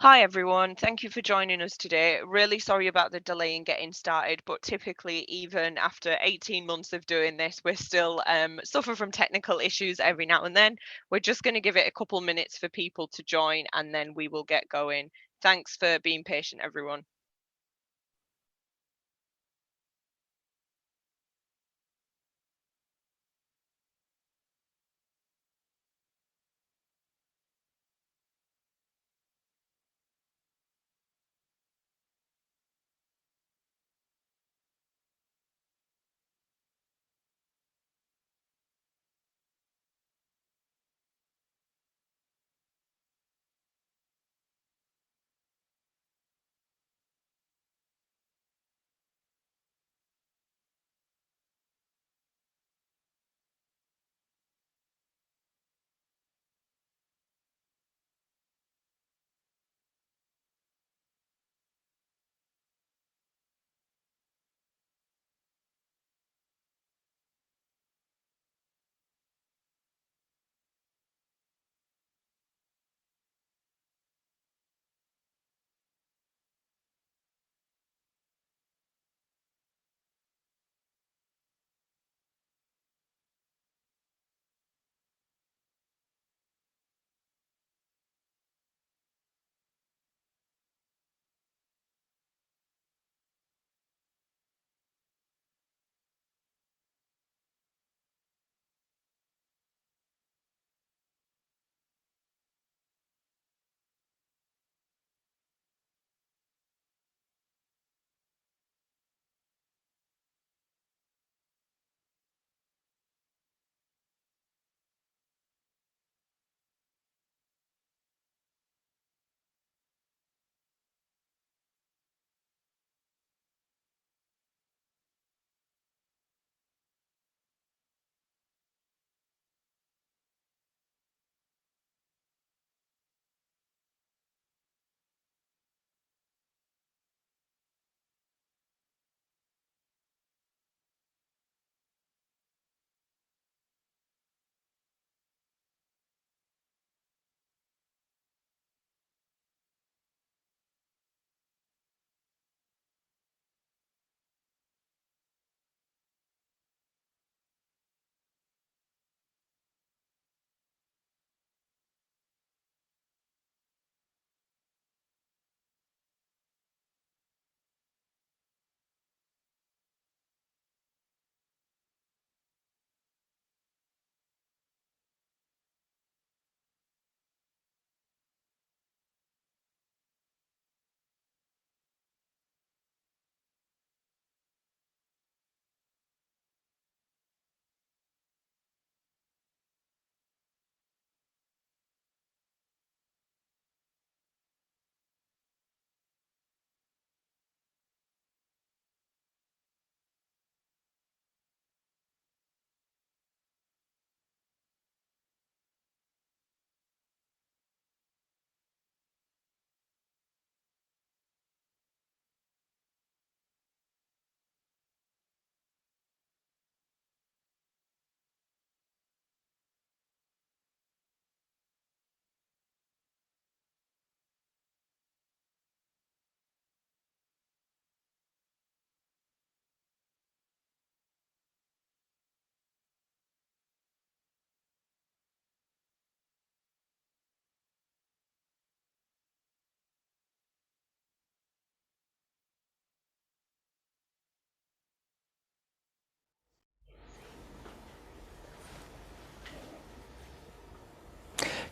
Hi everyone, thank you for joining us today. Really sorry about the delay in getting started, but typically even after 18 months of doing this, we're still suffer from technical issues every now and then. We're just going to give it a couple minutes for people to join and then we will get going. Thanks for being patient, everyone.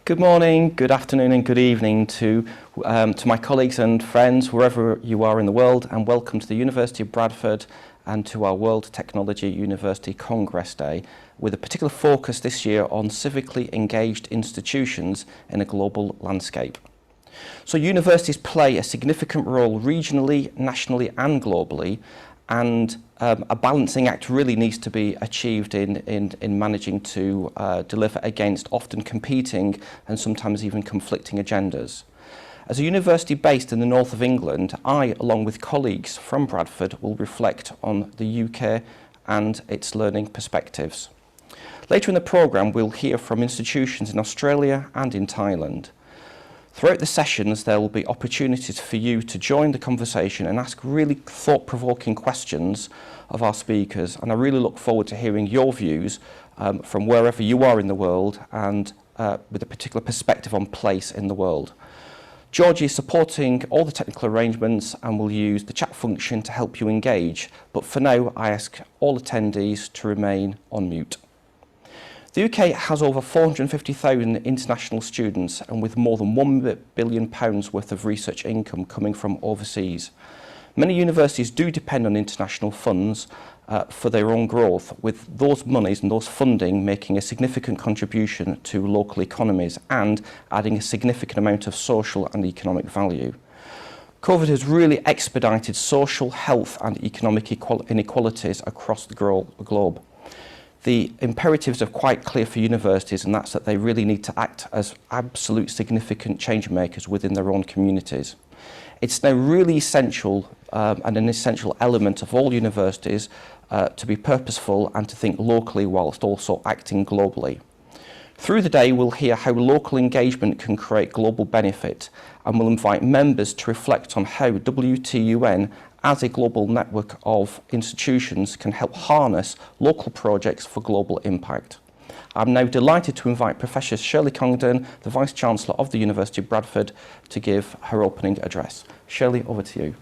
Good morning, good afternoon and good evening to my colleagues and friends wherever you are in the world, and welcome to the University of Bradford and to our World Technology University Congress Day, with a particular focus this year on civically engaged institutions in a global landscape. So universities play a significant role regionally, nationally and globally, and a balancing act really needs to be achieved in managing to deliver against often competing and sometimes even conflicting agendas. As a university based in the north of England, I, along with colleagues from Bradford, will reflect on the UK and its learning perspectives. Later in the programme, we'll hear from institutions in Australia and in Thailand. Throughout the sessions, there will be opportunities for you to join the conversation and ask really thought-provoking questions of our speakers. And I really look forward to hearing your views from wherever you are in the world and with a particular perspective on place in the world. Georgie is supporting all the technical arrangements and will use the chat function to help you engage. But for now, I ask all attendees to remain on mute. The UK has over 450,000 international students and with more than £1 billion worth of research income coming from overseas. Many universities do depend on international funds for their own growth, with those monies and those funding making a significant contribution to local economies and adding a significant amount of social and economic value. COVID has really expedited social, health and economic inequalities across the globe. The imperatives are quite clear for universities, and that's that they really need to act as absolute significant change makers within their own communities. It's now really essential and an essential element of all universities to be purposeful and to think locally whilst also acting globally. Through the day, we'll hear how local engagement can create global benefit, and we'll invite members to reflect on how WTUN as a global network of institutions can help harness local projects for global impact. I'm now delighted to invite Professor Shirley Congdon, the Vice-Chancellor of the University of Bradford, to give her opening address. Shirley, over to you.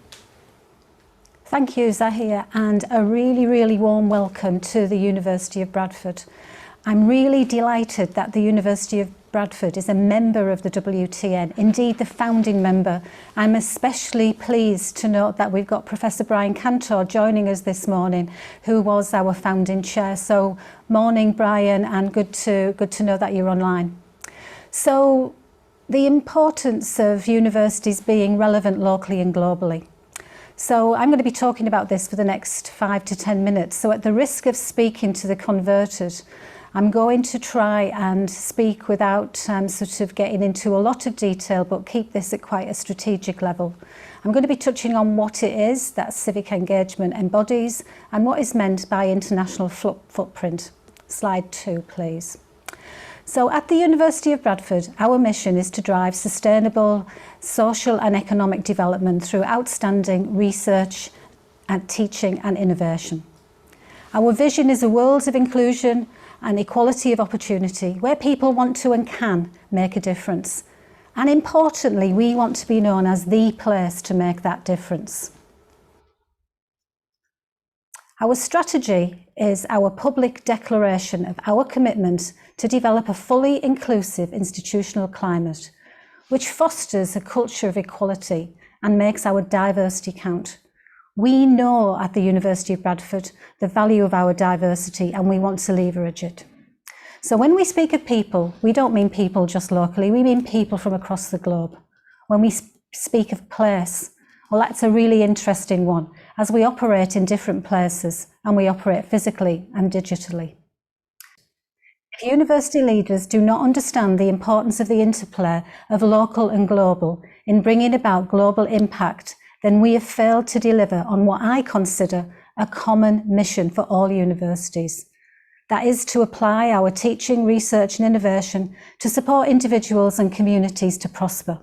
Thank you, Zahir, and a really, really warm welcome to the University of Bradford. I'm really delighted that the University of Bradford is a member of the WTN, indeed the founding member. I'm especially pleased to note that we've got Professor Brian Cantor joining us this morning, who was our founding chair. So morning, Brian, and good to know that you're online. So the importance of universities being relevant locally and globally. So I'm going to be talking about this for the next 5 to 10 minutes. So at the risk of speaking to the converted, I'm going to try and speak without sort of getting into a lot of detail, but keep this at quite a strategic level. I'm going to be touching on what it is that civic engagement embodies and what is meant by international footprint. Slide 2, please. So at the University of Bradford, our mission is to drive sustainable social and economic development through outstanding research and teaching and innovation. Our vision is a world of inclusion and equality of opportunity where people want to and can make a difference. And importantly, we want to be known as the place to make that difference. Our strategy is our public declaration of our commitment to develop a fully inclusive institutional climate, which fosters a culture of equality and makes our diversity count. We know at the University of Bradford the value of our diversity, and we want to leverage it. So when we speak of people, we don't mean people just locally, we mean people from across the globe. When we speak of place, well, that's a really interesting one, as we operate in different places and we operate physically and digitally. If university leaders do not understand the importance of the interplay of local and global in bringing about global impact, then we have failed to deliver on what I consider a common mission for all universities. That is to apply our teaching, research and innovation to support individuals and communities to prosper,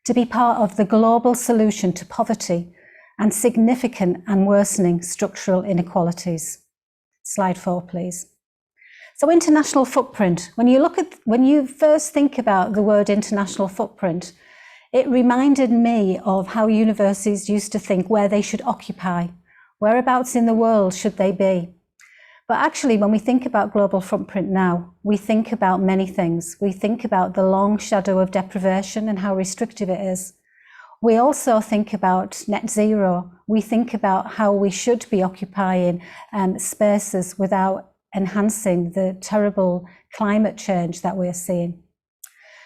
to be part of the global solution to poverty and significant and worsening structural inequalities. Slide 4, please. So international footprint, when you first think about the word international footprint, it reminded me of how universities used to think where they should occupy, whereabouts in the world should they be. But actually, when we think about global footprint now, we think about many things. We think about the long shadow of deprivation and how restrictive it is. We also think about net zero. We think about how we should be occupying spaces without enhancing the terrible climate change that we're seeing.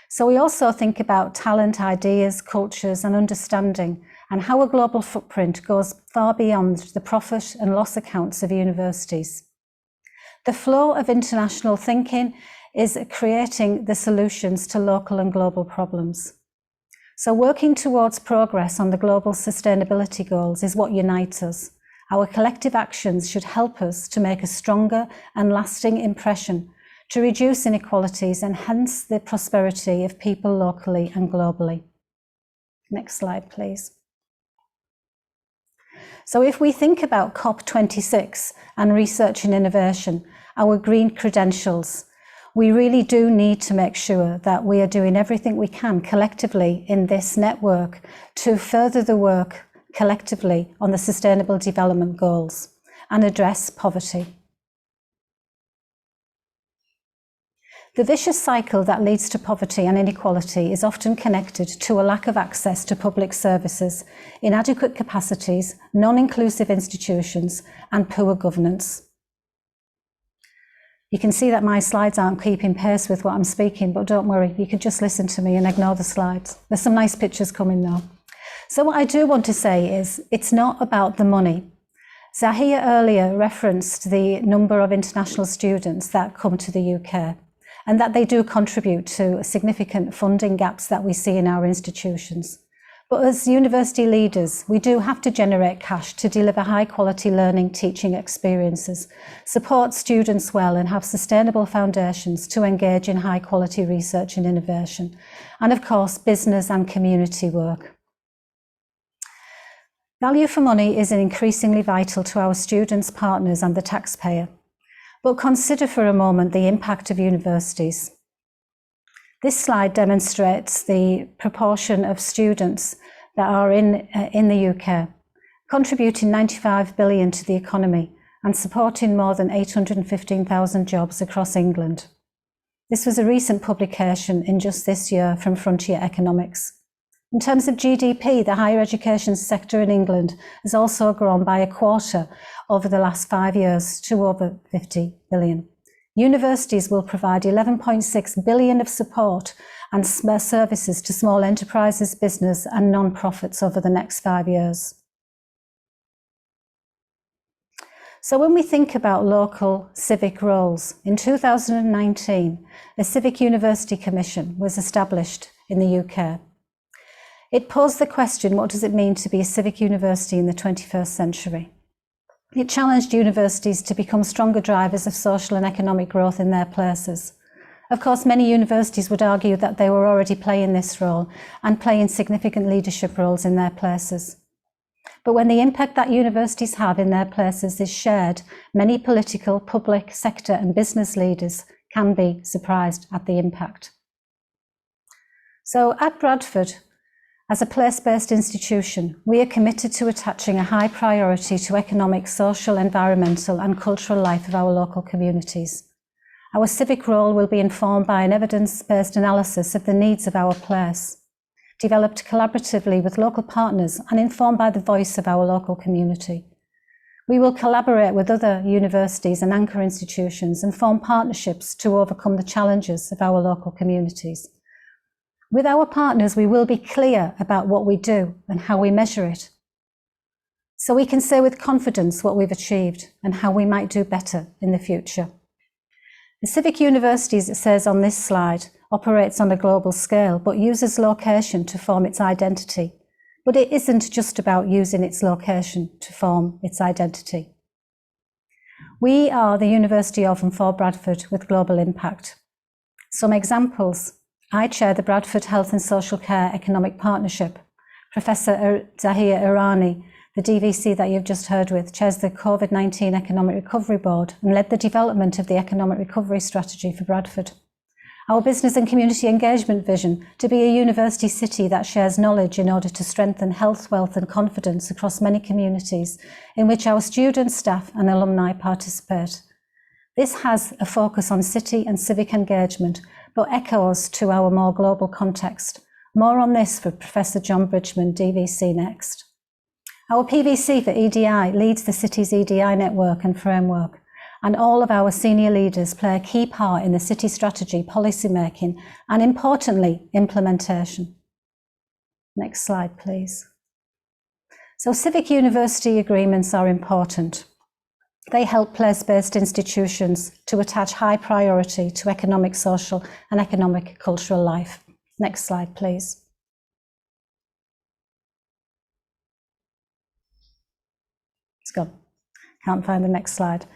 So we also think about talent, ideas, cultures and understanding, and how a global footprint goes far beyond the profit and loss accounts of universities. The flow of international thinking is creating the solutions to local and global problems. So working towards progress on the global sustainability goals is what unites us. Our collective actions should help us to make a stronger and lasting impression to reduce inequalities and enhance the prosperity of people locally and globally. Next slide, please. So if we think about COP26 and research and innovation, our green credentials, we really do need to make sure that we are doing everything we can collectively in this network to further the work collectively on the Sustainable Development Goals and address poverty. The vicious cycle that leads to poverty and inequality is often connected to a lack of access to public services, inadequate capacities, non-inclusive institutions, and poor governance. You can see that my slides aren't keeping pace with what I'm speaking, but don't worry, you can just listen to me and ignore the slides. There's some nice pictures coming though. So what I do want to say is, it's not about the money. Zahir earlier referenced the number of international students that come to the UK, and that they do contribute to significant funding gaps that we see in our institutions. But as university leaders, we do have to generate cash to deliver high quality learning, teaching experiences, support students well and have sustainable foundations to engage in high quality research and innovation, and of course, business and community work. Value for money is increasingly vital to our students, partners and the taxpayer. But consider for a moment the impact of universities. This slide demonstrates the proportion of students that are in the UK, contributing 95 billion to the economy and supporting more than 815,000 jobs across England. This was a recent publication in just this year from Frontier Economics. In terms of GDP, the higher education sector in England has also grown by a quarter over the last 5 years to over 50 billion. Universities will provide 11.6 billion of support and services to small enterprises, business and non-profits over the next 5 years. So when we think about local civic roles, in 2019, a Civic University Commission was established in the UK. It posed the question, what does it mean to be a civic university in the 21st century? It challenged universities to become stronger drivers of social and economic growth in their places. Of course, many universities would argue that they were already playing this role and playing significant leadership roles in their places. But when the impact that universities have in their places is shared, many political, public sector and business leaders can be surprised at the impact. So at Bradford, as a place-based institution, we are committed to attaching a high priority to economic, social, environmental and cultural life of our local communities. Our civic role will be informed by an evidence-based analysis of the needs of our place, developed collaboratively with local partners and informed by the voice of our local community. We will collaborate with other universities and anchor institutions and form partnerships to overcome the challenges of our local communities. With our partners, we will be clear about what we do and how we measure it, so we can say with confidence what we've achieved and how we might do better in the future. The Civic University, as it says on this slide, operates on a global scale, but uses location to form its identity. But it isn't just about using its location to form its identity. We are the University of and for Bradford with global impact. Some examples. I chair the Bradford Health and Social Care Economic Partnership. Professor Zahir Irani, the DVC that you've just heard with, chairs the COVID-19 Economic Recovery Board and led the development of the Economic Recovery Strategy for Bradford. Our business and community engagement vision to be a university city that shares knowledge in order to strengthen health, wealth and confidence across many communities in which our students, staff and alumni participate. This has a focus on city and civic engagement, but echoes to our more global context. More on this for Professor John Bridgman, DVC, next. Our PVC for EDI leads the city's EDI network and framework, and all of our senior leaders play a key part in the city strategy, policy making, and importantly, implementation. Next slide, please. So civic university agreements are important. They help place-based institutions to attach high priority to economic, social and economic cultural life. Next slide, please. It's gone. Can't find the next slide.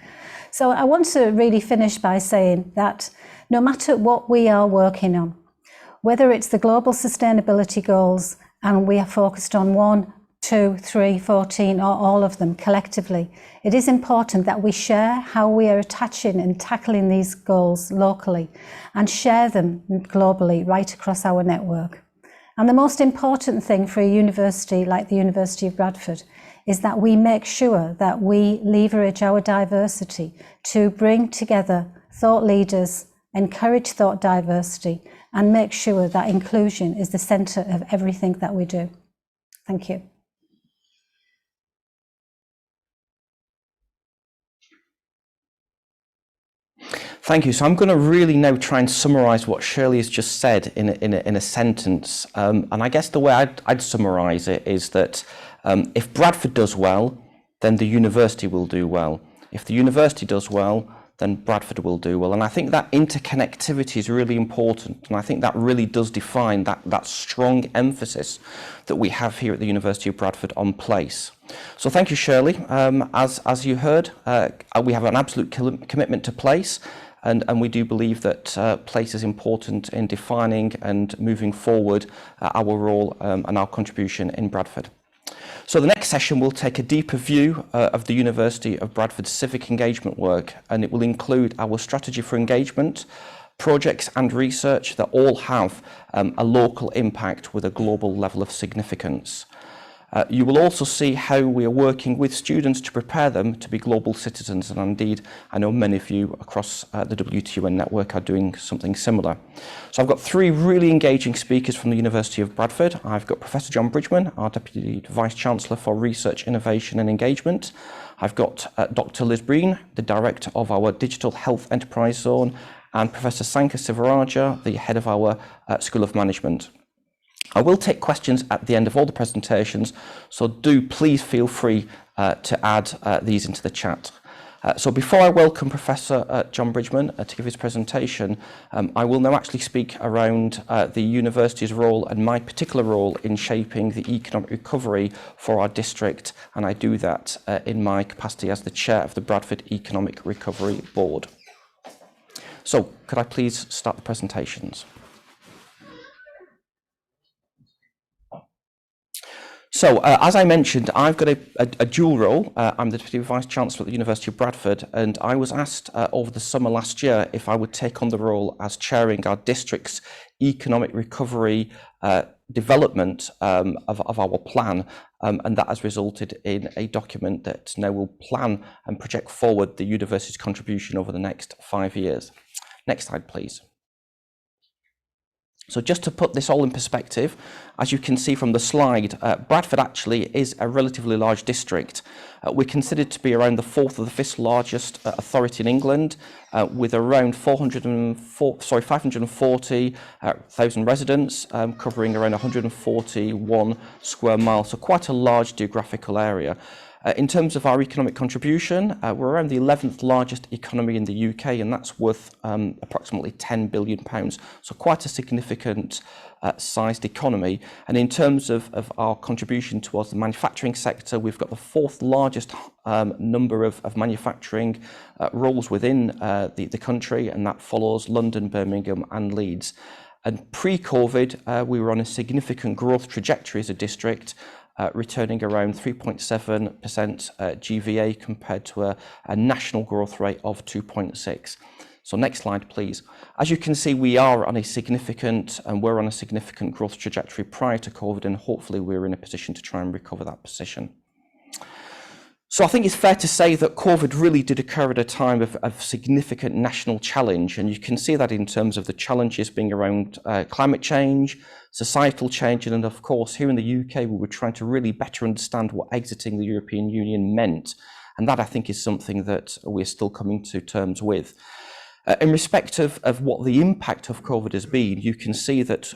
So I want to really finish by saying that no matter what we are working on, whether it's the global sustainability goals and we are focused on 1, 2, 3, 14 or all of them collectively, it is important that we share how we are attaching and tackling these goals locally and share them globally right across our network. And the most important thing for a university like the University of Bradford is that we make sure that we leverage our diversity to bring together thought leaders, encourage thought diversity, and make sure that inclusion is the centre of everything that we do. Thank you. Thank you. So I'm going to really now try and summarise what Shirley has just said in a sentence. And I guess the way I'd summarise it is that if Bradford does well, then the university will do well. If the university does well, then Bradford will do well. And I think that interconnectivity is really important. And I think that really does define that strong emphasis that we have here at the University of Bradford on place. So thank you, Shirley. As you heard, we have an absolute commitment to place. And we do believe that place is important in defining and moving forward our role and our contribution in Bradford. So the next session will take a deeper view of the University of Bradford's civic engagement work, and it will include our strategy for engagement, projects and research that all have a local impact with a global level of significance. You will also see how we are working with students to prepare them to be global citizens, and indeed I know many of you across the WTUN network are doing something similar. So I've got 3 really engaging speakers from the University of Bradford. I've got Professor John Bridgman, our Deputy Vice-Chancellor for Research, Innovation and Engagement. I've got Dr. Liz Breen, the Director of our Digital Health Enterprise Zone, and Professor Sanka Sivaraja, the Head of our School of Management. I will take questions at the end of all the presentations, so do please feel free to add these into the chat. So before I welcome Professor John Bridgman to give his presentation, I will now actually speak around the university's role and my particular role in shaping the economic recovery for our district, and I do that in my capacity as the chair of the Bradford Economic Recovery Board. So could I please start the presentations? So, as I mentioned, I've got a dual role. I'm the Deputy Vice-Chancellor at the University of Bradford, and I was asked over the summer last year if I would take on the role as chairing our district's economic recovery development of our plan, and that has resulted in a document that now will plan and project forward the university's contribution over the next 5 years. Next slide, please. So just to put this all in perspective, as you can see from the slide, Bradford actually is a relatively large district. We're considered to be around the 4th or the 5th largest authority in England, with around 540,000 residents, covering around 141 square miles, so quite a large geographical area. In terms of our economic contribution, we're around the 11th largest economy in the UK, and that's worth approximately £10 billion, so quite a significant sized economy. And in terms of our contribution towards the manufacturing sector, we've got the 4th largest number of manufacturing roles within the country, and that follows London, Birmingham and Leeds. And pre-COVID, we were on a significant growth trajectory as a district, returning around 3.7% GVA compared to a national growth rate of 2.6. So next slide, please. As you can see, we're on a significant growth trajectory prior to COVID, and hopefully we're in a position to try and recover that position. So I think it's fair to say that COVID really did occur at a time of significant national challenge, and you can see that in terms of the challenges being around climate change, societal change, and of course here in the UK we were trying to really better understand what exiting the European Union meant, and that I think is something that we're still coming to terms with. In respect of what the impact of COVID has been, you can see that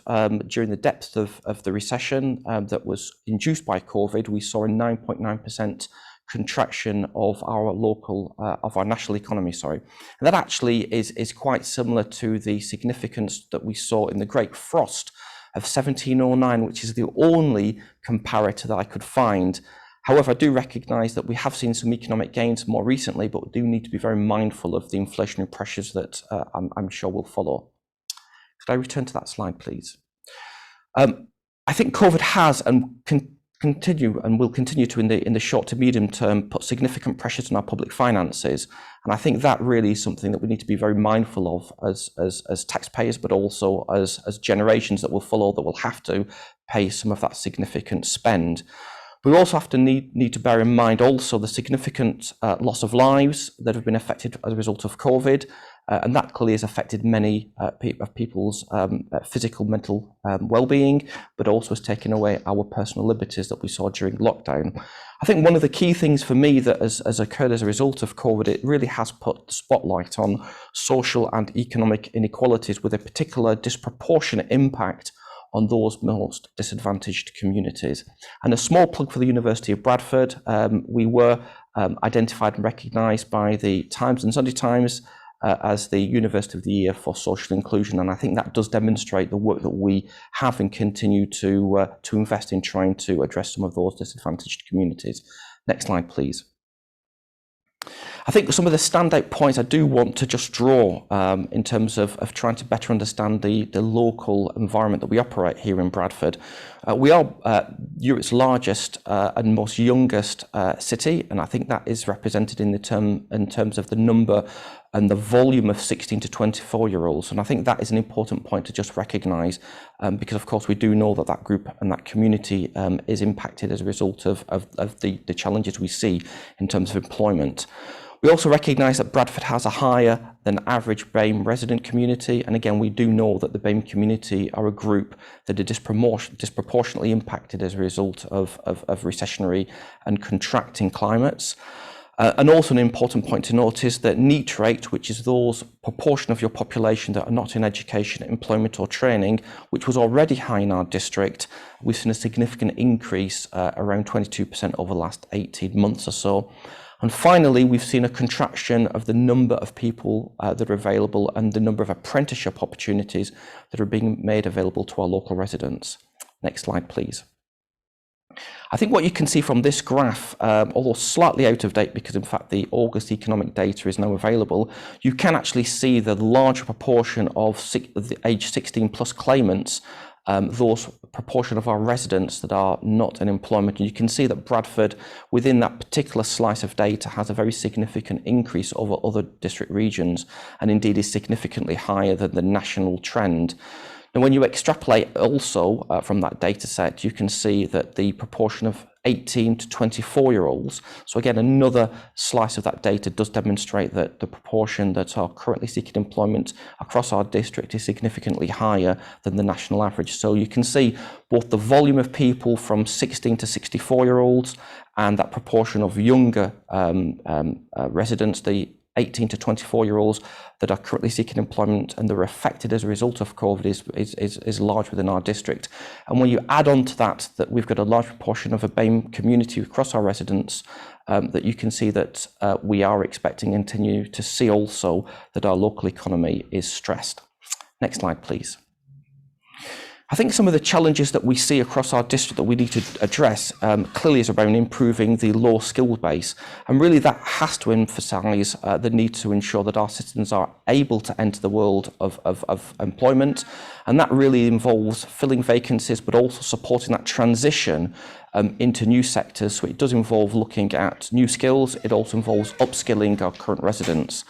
during the depth of the recession that was induced by COVID, we saw a 9.9% contraction of our national economy, and that actually is quite similar to the significance that we saw in the Great Frost of 1709, which is the only comparator that I could find However, I do recognise that we have seen some economic gains more recently, but we do need to be very mindful of the inflationary pressures that I'm sure will follow. Could I return to that slide, please? I think COVID has and will continue to in the short to medium term put significant pressures on our public finances, and I think that really is something that we need to be very mindful of as taxpayers, but also as generations that will follow that will have to pay some of that significant spend. We also have to need to bear in mind also the significant loss of lives that have been affected as a result of COVID, and that clearly has affected many of people's physical, mental well-being, but also has taken away our personal liberties that we saw during lockdown. I think one of the key things for me that has occurred as a result of COVID, it really has put the spotlight on social and economic inequalities with a particular disproportionate impact on those most disadvantaged communities. And a small plug for the University of Bradford, we were identified and recognised by the Times and Sunday Times as the University of the Year for Social Inclusion, and I think that does demonstrate the work that we have and continue to invest in trying to address some of those disadvantaged communities. Next slide, please. I think some of the standout points I do want to just draw in terms of trying to better understand the local environment that we operate here in Bradford. We are Europe's largest and most youngest city, and I think that is represented in terms of the number and the volume of 16 to 24-year-olds. And I think that is an important point to just recognise, because of course we do know that that group and that community is impacted as a result of the challenges we see in terms of employment. We also recognise that Bradford has a higher than average BAME resident community, and again we do know that the BAME community are a group that are disproportionately impacted as a result of recessionary and contracting climates. And also an important point to note is that NEET rate, which is those proportion of your population that are not in education, employment or training, which was already high in our district, we've seen a significant increase, around 22% over the last 18 months or so. And finally, we've seen a contraction of the number of people that are available and the number of apprenticeship opportunities that are being made available to our local residents. Next slide, please. I think what you can see from this graph, although slightly out of date because in fact the August economic data is now available, you can actually see the larger proportion of the age 16 plus claimants, those proportion of our residents that are not in employment. And you can see that Bradford, within that particular slice of data, has a very significant increase over other district regions, and indeed is significantly higher than the national trend. And when you extrapolate also from that data set, you can see that the proportion of 18 to 24-year-olds, so again, another slice of that data does demonstrate that the proportion that are currently seeking employment across our district is significantly higher than the national average. So you can see both the volume of people from 16 to 64-year-olds and that proportion of younger residents, the 18 to 24-year-olds that are currently seeking employment and that are affected as a result of COVID is large within our district. And when you add on to that we've got a large proportion of a BAME community across our residents, that you can see that we are expecting and continue to see also that our local economy is stressed. Next slide, please. I think some of the challenges that we see across our district that we need to address clearly is around improving the low skill base, and really that has to emphasise the need to ensure that our citizens are able to enter the world of employment, and that really involves filling vacancies but also supporting that transition into new sectors. So it does involve looking at new skills, it also involves upskilling our current residents,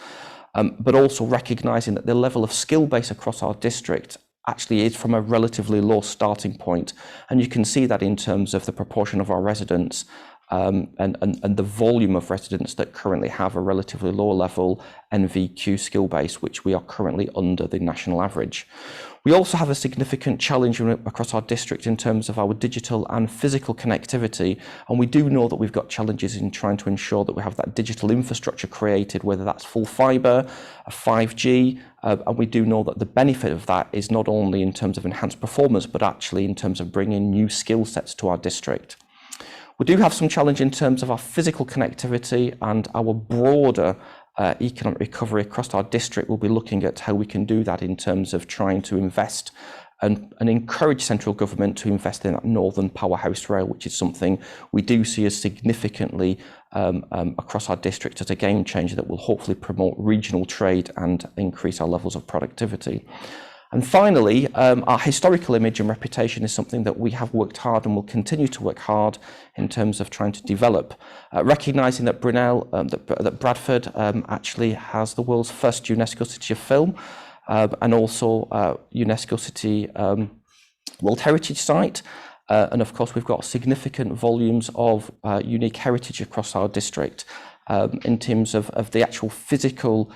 but also recognising that the level of skill base across our district actually is from a relatively low starting point, and you can see that in terms of the proportion of our residents and the volume of residents that currently have a relatively low level NVQ skill base, which we are currently under the national average. We also have a significant challenge across our district in terms of our digital and physical connectivity, and we do know that we've got challenges in trying to ensure that we have that digital infrastructure created, whether that's full fibre, 5G, and we do know that the benefit of that is not only in terms of enhanced performance, but actually in terms of bringing new skill sets to our district. We do have some challenge in terms of our physical connectivity, and our broader economic recovery across our district will be looking at how we can do that in terms of trying to invest and encourage central government to invest in that northern powerhouse rail, which is something we do see as significantly across our district as a game changer that will hopefully promote regional trade and increase our levels of productivity. And finally, our historical image and reputation is something that we have worked hard and will continue to work hard in terms of trying to develop, recognising that that Bradford actually has the world's first UNESCO City of Film, and also UNESCO City World Heritage Site. And of course, we've got significant volumes of unique heritage across our district in terms of the actual physical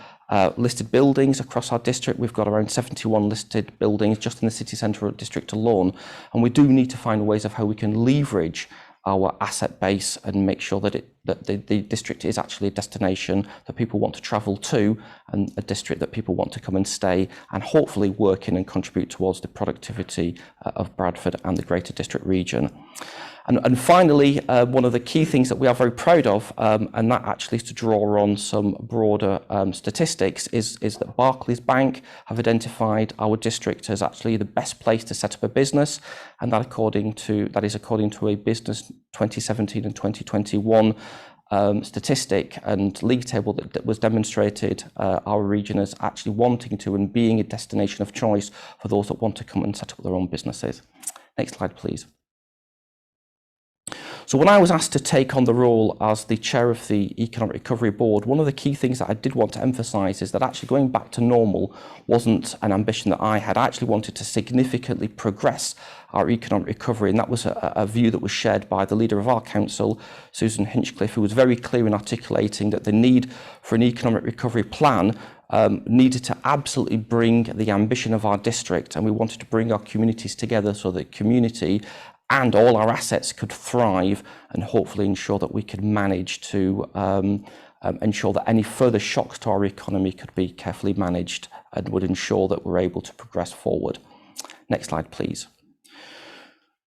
listed buildings across our district. We've got around 71 listed buildings just in the city centre district alone, and we do need to find ways of how we can leverage our asset base and make sure that the district is actually a destination that people want to travel to, and a district that people want to come and stay and hopefully work in and contribute towards the productivity of Bradford and the Greater District region. And finally, one of the key things that we are very proud of, and that actually is to draw on some broader statistics, is that Barclays Bank have identified our district as actually the best place to set up a business, and that is according to a Business 2017 and 2021 statistic and league table that was demonstrated our region as actually wanting to and being a destination of choice for those that want to come and set up their own businesses. Next slide, please. So when I was asked to take on the role as the chair of the Economic Recovery Board, one of the key things that I did want to emphasise is that actually going back to normal wasn't an ambition that I had. I actually wanted to significantly progress our economic recovery, and that was a view that was shared by the leader of our council, Susan Hinchcliffe, who was very clear in articulating that the need for an economic recovery plan needed to absolutely bring the ambition of our district, and we wanted to bring our communities together so that community and all our assets could thrive, and hopefully ensure that we could manage to ensure that any further shocks to our economy could be carefully managed and would ensure that we're able to progress forward. Next slide, please.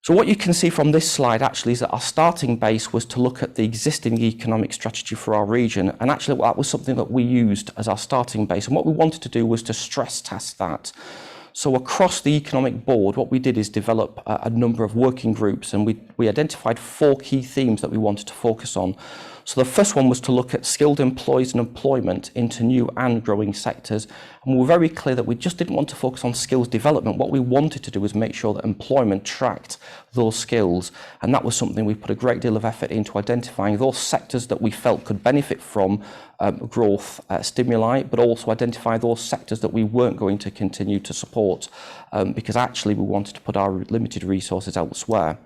So what you can see from this slide actually is that our starting base was to look at the existing economic strategy for our region, and actually that was something that we used as our starting base, and what we wanted to do was to stress test that. So across the Economic Board, what we did is develop a number of working groups, and we identified 4 key themes that we wanted to focus on. So the first one was to look at skilled employees and employment into new and growing sectors. And we were very clear that we just didn't want to focus on skills development. What we wanted to do was make sure that employment tracked those skills. And that was something we put a great deal of effort into identifying those sectors that we felt could benefit from growth stimuli, but also identify those sectors that we weren't going to continue to support because actually we wanted to put our limited resources elsewhere.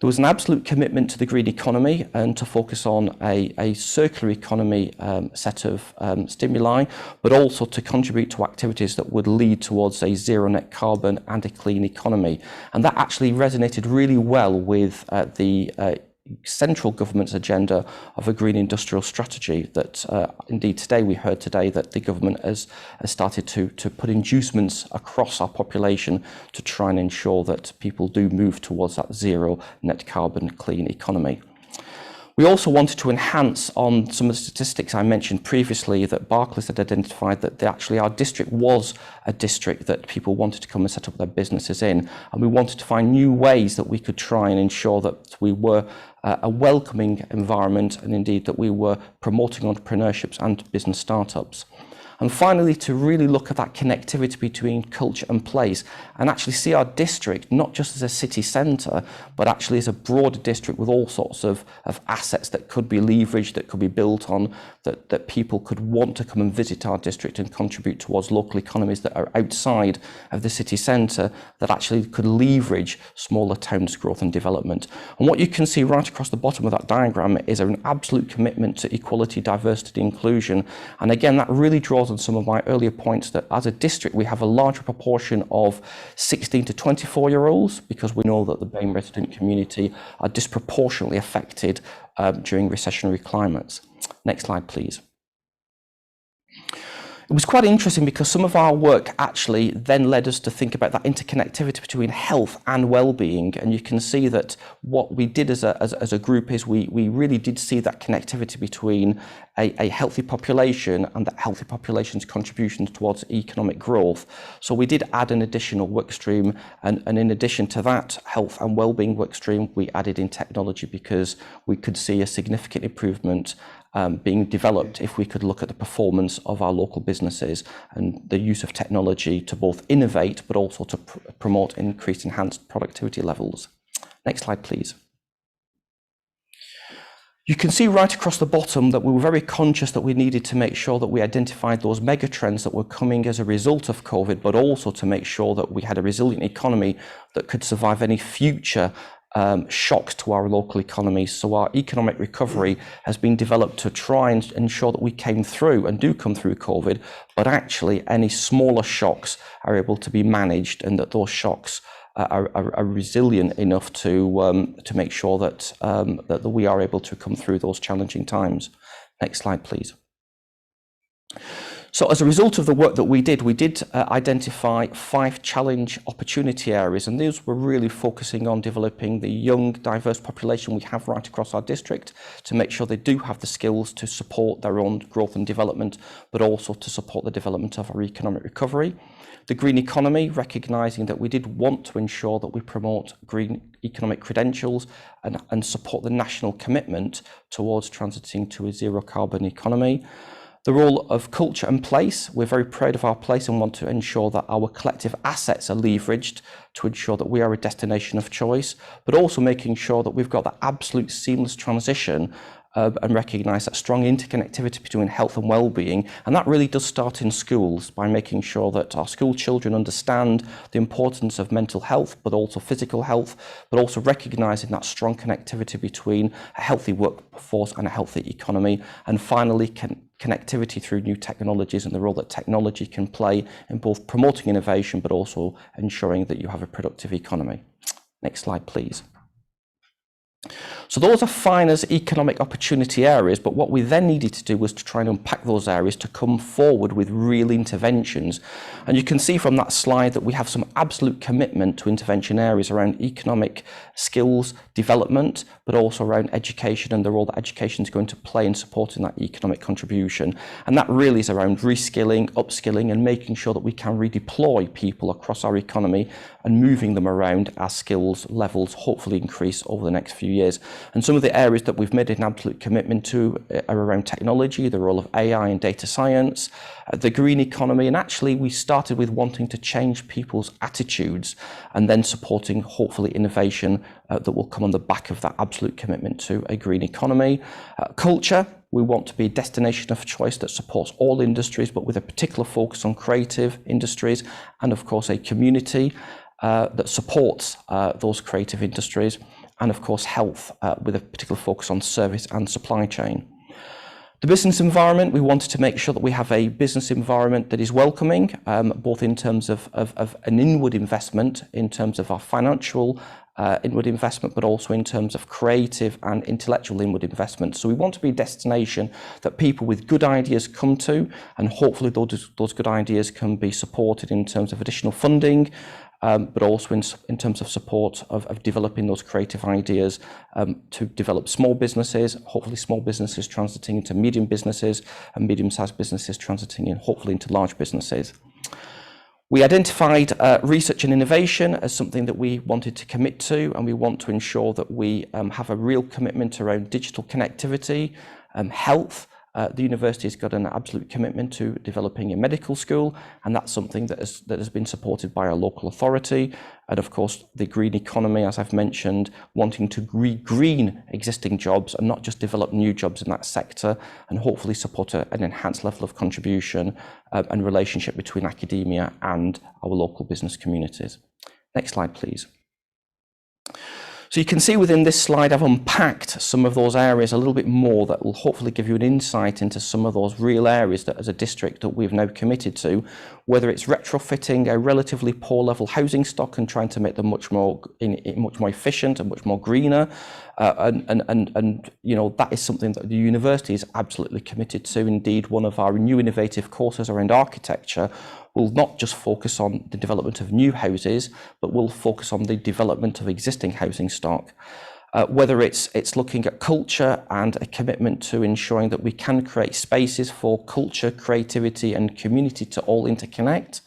There was an absolute commitment to the green economy and to focus on a circular economy set of stimuli, but also to contribute to activities that would lead towards a zero net carbon and a clean economy. And that actually resonated really well with the central government's agenda of a green industrial strategy that indeed today we heard that the government has started to put inducements across our population to try and ensure that people do move towards that zero net carbon clean economy. We also wanted to enhance on some of the statistics I mentioned previously that Barclays had identified that actually our district was a district that people wanted to come and set up their businesses in, and we wanted to find new ways that we could try and ensure that we were a welcoming environment, and indeed that we were promoting entrepreneurships and business startups. And finally, to really look at that connectivity between culture and place and actually see our district not just as a city centre, but actually as a broader district with all sorts of assets that could be leveraged, that could be built on, that people could want to come and visit our district and contribute towards local economies that are outside of the city centre, that actually could leverage smaller towns' growth and development. And what you can see right across the bottom of that diagram is an absolute commitment to equality, diversity, inclusion. And again, that really draws on some of my earlier points that as a district we have a larger proportion of 16 to 24-year-olds because we know that the BAME resident community are disproportionately affected during recessionary climates. Next slide, please. It was quite interesting because some of our work actually then led us to think about that interconnectivity between health and well-being, and you can see that what we did as a group is we really did see that connectivity between a healthy population and that healthy population's contributions towards economic growth. So we did add an additional work stream, and in addition to that health and wellbeing work stream, we added in technology because we could see a significant improvement being developed if we could look at the performance of our local businesses and the use of technology to both innovate but also to promote increased enhanced productivity levels. Next slide, please. You can see right across the bottom that we were very conscious that we needed to make sure that we identified those mega trends that were coming as a result of COVID, but also to make sure that we had a resilient economy that could survive any future shocks to our local economies. So our economic recovery has been developed to try and ensure that we came through and do come through COVID, but actually any smaller shocks are able to be managed, and that those shocks are resilient enough to make sure that that we are able to come through those challenging times. Next slide, please. So as a result of the work that we did identify 5 challenge opportunity areas, and these were really focusing on developing the young, diverse population we have right across our district to make sure they do have the skills to support their own growth and development, but also to support the development of our economic recovery. The green economy, recognising that we did want to ensure that we promote green economic credentials and support the national commitment towards transiting to a zero carbon economy. The role of culture and place. We're very proud of our place and want to ensure that our collective assets are leveraged to ensure that we are a destination of choice, but also making sure that we've got that absolute seamless transition and recognise that strong interconnectivity between health and well-being. And that really does start in schools by making sure that our school children understand the importance of mental health, but also physical health, but also recognising that strong connectivity between a healthy workforce and a healthy economy. And finally, connectivity through new technologies and the role that technology can play in both promoting innovation, but also ensuring that you have a productive economy. Next slide, please. So those are fine as economic opportunity areas, but what we then needed to do was to try and unpack those areas to come forward with real interventions. And you can see from that slide that we have some absolute commitment to intervention areas around economic skills development, but also around education and the role that education is going to play in supporting that economic contribution. And that really is around reskilling, upskilling, and making sure that we can redeploy people across our economy and moving them around as skills levels hopefully increase over the next few years. And some of the areas that we've made an absolute commitment to are around technology, the role of AI and data science, the green economy, and actually we started with wanting to change people's attitudes and then supporting hopefully innovation that will come on the back of that absolute commitment to a green economy. Culture, we want to be a destination of choice that supports all industries, but with a particular focus on creative industries, and of course a community that supports those creative industries, and of course health with a particular focus on service and supply chain. The business environment, we wanted to make sure that we have a business environment that is welcoming, both in terms of an inward investment, in terms of our financial inward investment, but also in terms of creative and intellectual inward investment. So we want to be a destination that people with good ideas come to, and hopefully those good ideas can be supported in terms of additional funding, but also in terms of support of developing those creative ideas to develop small businesses, hopefully small businesses transiting into medium businesses, and medium-sized businesses transiting in hopefully into large businesses. We identified research and innovation as something that we wanted to commit to, and we want to ensure that we have a real commitment around digital connectivity, health. The university has got an absolute commitment to developing a medical school, and that's something that has been supported by our local authority. And of course, the green economy, as I've mentioned, wanting to green existing jobs and not just develop new jobs in that sector, and hopefully support an enhanced level of contribution and relationship between academia and our local business communities. Next slide, please. So you can see within this slide, I've unpacked some of those areas a little bit more that will hopefully give you an insight into some of those real areas that as a district that we've now committed to, whether it's retrofitting a relatively poor level housing stock and trying to make them much more efficient and much more greener. And you know, that is something that the university is absolutely committed to. Indeed, one of our new innovative courses around architecture will not just focus on the development of new houses, but will focus on the development of existing housing stock. whether it's looking at culture and a commitment to ensuring that we can create spaces for culture, creativity and community to all interconnect,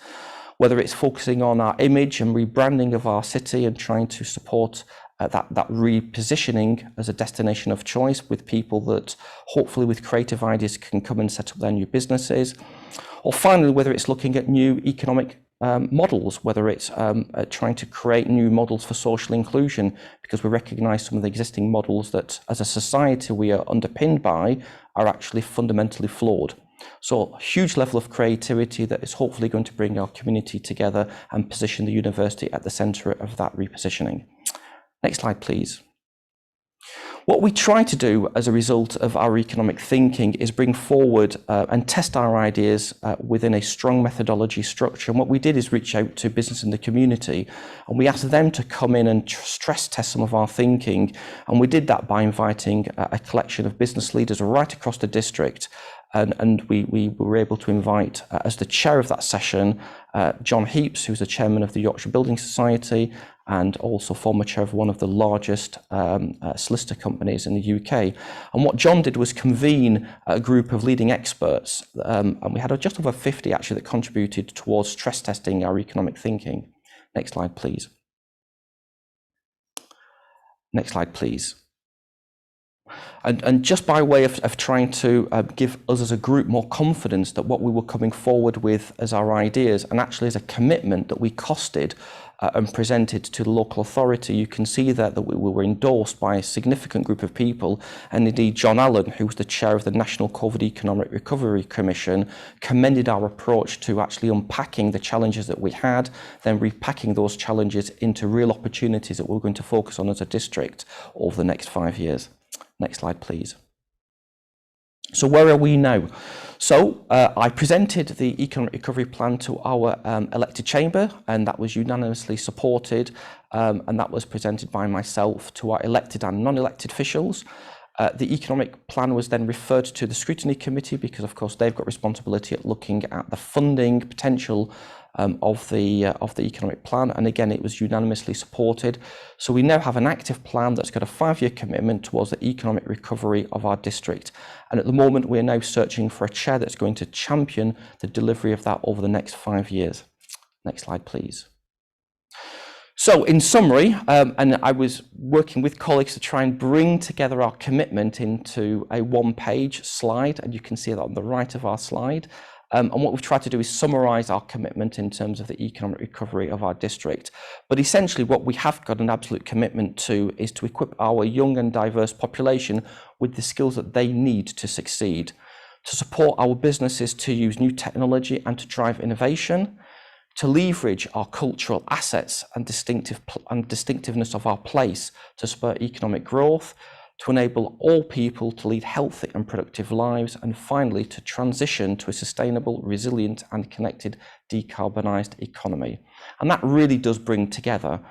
whether it's focusing on our image and rebranding of our city and trying to support that repositioning as a destination of choice with people that hopefully with creative ideas can come and set up their new businesses, or finally whether it's looking at new economic models, whether it's trying to create new models for social inclusion, because we recognise some of the existing models that as a society we are underpinned by are actually fundamentally flawed. So a huge level of creativity that is hopefully going to bring our community together and position the university at the centre of that repositioning. Next slide, please. What we try to do as a result of our economic thinking is bring forward and test our ideas within a strong methodology structure. And what we did is reach out to business in the community, and we asked them to come in and stress test some of our thinking. And we did that by inviting a collection of business leaders right across the district. And we were able to invite, as the chair of that session, John Heaps, who's the chairman of the Yorkshire Building Society, and also former chair of one of the largest solicitor companies in the UK. And what John did was convene a group of leading experts, and we had just over 50 actually that contributed towards stress testing our economic thinking. Next slide, please. Next slide, please. And just by way of trying to give us as a group more confidence that what we were coming forward with as our ideas, and actually as a commitment that we costed and presented to the local authority, you can see that we were endorsed by a significant group of people. And indeed, John Allen, who was the chair of the National COVID Economic Recovery Commission, commended our approach to actually unpacking the challenges that we had, then repacking those challenges into real opportunities that we're going to focus on as a district over the next 5 years. Next slide, please. So where are we now? So I presented the Economic Recovery Plan to our elected chamber, and that was unanimously supported, and that was presented by myself to our elected and non-elected officials. The economic plan was then referred to the scrutiny committee because, of course, they've got responsibility at looking at the funding potential of the economic plan, and again it was unanimously supported. So we now have an active plan that's got a 5-year commitment towards the economic recovery of our district, and at the moment we're now searching for a chair that's going to champion the delivery of that over the next 5 years. Next slide, please. So in summary, and I was working with colleagues to try and bring together our commitment into a 1-page slide, and you can see that on the right of our slide. And what we've tried to do is summarise our commitment in terms of the economic recovery of our district. But essentially what we have got an absolute commitment to is to equip our young and diverse population with the skills that they need to succeed, to support our businesses to use new technology and to drive innovation, to leverage our cultural assets and distinctiveness of our place to spur economic growth, to enable all people to lead healthy and productive lives, and finally to transition to a sustainable, resilient and connected decarbonised economy. And that really does bring together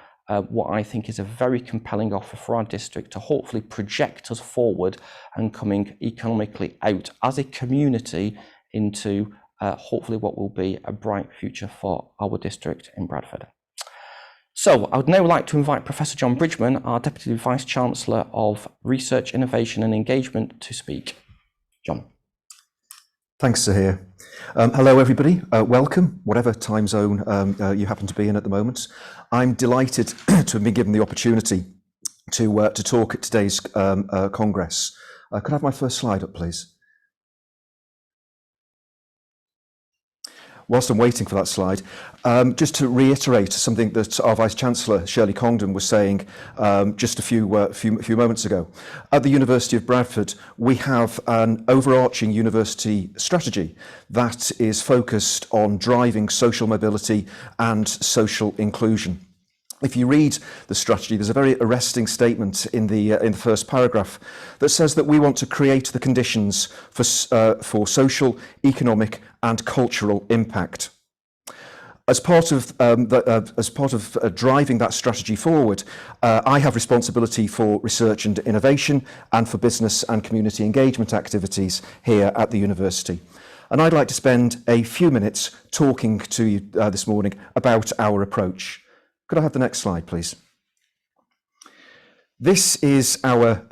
what I think is a very compelling offer for our district to hopefully project us forward and coming economically out as a community into hopefully what will be a bright future for our district in Bradford. So I would now like to invite Professor John Bridgman, our Deputy Vice-Chancellor of Research, Innovation and Engagement, to speak. John. Thanks, Zahir. Hello, everybody. Welcome, whatever time zone you happen to be in at the moment. I'm delighted to have been given the opportunity to talk at today's Congress. Could I have my first slide up, please? Whilst I'm waiting for that slide, just to reiterate something that our Vice-Chancellor, Shirley Congdon, was saying just a few moments ago. At the University of Bradford, we have an overarching university strategy that is focused on driving social mobility and social inclusion. If you read the strategy, there's a very arresting statement in the first paragraph that says that we want to create the conditions for social, economic, and cultural impact. As part of driving that strategy forward, I have responsibility for research and innovation and for business and community engagement activities here at the university. And I'd like to spend a few minutes talking to you this morning about our approach. Could I have the next slide, please? This is our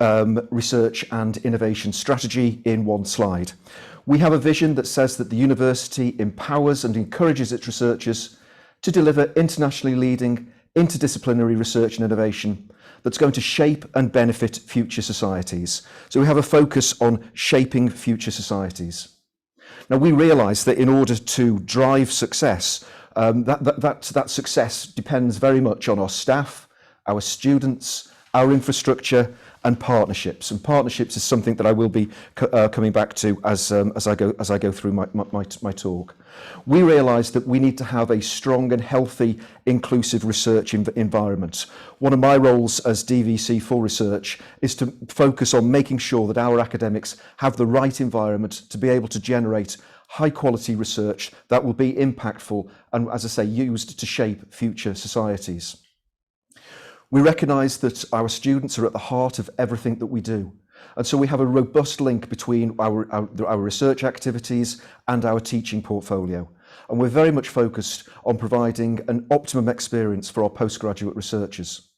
research and innovation strategy in one slide. We have a vision that says that the university empowers and encourages its researchers to deliver internationally leading interdisciplinary research and innovation that's going to shape and benefit future societies. So we have a focus on shaping future societies. Now we realise that in order to drive success, that success depends very much on our staff, our students, our infrastructure and partnerships. And partnerships is something that I will be coming back to as I go through my talk. We realise that we need to have a strong and healthy, inclusive research environment. One of my roles as DVC for research is to focus on making sure that our academics have the right environment to be able to generate high quality research that will be impactful and, as I say, used to shape future societies. We recognise that our students are at the heart of everything that we do. And so we have a robust link between our research activities and our teaching portfolio. And we're very much focused on providing an optimum experience for our postgraduate researchers.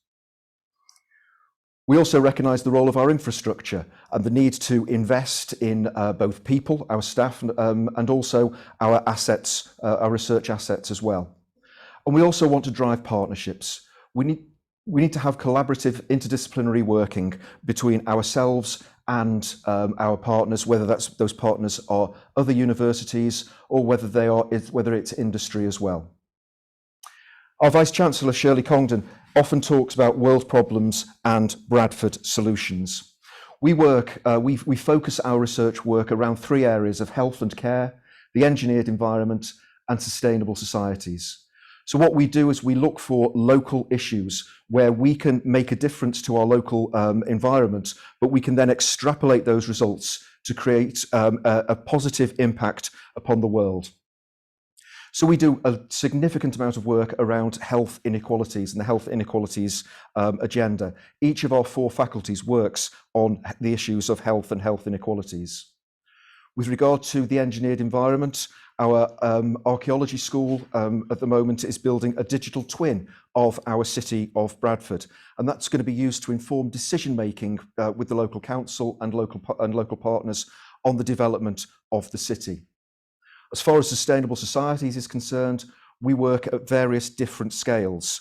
We also recognise the role of our infrastructure and the need to invest in both people, our staff, and also our assets, our research assets as well. And we also want to drive partnerships. We need to have collaborative interdisciplinary working between ourselves and our partners, whether those partners are other universities or whether it's industry as well. Our Vice-Chancellor, Shirley Congdon, often talks about world problems and Bradford solutions. We focus our research work around three areas of health and care, the engineered environment, and sustainable societies. So what we do is we look for local issues where we can make a difference to our local environment, but we can then extrapolate those results to create a positive impact upon the world. So we do a significant amount of work around health inequalities and the health inequalities agenda. Each of our four faculties works on the issues of health and health inequalities. With regard to the engineered environment, our archaeology school at the moment is building a digital twin of our city of Bradford, and that's going to be used to inform decision making with the local council and local partners on the development of the city. As far as sustainable societies is concerned, we work at various different scales.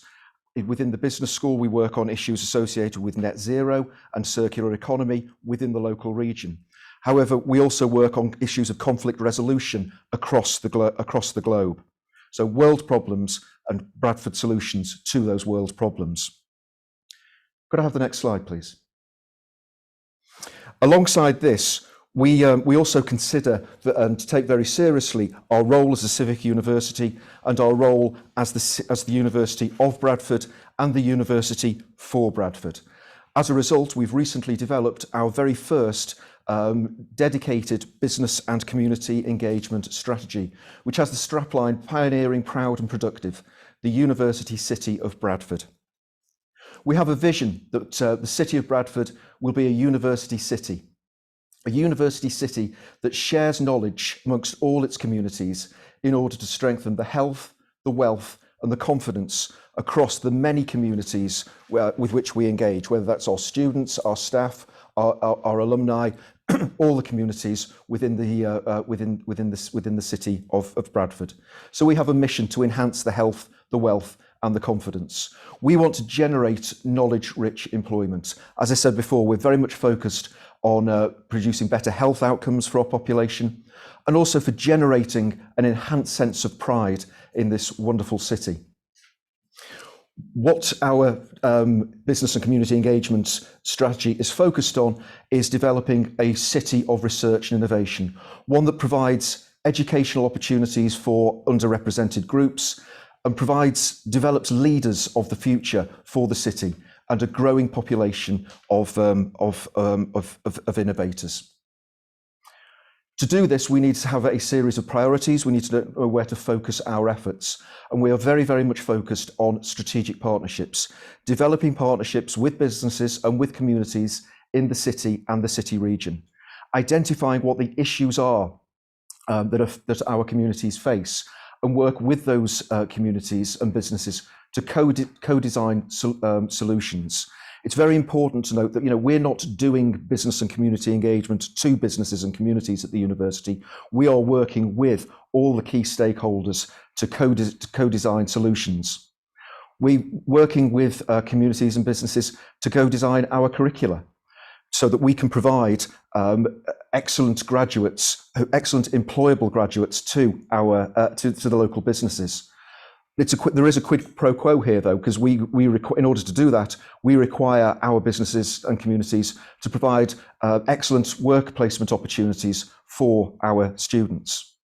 Within the business school, we work on issues associated with net zero and circular economy within the local region. However, we also work on issues of conflict resolution across the globe. So world problems and Bradford solutions to those world problems. Could I have the next slide, please? Alongside this, we also consider and take very seriously our role as a civic university and our role as the University of Bradford and the University for Bradford. As a result, we've recently developed our very first dedicated business and community engagement strategy, which has the strapline "Pioneering, Proud and Productive, the University City of Bradford." We have a vision that the City of Bradford will be a university city that shares knowledge amongst all its communities in order to strengthen the health, the wealth and the confidence across the many communities with which we engage, whether that's our students, our staff, our alumni, all the communities within the city of Bradford. So we have a mission to enhance the health, the wealth and the confidence. We want to generate knowledge-rich employment. As I said before, we're very much focused on producing better health outcomes for our population and also for generating an enhanced sense of pride in this wonderful city. What our business and community engagement strategy is focused on is developing a city of research and innovation, one that provides educational opportunities for underrepresented groups and develops leaders of the future for the city and a growing population of innovators. To do this, we need to have a series of priorities. We need to know where to focus our efforts. And we are very, very much focused on strategic partnerships, developing partnerships with businesses and with communities in the city and the city region, identifying what the issues are that our communities face, and work with those communities and businesses to co-design solutions, It's very important to note that we're not doing business and community engagement to businesses and communities at the university. We are working with all the key stakeholders to co-design solutions. We're working with communities and businesses to co-design our curricula, so that we can provide excellent graduates, excellent employable graduates to the local businesses. There is a quid pro quo here, though, because in order to do that, we require our businesses and communities to provide excellent work placement opportunities for our students.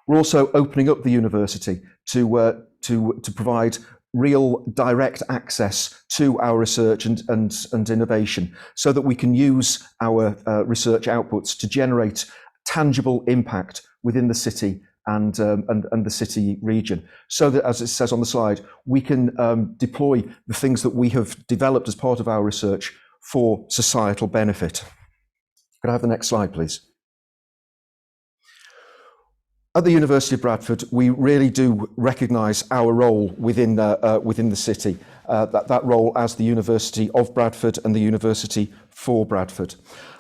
We're also opening up the university to provide real direct access to our research and innovation, so that we can use our research outputs to generate tangible impact within the city and the city region, so that, as it says on the slide, we can deploy the things that we have developed as part of our research for societal benefit. Could I have the next slide, please? At the University of Bradford, we really do recognise our role within the city, that role as the University of Bradford and the University for Bradford.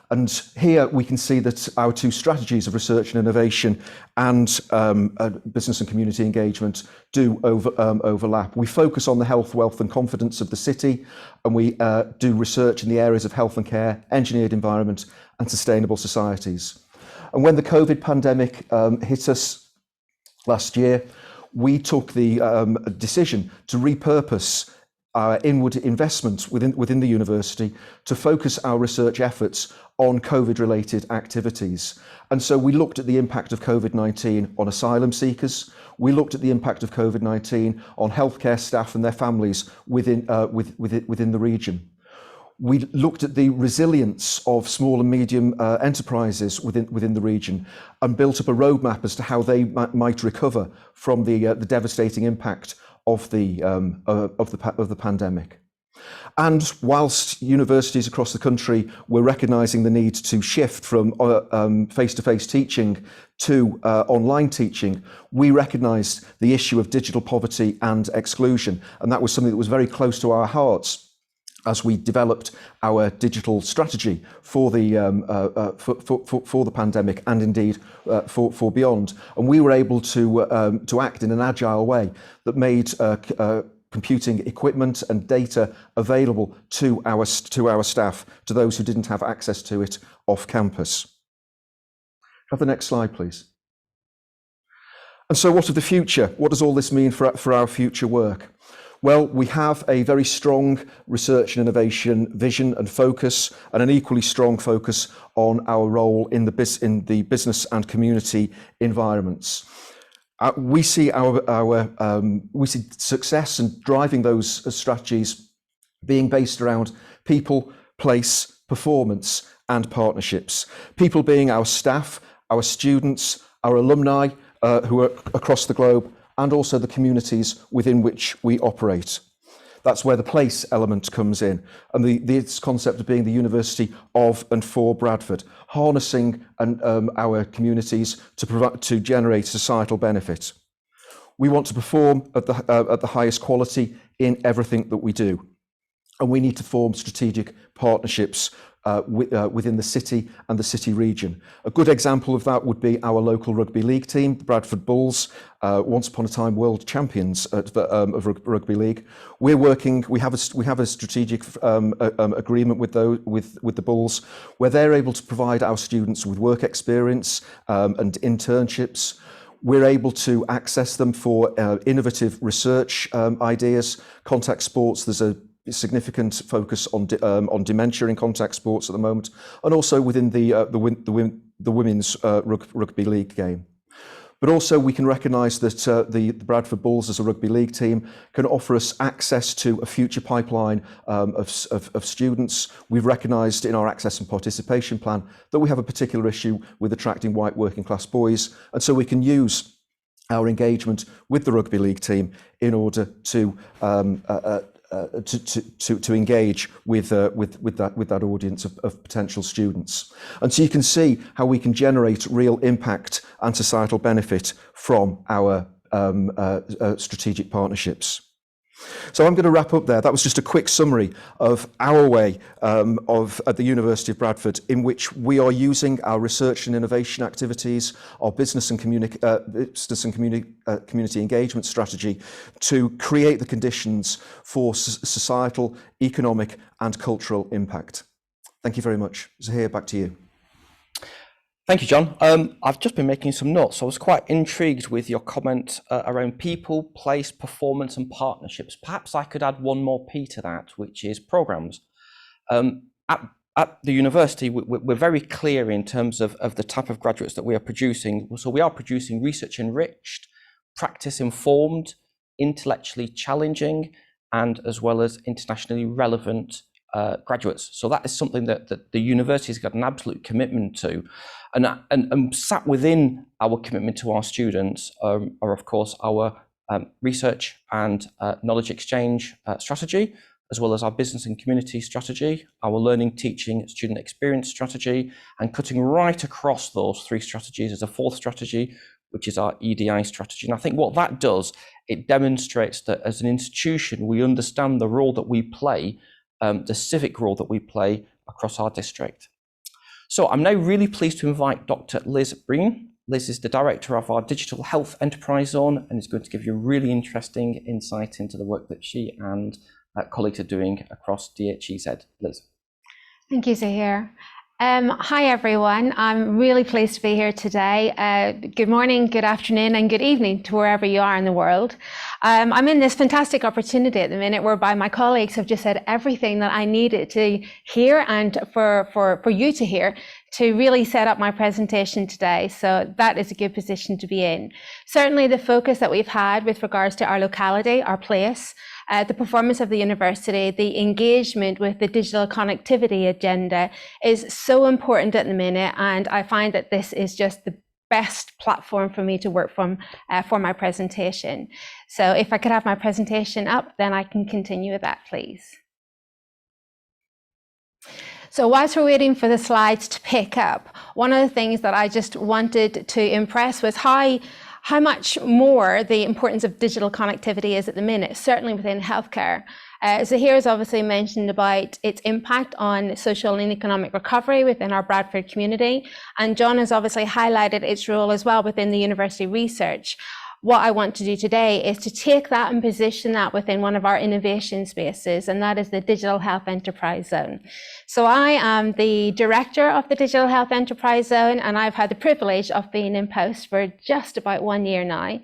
And here we can see that our two strategies of research and innovation and business and community engagement do overlap. We focus on the health, wealth and confidence of the city, and we do research in the areas of health and care, engineered environment and sustainable societies. And when the COVID pandemic hit us last year, we took the decision to repurpose our inward investment within the university to focus our research efforts on COVID-related activities. And so we looked at the impact of COVID-19 on asylum seekers. We looked at the impact of COVID-19 on healthcare staff and their families within the region. We looked at the resilience of small and medium enterprises within the region and built up a roadmap as to how they might recover from the devastating impact of the pandemic. And whilst universities across the country were recognising the need to shift from face-to-face teaching to online teaching, we recognised the issue of digital poverty and exclusion, and that was something that was very close to our hearts as we developed our digital strategy for the pandemic and indeed for beyond. And we were able to act in an agile way that made computing equipment and data available to our staff, to those who didn't have access to it off campus. Have the next slide, please. And so what of the future? What does all this mean for our future work? Well, we have a very strong research and innovation vision and focus, and an equally strong focus on our role in the business and community environments. We see success in driving those strategies being based around people, place, performance, and partnerships. People being our staff, our students, our alumni who are across the globe, and also the communities within which we operate. That's where the place element comes in, and this concept of being the University of and for Bradford, harnessing our communities to generate societal benefit. We want to perform at the highest quality in everything that we do, and we need to form strategic partnerships within the city and the city region. A good example of that would be our local rugby league team, the Bradford Bulls, once upon a time world champions of rugby league. We have a strategic agreement with the Bulls, where they're able to provide our students with work experience and internships. We're able to access them for innovative research ideas. Contact sports, there's a significant focus on dementia in contact sports at the moment, and also within the women's rugby league game. But also we can recognise that the Bradford Bulls as a rugby league team can offer us access to a future pipeline of students. We've recognised in our access and participation plan that we have a particular issue with attracting white working class boys, and so we can use our engagement with the rugby league team in order to engage with that audience of potential students. And so you can see how we can generate real impact and societal benefit from our strategic partnerships. So I'm going to wrap up there. That was just a quick summary of our way at the University of Bradford, in which we are using our research and innovation activities, our business and community engagement strategy to create the conditions for societal, economic and cultural impact. Thank you very much. Zahir, back to you. Thank you, John. I've just been making some notes. I was quite intrigued with your comment around people, place, performance and partnerships. Perhaps I could add one more P to that, which is programmes. At the university, we're very clear in terms of the type of graduates that we are producing. So we are producing research enriched, practice informed, intellectually challenging, and as well as internationally relevant graduates. So that is something that the university has got an absolute commitment to. And sat within our commitment to our students are of course our research and knowledge exchange strategy, as well as our business and community strategy, our learning, teaching, student experience strategy, and cutting right across those three strategies is a fourth strategy, which is our EDI strategy. And I think what that does, it demonstrates that as an institution, we understand the role that we play, the civic role that we play across our district. So I'm now really pleased to invite Dr. Liz Breen. Liz is the director of our Digital Health Enterprise Zone and is going to give you a really interesting insight into the work that she and colleagues are doing across DHEZ. Liz. Thank you, Zahir. Hi, everyone. I'm really pleased to be here today. Good morning, good afternoon, and good evening to wherever you are in the world. I'm in this fantastic opportunity at the minute whereby my colleagues have just said everything that I needed to hear and for you to hear to really set up my presentation today. So that is a good position to be in. Certainly the focus that we've had with regards to our locality, our place, the performance of the university, the engagement with the digital connectivity agenda is so important at the minute, and I find that this is just the best platform for me to work from for my presentation. So if I could have my presentation up, then I can continue with that, please. So whilst we're waiting for the slides to pick up, one of the things that I just wanted to impress was how much more the importance of digital connectivity is at the minute, certainly within healthcare. Zahir has obviously mentioned about its impact on social and economic recovery within our Bradford community, and John has obviously highlighted its role as well within the university research. What I want to do today is to take that and position that within one of our innovation spaces, and that is the Digital Health Enterprise Zone. So I am the director of the Digital Health Enterprise Zone, and I've had the privilege of being in post for just about 1 year now.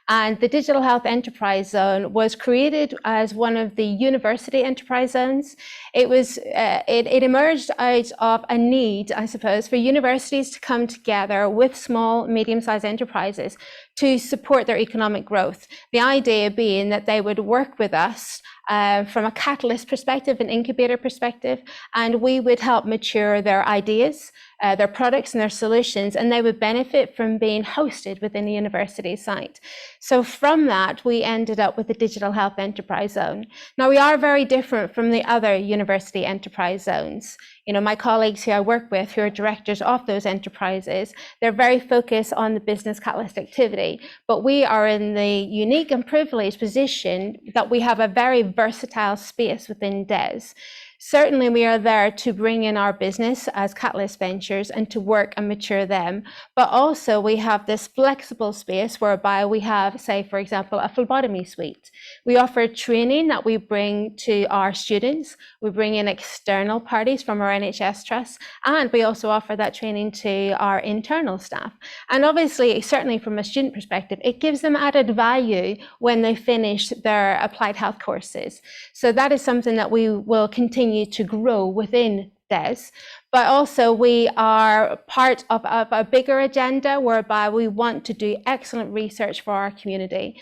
And the Digital Health Enterprise Zone was created as one of the university enterprise zones. It was it emerged out of a need, I suppose, for universities to come together with small, medium-sized enterprises to support their economic growth. The idea being that they would work with us from a catalyst perspective, an incubator perspective, and we would help mature their ideas, their products and their solutions, and they would benefit from being hosted within the university site. So from that, we ended up with the Digital Health Enterprise Zone. Now, we are very different from the other university enterprise zones. You know, my colleagues who I work with, who are directors of those enterprises, they're very focused on the business catalyst activity, but we are in the unique and privileged position that we have a very versatile space within DES. Certainly, we are there to bring in our business as catalyst ventures and to work and mature them. But also we have this flexible space whereby we have, say, for example, a phlebotomy suite. We offer training that we bring to our students. We bring in external parties from our NHS trusts, and we also offer that training to our internal staff. And obviously, certainly from a student perspective, it gives them added value when they finish their applied health courses. So that is something that we will continue to grow within DES, but also we are part of a bigger agenda whereby we want to do excellent research for our community.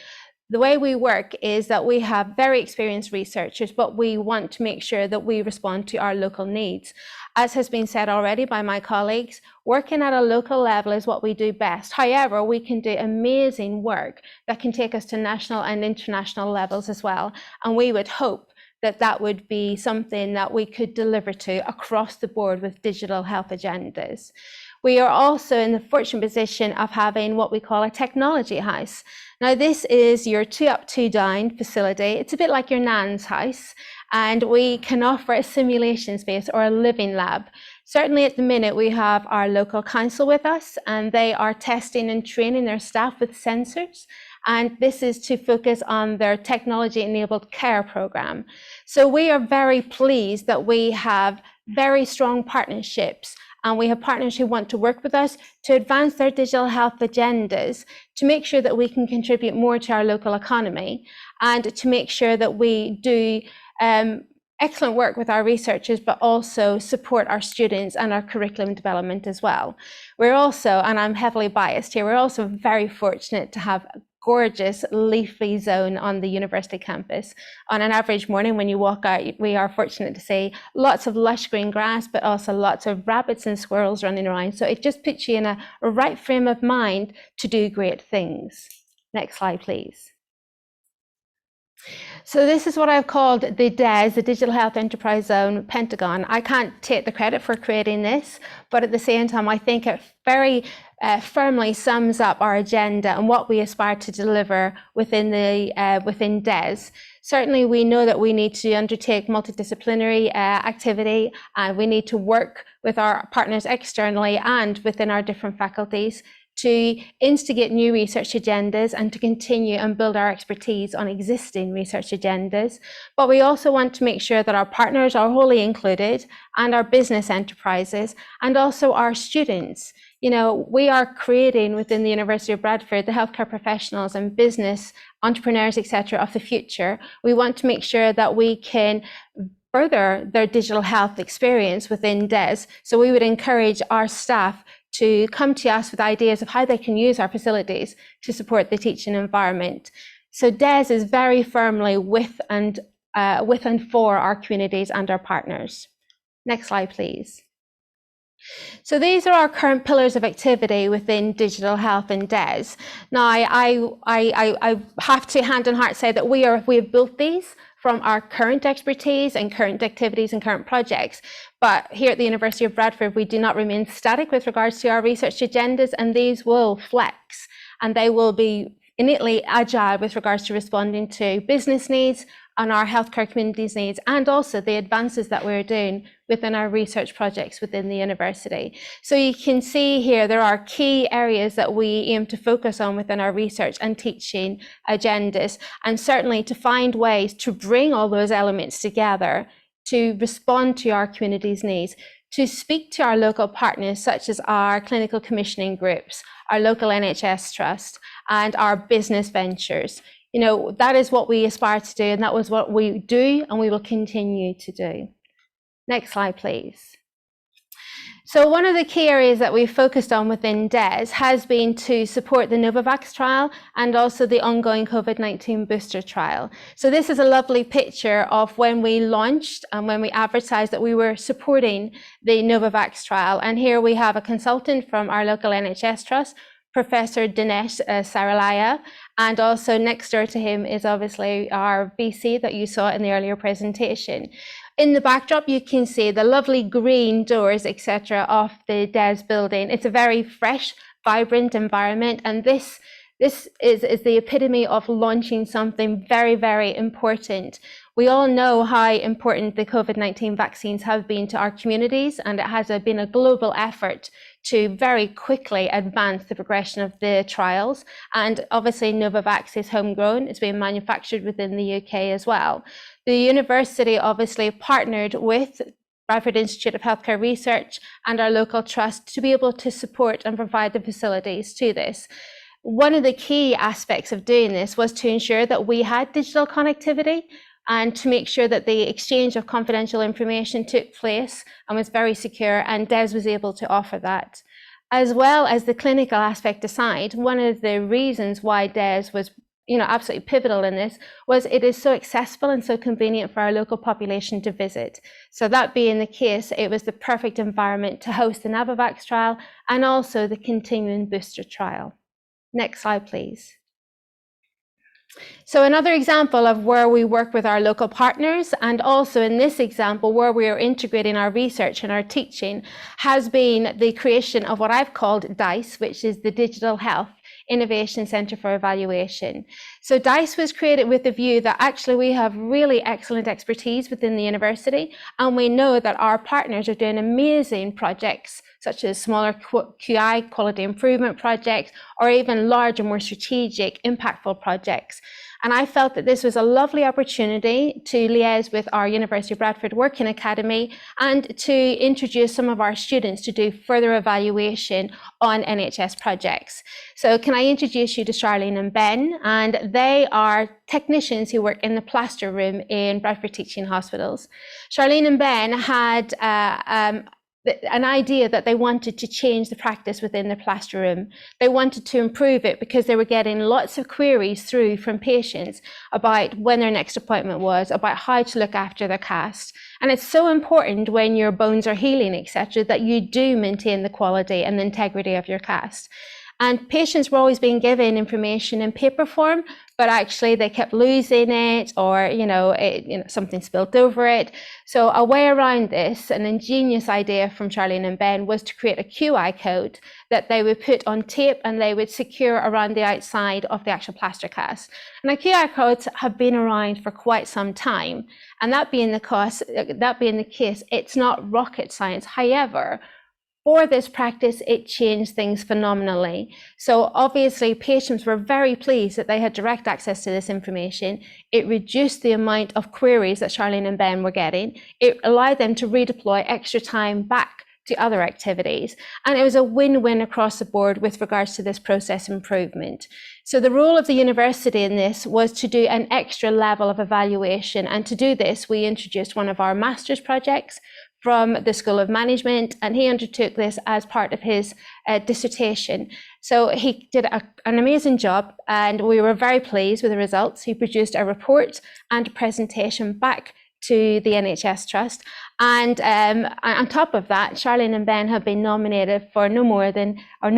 The way we work is that we have very experienced researchers, but we want to make sure that we respond to our local needs. As has been said already by my colleagues, working at a local level is what we do best. However, we can do amazing work that can take us to national and international levels as well. And we would hope that would be something that we could deliver to across the board with digital health agendas. We are also in the fortunate position of having what we call a technology house. Now, this is your 2 up, 2 down facility. It's a bit like your nan's house, and we can offer a simulation space or a living lab. Certainly at the minute, we have our local council with us, and they are testing and training their staff with sensors. And this is to focus on their technology-enabled care program. So we are very pleased that we have very strong partnerships, and we have partners who want to work with us to advance their digital health agendas, to make sure that we can contribute more to our local economy, and to make sure that we do excellent work with our researchers, but also support our students and our curriculum development as well. We're also, and I'm heavily biased here, we're also very fortunate to have a gorgeous leafy zone on the university campus. On an average morning when you walk out, we are fortunate to see lots of lush green grass, but also lots of rabbits and squirrels running around. So it just puts you in a right frame of mind to do great things. Next slide, please. So this is what I've called the DES, the Digital Health Enterprise Zone Pentagon. I can't take the credit for creating this, but at the same time, I think it very firmly sums up our agenda and what we aspire to deliver within DES. Certainly, we know that we need to undertake multidisciplinary activity, and we need to work with our partners externally and within our different faculties to instigate new research agendas and to continue and build our expertise on existing research agendas. But we also want to make sure that our partners are wholly included, and our business enterprises, and also our students. You know, we are creating within the University of Bradford the healthcare professionals and business entrepreneurs, etc., of the future. We want to make sure that we can further their digital health experience within DES. So we would encourage our staff to come to us with ideas of how they can use our facilities to support the teaching environment. So DES is very firmly with and for our communities and our partners. Next slide, please. So these are our current pillars of activity within digital health and DES. Now, I have to hand on heart say that we have built these from our current expertise and current activities and current projects. But here at the University of Bradford, we do not remain static with regards to our research agendas, and these will flex, and they will be innately agile with regards to responding to business needs and our healthcare communities' needs, and also the advances that we're doing within our research projects within the university. So you can see here, there are key areas that we aim to focus on within our research and teaching agendas, and certainly to find ways to bring all those elements together to respond to our community's needs, to speak to our local partners, such as our clinical commissioning groups, our local NHS trust, and our business ventures. You know, that is what we aspire to do, and that was what we do, and we will continue to do. Next slide, please. So one of the key areas that we've focused on within DES has been to support the Novavax trial and also the ongoing COVID-19 booster trial. So this is a lovely picture of when we launched and when we advertised that we were supporting the Novavax trial. And here we have a consultant from our local NHS trust, Professor Dinesh Saralaya, and also next door to him is obviously our VC that you saw in the earlier presentation. In the backdrop, you can see the lovely green doors, etc., of the DES building. It's a very fresh, vibrant environment, and this is the epitome of launching something very, very important. We all know how important the COVID-19 vaccines have been to our communities, and it has been a global effort to very quickly advance the progression of the trials. And obviously Novavax is homegrown, it's being manufactured within the UK as well. The university obviously partnered with Bradford Institute of Healthcare Research and our local trust to be able to support and provide the facilities to this. One of the key aspects of doing this was to ensure that we had digital connectivity and to make sure that the exchange of confidential information took place and was very secure, and DES was able to offer that. As well as the clinical aspect aside, one of the reasons why DES was absolutely pivotal in this was it is so accessible and so convenient for our local population to visit. So that being the case, it was the perfect environment to host the Novavax trial and also the continuing booster trial. Next slide, please. So another example of where we work with our local partners, and also in this example where we are integrating our research and our teaching, has been the creation of what I've called DICE, which is the Digital Health Innovation Centre for Evaluation. So DICE was created with the view that actually we have really excellent expertise within the university, and we know that our partners are doing amazing projects such as smaller QI, quality improvement projects, or even larger, more strategic, impactful projects. And I felt that this was a lovely opportunity to liaise with our University of Bradford Working Academy and to introduce some of our students to do further evaluation on NHS projects. So can I introduce you to Charlene and Ben? And they are technicians who work in the plaster room in Bradford Teaching Hospitals. Charlene and Ben had an idea that they wanted to change the practice within the plaster room. They wanted to improve it because they were getting lots of queries through from patients about when their next appointment was, about how to look after their cast. And it's so important when your bones are healing, etc., that you do maintain the quality and the integrity of your cast. And patients were always being given information in paper form, but actually they kept losing it, or something spilled over it. So a way around this, an ingenious idea from Charlene and Ben, was to create a QI code that they would put on tape and they would secure around the outside of the actual plaster cast. And the QI codes have been around for quite some time, and that being the case, it's not rocket science. However, for this practice, it changed things phenomenally. So obviously, patients were very pleased that they had direct access to this information. It reduced the amount of queries that Charlene and Ben were getting. It allowed them to redeploy extra time back to other activities. And it was a win-win across the board with regards to this process improvement. So the role of the university in this was to do an extra level of evaluation. And to do this, we introduced one of our master's projects from the School of Management, and he undertook this as part of his dissertation. So he did an amazing job, and we were very pleased with the results. He produced a report and a presentation back to the NHS Trust. And on top of that, Charlene and Ben have been nominated for no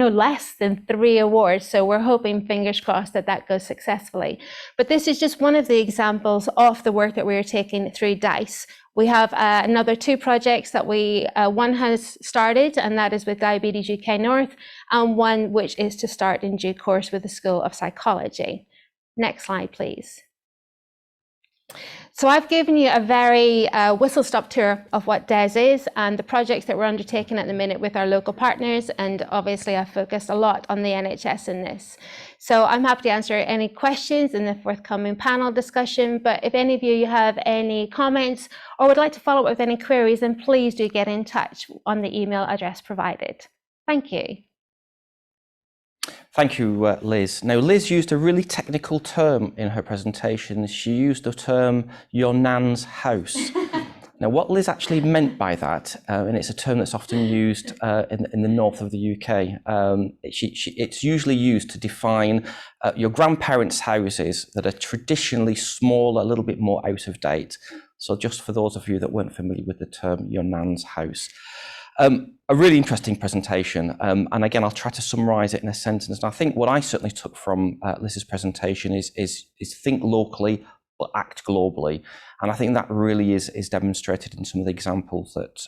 less than 3 awards. So we're hoping, fingers crossed, that that goes successfully. But this is just one of the examples of the work that we're taking through DICE. We have another 2 projects that one has started, and that is with Diabetes UK North, and one which is to start in due course with the School of Psychology. Next slide, please. So I've given you a very whistle-stop tour of what DES is and the projects that we're undertaking at the minute with our local partners, and obviously I've focused a lot on the NHS in this. So I'm happy to answer any questions in the forthcoming panel discussion, but if any of you have any comments or would like to follow up with any queries, then please do get in touch on the email address provided. Thank you. Thank you, Liz. Now, Liz used a really technical term in her presentation. She used the term "your nan's house." Now, what Liz actually meant by that, and it's a term that's often used in the north of the UK, it's usually used to define your grandparents' houses that are traditionally small, a little bit more out of date. So just for those of you that weren't familiar with the term "your nan's house." A really interesting presentation, and again, I'll try to summarise it in a sentence. And I think what I certainly took from Liz's presentation is think locally but act globally, and I think that really is demonstrated in some of the examples that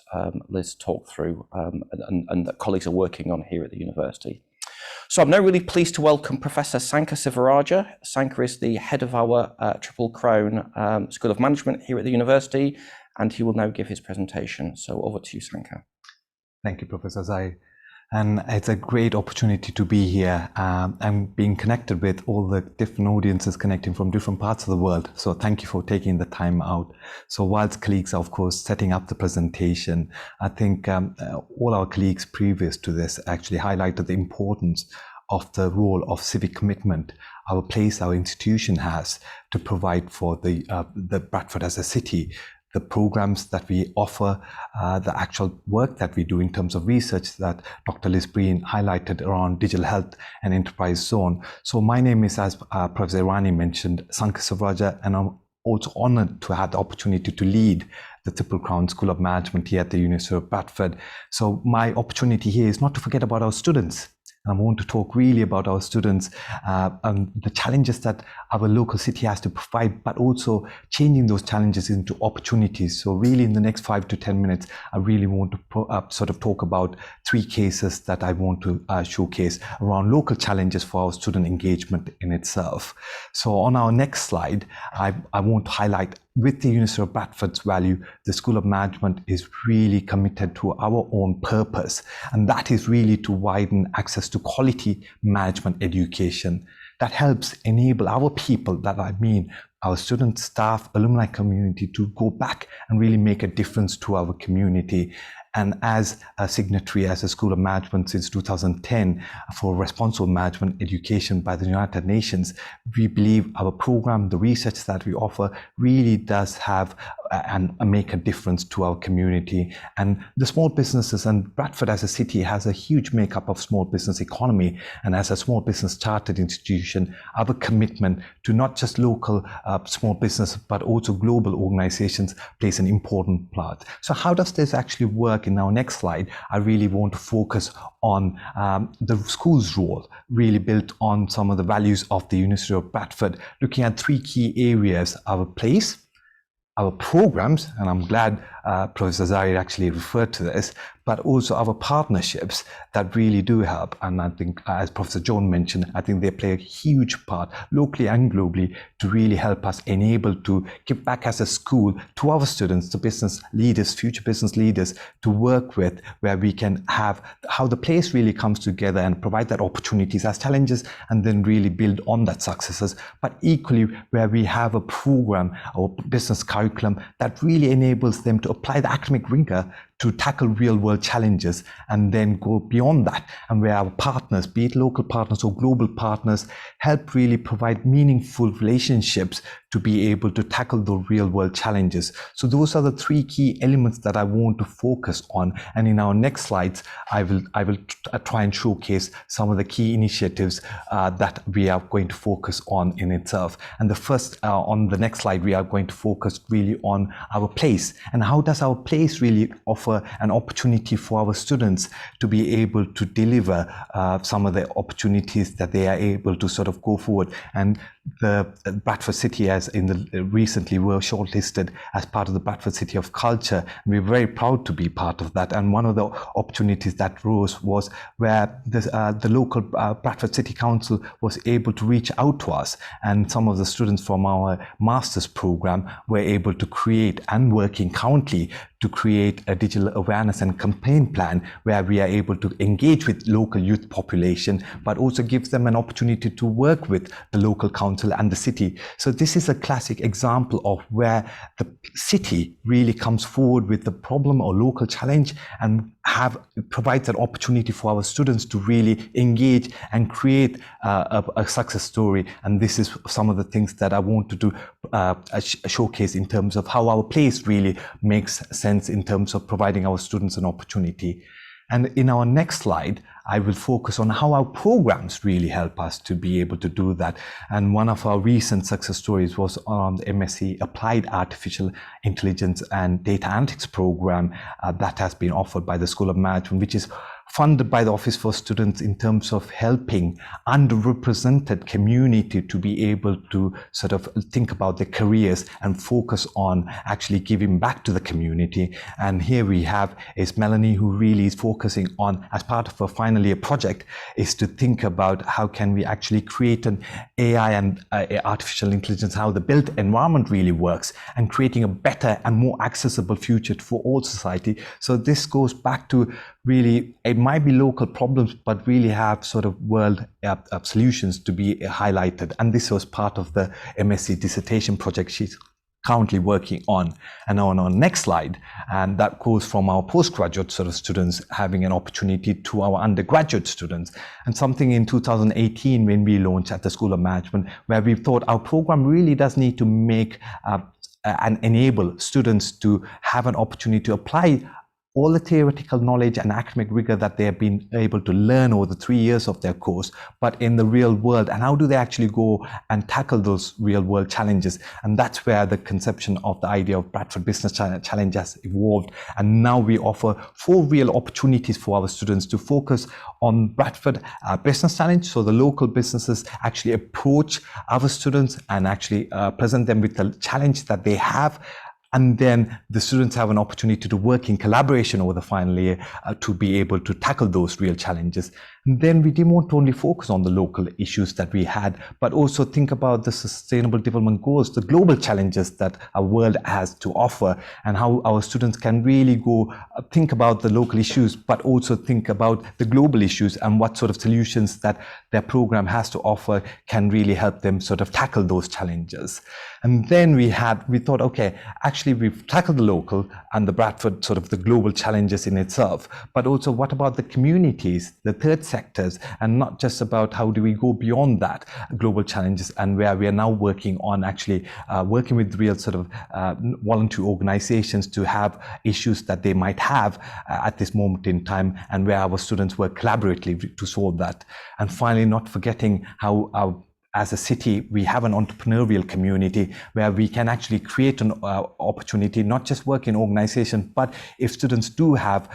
Liz talked through and that colleagues are working on here at the university. So I'm now really pleased to welcome Professor Sankar Sivaraja. Sankar is the head of our Triple Crown School of Management here at the university, and he will now give his presentation. So over to you, Sankar. Thank you, Professor Zahir. And it's a great opportunity to be here and being connected with all the different audiences connecting from different parts of the world. So thank you for taking the time out. So whilst colleagues are, of course, setting up the presentation, I think all our colleagues previous to this actually highlighted the importance of the role of civic commitment, our place our institution has to provide for the Bradford as a city, the programs that we offer, the actual work that we do in terms of research that Dr. Liz Breen highlighted around digital health and enterprise zone. So my name is, as Professor Irani mentioned, Sankar Sivaraja, and I'm also honored to have the opportunity to lead the Triple Crown School of Management here at the University of Bradford. So my opportunity here is not to forget about our students. And I want to talk really about our students and the challenges that our local city has to provide, but also changing those challenges into opportunities. So really in the next 5 to 10 minutes, I really want to sort of talk about 3 cases that I want to showcase around local challenges for our student engagement in itself. So on our next slide, I want to highlight, with the University of Bradford's value, the School of Management is really committed to our own purpose, and that is really to widen access to quality management education that helps enable our people, that I mean our students, staff, alumni community, to go back and really make a difference to our community. And as a signatory as a School of Management since 2010 for responsible management education by the United Nations, we believe our program, the research that we offer, really does have and make a difference to our community. And the small businesses, and Bradford as a city has a huge makeup of small business economy. And as a small business chartered institution, our commitment to not just local small business, but also global organizations plays an important part. So how does this actually work? In our next slide, I really want to focus on the school's role, really built on some of the values of the University of Bradford, looking at 3 key areas: our place, our programs, and I'm glad Professor Zahir actually referred to this, but also our partnerships that really do help. And I think, as Professor John mentioned, I think they play a huge part locally and globally to really help us enable to give back as a school to our students, the business leaders, future business leaders, to work with, where we can have how the place really comes together and provide that opportunities as challenges, and then really build on that successes. But equally, where we have a program or business curriculum that really enables them to apply the academic rigor to tackle real-world challenges and then go beyond that, and where our partners, be it local partners or global partners, help really provide meaningful relationships to be able to tackle the real-world challenges. So those are the 3 key elements that I want to focus on. And in our next slides, I will try and showcase some of the key initiatives that we are going to focus on in itself. And the first, on the next slide, we are going to focus really on our place, and how does our place really offer an opportunity for our students to be able to deliver some of the opportunities that they are able to sort of go forward. And the Bradford City, as in the recently were shortlisted as part of the Bradford City of Culture. We're very proud to be part of that. And one of the opportunities that rose was where the local Bradford City Council was able to reach out to us, and some of the students from our master's program were able to create, and working currently to create, a digital awareness and campaign plan where we are able to engage with local youth population, but also give them an opportunity to work with the local council and the city. So this is a classic example of where the city really comes forward with the problem or local challenge and provides an opportunity for our students to really engage and create a success story. And this is some of the things that I want to do, showcase in terms of how our place really makes sense in terms of providing our students an opportunity. And in our next slide, I will focus on how our programs really help us to be able to do that. And one of our recent success stories was on the MSc Applied Artificial Intelligence and Data Analytics program that has been offered by the School of Management, which is funded by the Office for Students in terms of helping underrepresented community to be able to sort of think about their careers and focus on actually giving back to the community. And here we have is Melanie, who really is focusing on, as part of her final year project, is to think about how can we actually create an AI and artificial intelligence, how the built environment really works, and creating a better and more accessible future for all society. So this goes back to really, it might be local problems, but really have sort of world solutions to be highlighted. And this was part of the MSc dissertation project she's currently working on. And on our next slide, and that goes from our postgraduate sort of students having an opportunity to our undergraduate students. And something in 2018 when we launched at the School of Management, where we thought our program really does need to make and enable students to have an opportunity to apply all the theoretical knowledge and academic rigor that they have been able to learn over the 3 years of their course, but in the real world, and how do they actually go and tackle those real world challenges? And that's where the conception of the idea of Bradford Business Challenge has evolved. And now we offer 4 real opportunities for our students to focus on Bradford Business Challenge. So the local businesses actually approach our students and actually present them with the challenge that they have. And then the students have an opportunity to work in collaboration over the final year to be able to tackle those real challenges. And then we didn't want to only focus on the local issues that we had, but also think about the sustainable development goals, the global challenges that our world has to offer, and how our students can really go think about the local issues, but also think about the global issues and what sort of solutions that their program has to offer can really help them sort of tackle those challenges. And then we thought, okay, actually we've tackled the local and the Bradford sort of the global challenges in itself, but also what about the communities, the third sectors, and not just about how do we go beyond that global challenges, and where we are now working on actually working with real sort of voluntary organizations to have issues that they might have at this moment in time, and where our students work collaboratively to solve that. And finally, not forgetting how as a city, we have an entrepreneurial community where we can actually create an opportunity, not just work in organization, but if students do have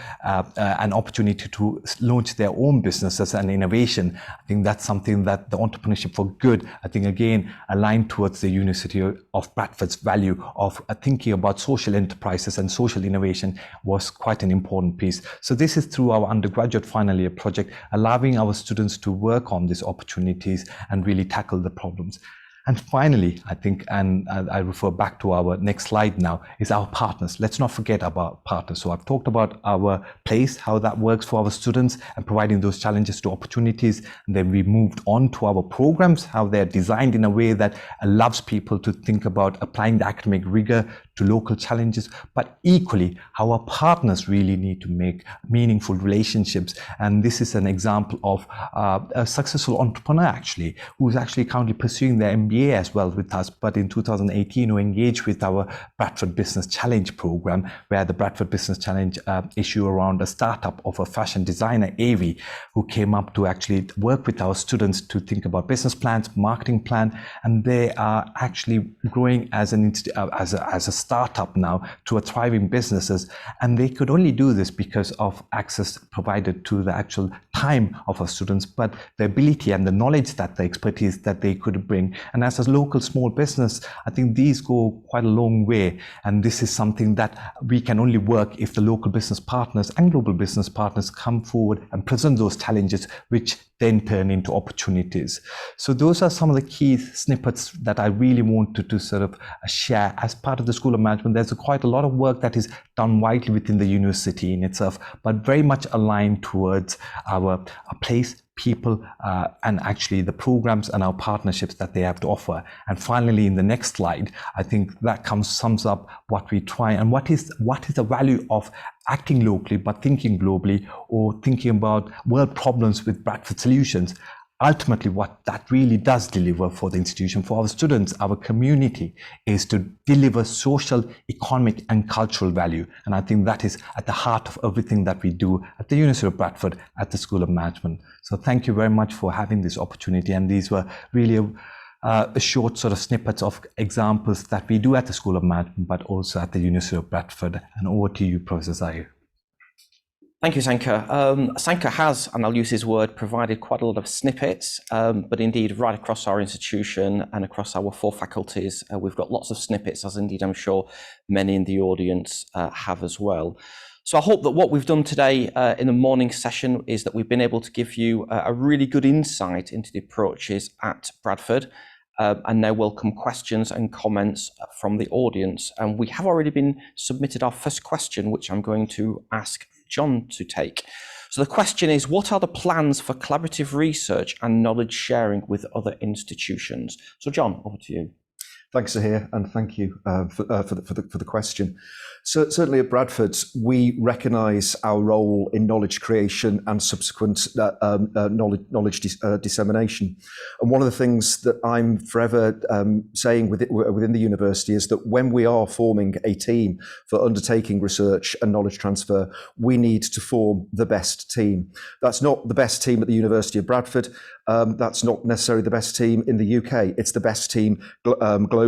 an opportunity to launch their own businesses and innovation, I think that's something that the Entrepreneurship for Good, I think again, aligned towards the University of Bradford's value of thinking about social enterprises and social innovation was quite an important piece. So this is through our undergraduate final year project, allowing our students to work on these opportunities and really tackle the problems. And finally, I think, and I refer back to our next slide now, is our partners. Let's not forget about partners. So I've talked about our place, how that works for our students and providing those challenges to opportunities. And then we moved on to our programs, how they're designed in a way that allows people to think about applying the academic rigor to local challenges, but equally how our partners really need to make meaningful relationships. And this is an example of a successful entrepreneur actually, who's actually currently pursuing their MBA as well with us, but in 2018 we engaged with our Bradford Business Challenge program, where the Bradford Business Challenge issue around a startup of a fashion designer, Avi, who came up to actually work with our students to think about business plans, marketing plan, and they are actually growing as a startup now to a thriving businesses. And they could only do this because of access provided to the actual time of our students, but the ability and the knowledge, that the expertise that they could bring. And as a local small business, I think these go quite a long way. And this is something that we can only work if the local business partners and global business partners come forward and present those challenges, which then turn into opportunities. So those are some of the key snippets that I really wanted to sort of share as part of the School of Management. There's quite a lot of work that is done widely within the university in itself, but very much aligned towards our place, people, and actually the programs and our partnerships that they have to offer. And finally, in the next slide, I think that sums up what we try and what is the value of acting locally but thinking globally, or thinking about world problems with Bradford solutions. Ultimately, what that really does deliver for the institution, for our students, our community, is to deliver social, economic and cultural value. And I think that is at the heart of everything that we do at the University of Bradford at the School of Management. So thank you very much for having this opportunity. And these were really a short sort of snippets of examples that we do at the School of Management, but also at the University of Bradford. And over to you, Professor Zahir. Thank you, Sanka. Sanka has, and I'll use his word, provided quite a lot of snippets, but indeed right across our institution and across our 4 faculties, we've got lots of snippets, as indeed I'm sure many in the audience have as well. So I hope that what we've done today in the morning session is that we've been able to give you a really good insight into the approaches at Bradford, and now welcome questions and comments from the audience. And we have already been submitted our first question, which I'm going to ask John to take. So the question is, what are the plans for collaborative research and knowledge sharing with other institutions? So John, over to you. Thanks, Zahir, and thank you for the question. So, certainly at Bradford, we recognise our role in knowledge creation and subsequent knowledge dissemination. And one of the things that I'm forever saying within the university is that when we are forming a team for undertaking research and knowledge transfer, we need to form the best team. That's not the best team at the University of Bradford. That's not necessarily the best team in the UK. It's the best team globally.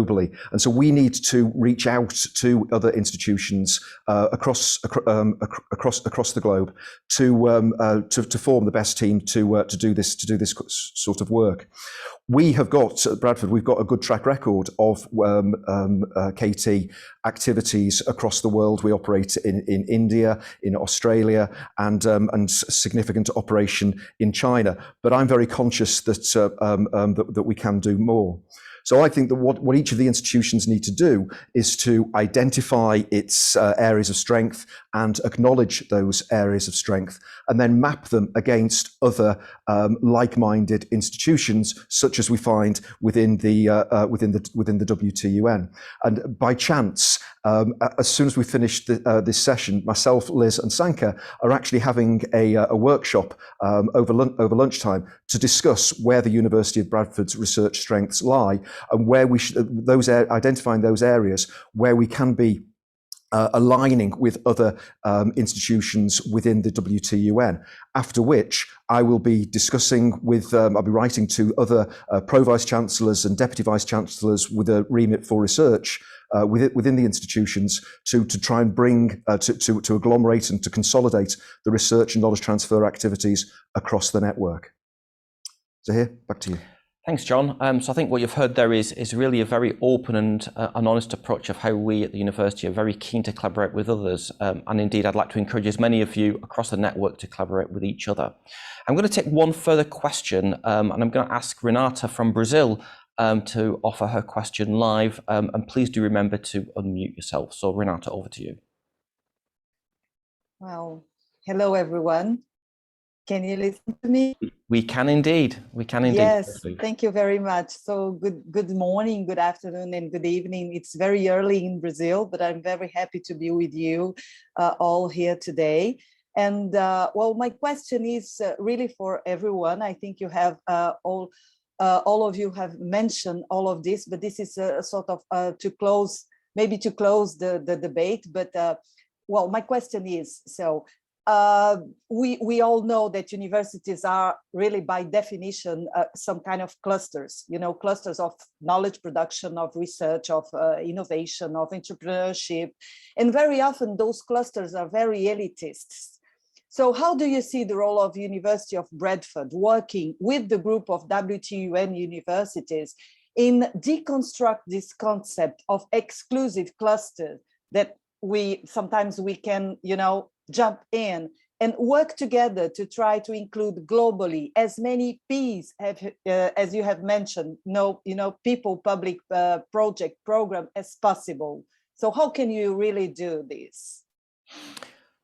And so we need to reach out to other institutions across the globe to form the best team to do this sort of work. We have got at Bradford, we've got a good track record of KT activities across the world. We operate in India, in Australia, and significant operation in China. But I'm very conscious that that we can do more. So I think that what each of the institutions need to do is to identify its areas of strength and acknowledge those areas of strength, and then map them against other like-minded institutions, such as we find within the WTUN. And by chance, as soon as we finish this session, myself, Liz, and Sanka are actually having a workshop over lunchtime to discuss where the University of Bradford's research strengths lie, and where we should identifying those areas where we can be aligning with other institutions within the WTUN. After which I will be discussing with, I'll be writing to other Pro-Vice Chancellors and Deputy Vice Chancellors with a remit for research within the institutions to try and bring, to agglomerate and to consolidate the research and knowledge transfer activities across the network. Zahir, back to you. Thanks, John. So I think what you've heard there is really a very open and an honest approach of how we at the university are very keen to collaborate with others. And indeed, I'd like to encourage as many of you across the network to collaborate with each other. I'm going to take one further question, and I'm going to ask Renata from Brazil to offer her question live. And please do remember to unmute yourself. So Renata, over to you. Well, hello, everyone. Can you listen to me? We can indeed. We can indeed. Yes, thank you very much. So good morning, good afternoon, and good evening. It's very early in Brazil, but I'm very happy to be with you all here today. And well, my question is really for everyone. I think you have all of you have mentioned all of this, but this is a sort of to close the debate. But well, my question is, so we all know that universities are really by definition some kind of clusters, clusters of knowledge production, of research, of innovation, of entrepreneurship. And very often those clusters are very elitist. So how do you see the role of University of Bradford working with the group of WTUN universities in deconstruct this concept of exclusive cluster that sometimes we can, jump in and work together to try to include globally as many P's as you have mentioned, people, public project program as possible. So how can you really do this?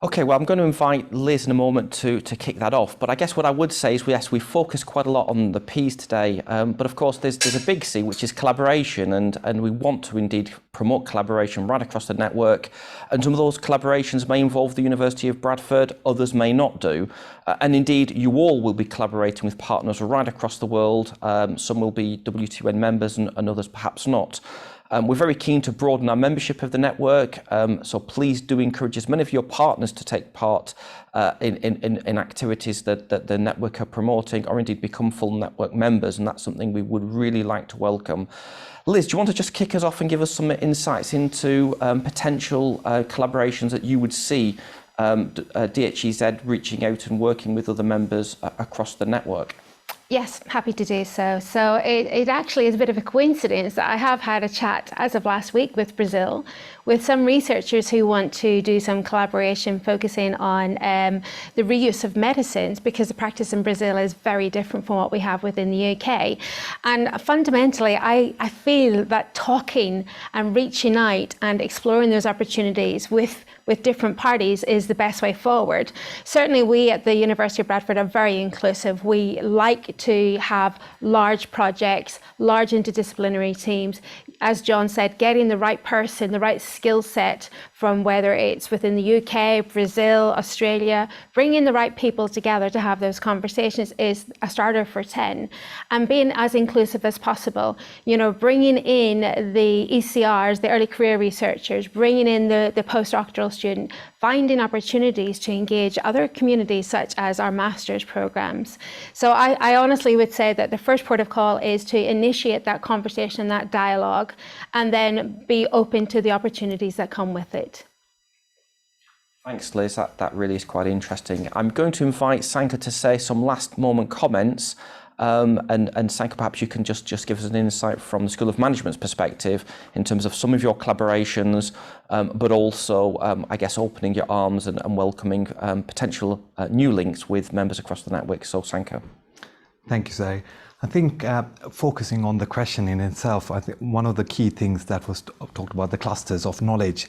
Okay, well, I'm going to invite Liz in a moment to kick that off. But I guess what I would say is, yes, we focus quite a lot on the P's today. But of course, there's a big C, which is collaboration. And we want to indeed promote collaboration right across the network. And some of those collaborations may involve the University of Bradford, others may not do. And indeed, you all will be collaborating with partners right across the world. Some will be WTUN members and others perhaps not. We're very keen to broaden our membership of the network, so please do encourage as many of your partners to take part in activities that the network are promoting, or indeed become full network members, and that's something we would really like to welcome. Liz, do you want to just kick us off and give us some insights into potential collaborations that you would see DHEZ reaching out and working with other members across the network? Yes, happy to do so. So it actually is a bit of a coincidence that I have had a chat as of last week with Brazil, with some researchers who want to do some collaboration focusing on the reuse of medicines, because the practice in Brazil is very different from what we have within the UK. And fundamentally, I feel that talking and reaching out and exploring those opportunities with different parties is the best way forward. Certainly we at the University of Bradford are very inclusive. We like to have large projects, large interdisciplinary teams, as John said, getting the right person, the right skill set from whether it's within the UK, Brazil, Australia, bringing the right people together to have those conversations is a starter for 10. And being as inclusive as possible, you know, bringing in the ECRs, the early career researchers, bringing in the postdoctoral student, finding opportunities to engage other communities such as our master's programs. So I honestly would say that the first port of call is to initiate that conversation, that dialogue, and then be open to the opportunities that come with it. Thanks, Liz. That really is quite interesting. I'm going to invite Sanka to say some last moment comments. And Sanka, perhaps you can just give us an insight from the School of Management's perspective in terms of some of your collaborations, but also, I guess, opening your arms and welcoming potential new links with members across the network. So, Sanka. Thank you, Zahir. I think focusing on the question in itself, I think one of the key things that was talked about, the clusters of knowledge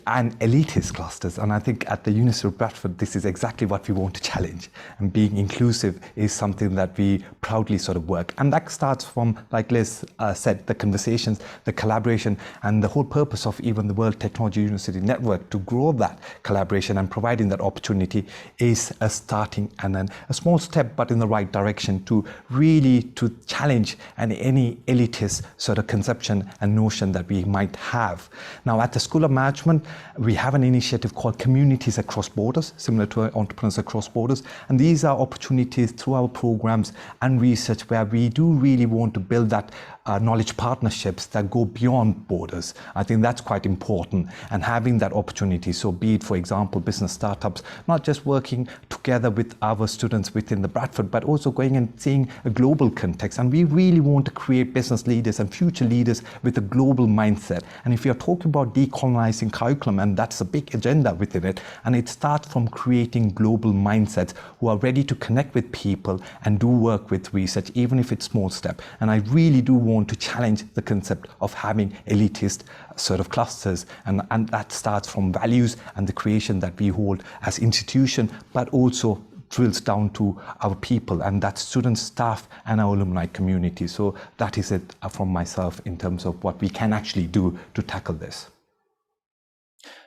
and elitist clusters. And I think at the University of Bradford, this is exactly what we want to challenge. And being inclusive is something that we proudly sort of work. And that starts from, like Liz said, the conversations, the collaboration, and the whole purpose of even the World Technology University Network to grow that collaboration and providing that opportunity is a starting and then a small step, but in the right direction to really to challenge any elitist sort of conception and notion that we might have. Now, at the School of Management, we have an initiative called Communities Across Borders, similar to Entrepreneurs Across Borders. And these are opportunities through our programs and research where we do really want to build that knowledge partnerships that go beyond borders. I think that's quite important, and having that opportunity. So be it, for example, business startups, not just working together with our students within the Bradford, but also going and seeing a global context. And we really want to create business leaders and future leaders with a global mindset. And if you're talking about decolonizing curriculum, and that's a big agenda within it, and it starts from creating global mindsets who are ready to connect with people and do work with research, even if it's small step. And I really do want to challenge the concept of having elitist sort of clusters, and that starts from values and the creation that we hold as institution, but also drills down to our people, and that's students, staff, and our alumni community. So that is it from myself in terms of what we can actually do to tackle this.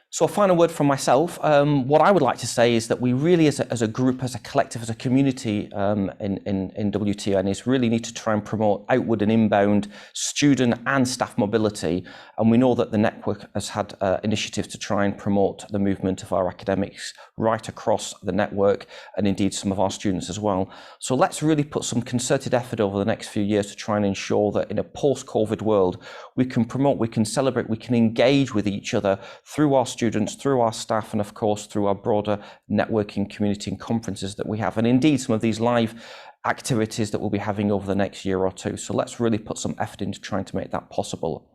So a final word from myself. What I would like to say is that we really, as a group, as a collective, as a community in WTN, is really need to try and promote outward and inbound student and staff mobility. And we know that the network has had initiatives to try and promote the movement of our academics right across the network, and indeed some of our students as well. So let's really put some concerted effort over the next few years to try and ensure that in a post-COVID world, we can promote, we can celebrate, we can engage with each other through our students, through our staff, and of course through our broader networking community and conferences that we have, and indeed some of these live activities that we'll be having over the next year or two. So let's really put some effort into trying to make that possible.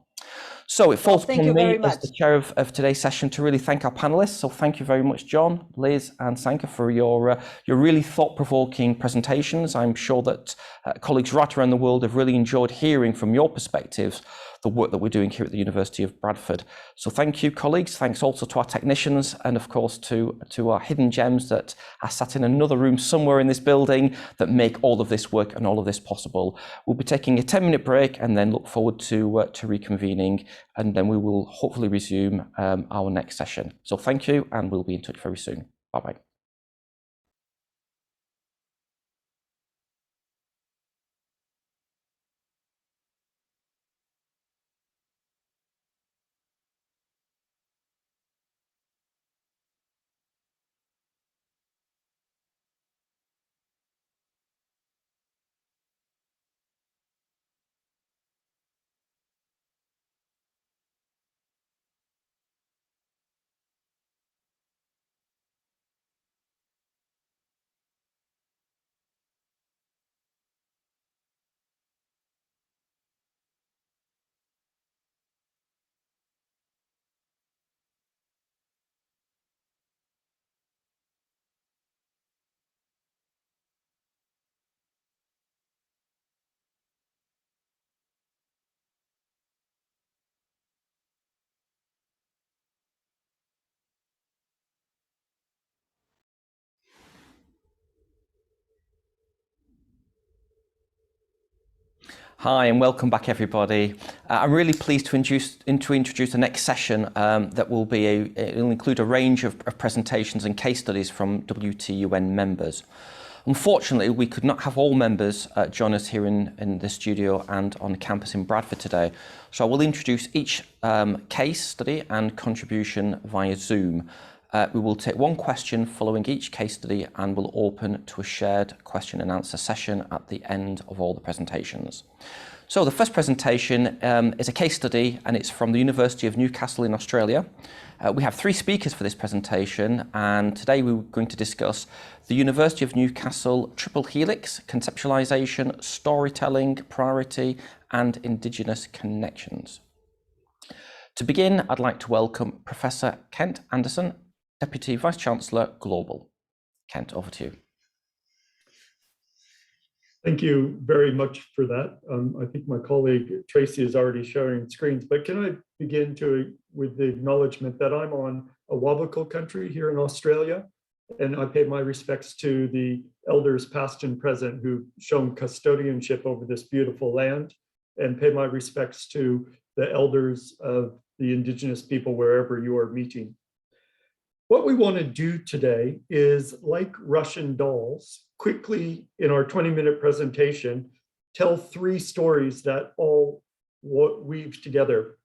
So it falls upon me as the chair of today's session to really thank our panelists. So thank you very much, John, Liz, and Sanka, for your really thought-provoking presentations. I'm sure that colleagues right around the world have really enjoyed hearing from your perspectives the work that we're doing here at the University of Bradford. So thank you, colleagues. Thanks also to our technicians, and of course to our hidden gems that are sat in another room somewhere in this building that make all of this work and all of this possible. We'll be taking a 10-minute break and then look forward to reconvening, and then we will hopefully resume our next session. So thank you, and we'll be in touch very soon. Bye-bye. Hi and welcome back everybody. I'm really pleased to introduce the next session that will be it'll include a range of presentations and case studies from WTUN members. Unfortunately, we could not have all members join us here in the studio and on the campus in Bradford today. So I will introduce each case study and contribution via Zoom. We will take one question following each case study and will open to a shared question and answer session at the end of all the presentations. So the first presentation is a case study and it's from the University of Newcastle in Australia. We have 3 speakers for this presentation, and today we're going to discuss the University of Newcastle Triple Helix, Conceptualisation, Storytelling, Priority and Indigenous Connections. To begin, I'd like to welcome Professor Kent Anderson, Deputy Vice-Chancellor Global. Kent, over to you. Thank you very much for that. I think my colleague Tracy is already sharing screens, but can I begin with the acknowledgement that I'm on a Wawakal country here in Australia, and I pay my respects to the elders past and present who've shown custodianship over this beautiful land, and pay my respects to the elders of the Indigenous people wherever you are meeting. What we want to do today is, like Russian dolls, quickly in our 20-minute presentation, tell 3 stories that all weave together.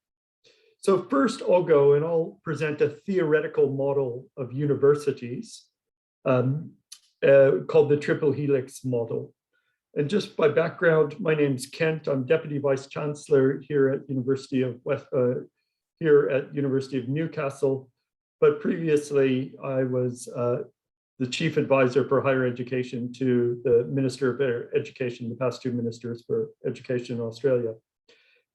So first I'll go and I'll present a theoretical model of universities called the Triple Helix model. And just by background, my name's Kent. I'm Deputy Vice-Chancellor here at University of Newcastle. But previously, I was the Chief Advisor for Higher Education to the Minister of Education, the past 2 ministers for education in Australia.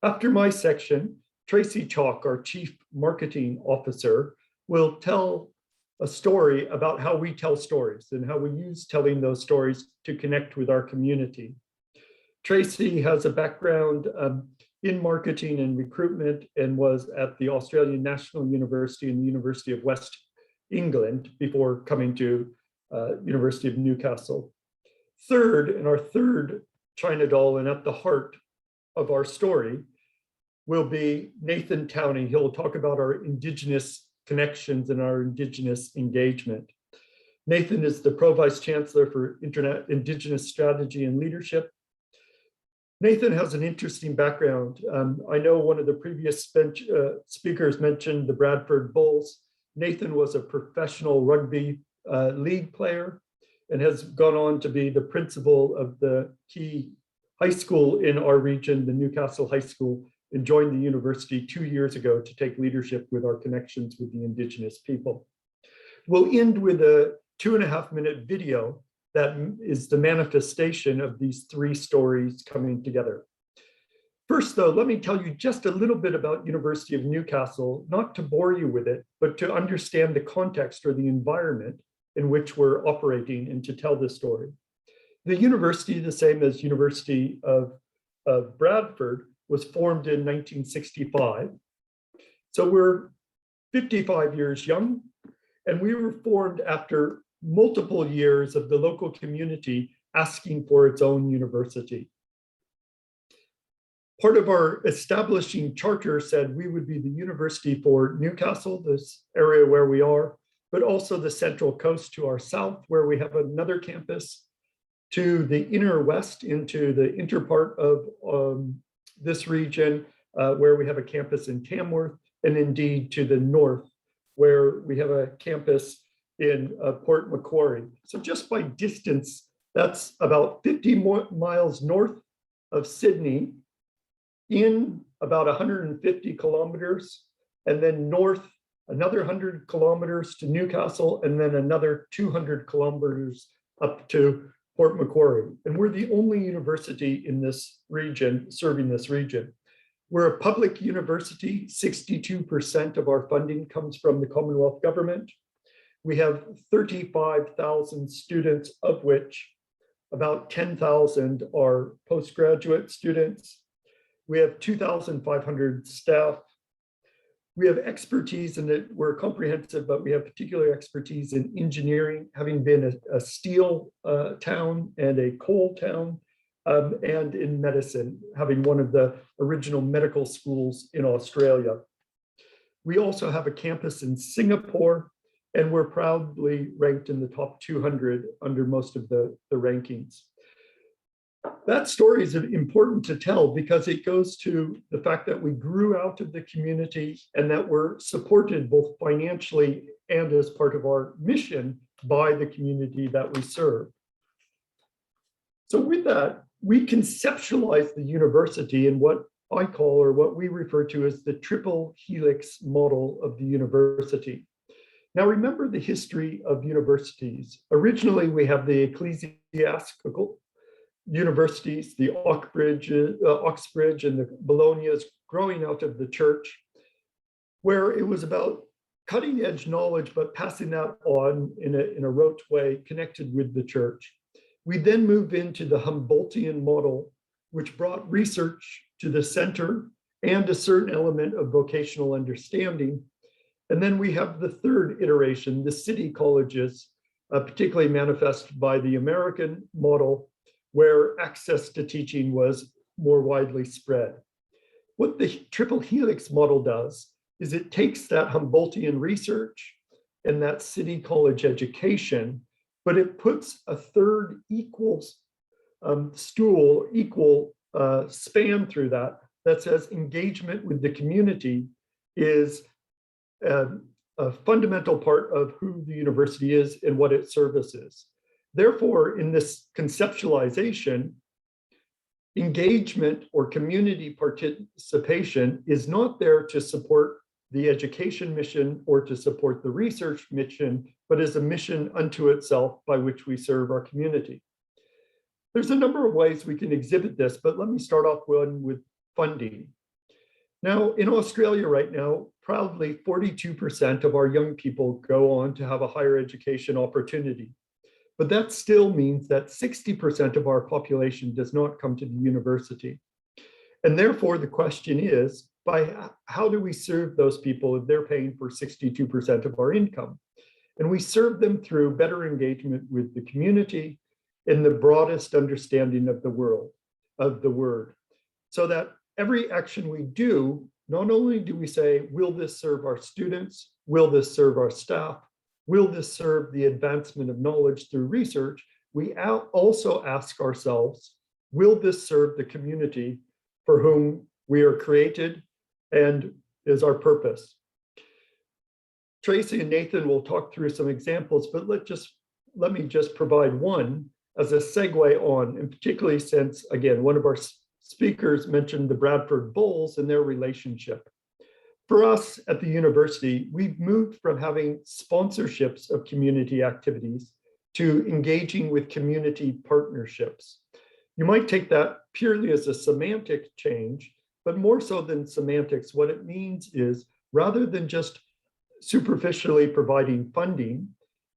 After my section, Tracy Chalk, our Chief Marketing Officer, will tell a story about how we tell stories and how we use telling those stories to connect with our community. Tracy has a background in marketing and recruitment and was at the Australian National University and the University of West England before coming to University of Newcastle. Third, and our third China doll and at the heart of our story will be Nathan Towney. He'll talk about our Indigenous connections and our Indigenous engagement. Nathan is the Pro Vice Chancellor for Indigenous Strategy and Leadership. Nathan has an interesting background. I know one of the previous speakers mentioned the Bradford Bulls. Nathan was a professional rugby league player and has gone on to be the principal of the key high school in our region, the Newcastle High School, and joined the university 2 years ago to take leadership with our connections with the Indigenous people. We'll end with a 2.5-minute video that is the manifestation of these 3 stories coming together. First, though, let me tell you just a little bit about University of Newcastle, not to bore you with it, but to understand the context or the environment in which we're operating and to tell this story. The university, the same as University of Bradford, was formed in 1965. So we're 55 years young, and we were formed after multiple years of the local community asking for its own university. Part of our establishing charter said we would be the university for Newcastle, this area where we are, but also the Central Coast to our south, where we have another campus, to the inner west into the inner part of this region, where we have a campus in Tamworth, and indeed to the north, where we have a campus in Port Macquarie. So just by distance, that's about 50 miles north of Sydney, in about 150 kilometers, and then north another 100 kilometers to Newcastle, and then another 200 kilometers up to Port Macquarie. And we're the only university in this region, serving this region. We're a public university. 62% of our funding comes from the Commonwealth government. We have 35,000 students, of which about 10,000 are postgraduate students. We have 2,500 staff. We have expertise in it. We're comprehensive, but we have particular expertise in engineering, having been a steel town and a coal town. and in medicine, having one of the original medical schools in Australia. We also have a campus in Singapore, and we're proudly ranked in the top 200 under most of the rankings. That story is important to tell because it goes to the fact that we grew out of the community and that we're supported both financially and as part of our mission by the community that we serve. So with that, we conceptualize the university in what I call, or what we refer to as, the triple helix model of the university. Now remember the history of universities. Originally, we have the ecclesiastical universities, the Oxbridge and the Bolognas growing out of the church, where it was about cutting edge knowledge, but passing that on in a rote way connected with the church. We then move into the Humboldtian model, which brought research to the center and a certain element of vocational understanding. And then we have the third iteration, the city colleges, particularly manifested by the American model, where access to teaching was more widely spread. What the triple helix model does is it takes that Humboldtian research and that city college education, but it puts a third equal span through that says engagement with the community is a fundamental part of who the university is and what its service is. Therefore, in this conceptualization, engagement or community participation is not there to support the education mission or to support the research mission, but is a mission unto itself by which we serve our community. There's a number of ways we can exhibit this, but let me start off with funding. Now, in Australia right now, proudly 42% of our young people go on to have a higher education opportunity. But that still means that 60% of our population does not come to the university. And therefore, the question is, how do we serve those people if they're paying for 62% of our income? And we serve them through better engagement with the community in the broadest understanding of the word, so that every action we do, not only do we say, will this serve our students? Will this serve our staff? Will this serve the advancement of knowledge through research? We also ask ourselves, will this serve the community for whom we are created and is our purpose? Tracy and Nathan will talk through some examples, but let me just provide one as a segue on, and particularly since, again, one of our speakers mentioned the Bradford Bulls and their relationship. For us at the university, we've moved from having sponsorships of community activities to engaging with community partnerships. You might take that purely as a semantic change, but more so than semantics, what it means is, rather than just superficially providing funding,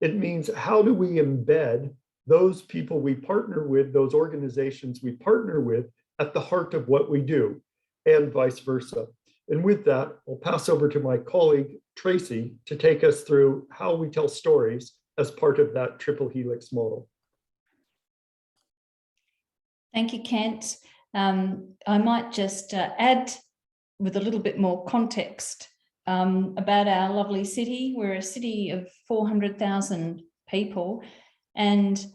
it means how do we embed those people we partner with, those organizations we partner with, at the heart of what we do, and vice versa. And with that, I'll pass over to my colleague, Tracy, to take us through how we tell stories as part of that triple helix model. Thank you, Kent. I might just add with a little bit more context about our lovely city. We're a city of 400,000 people, and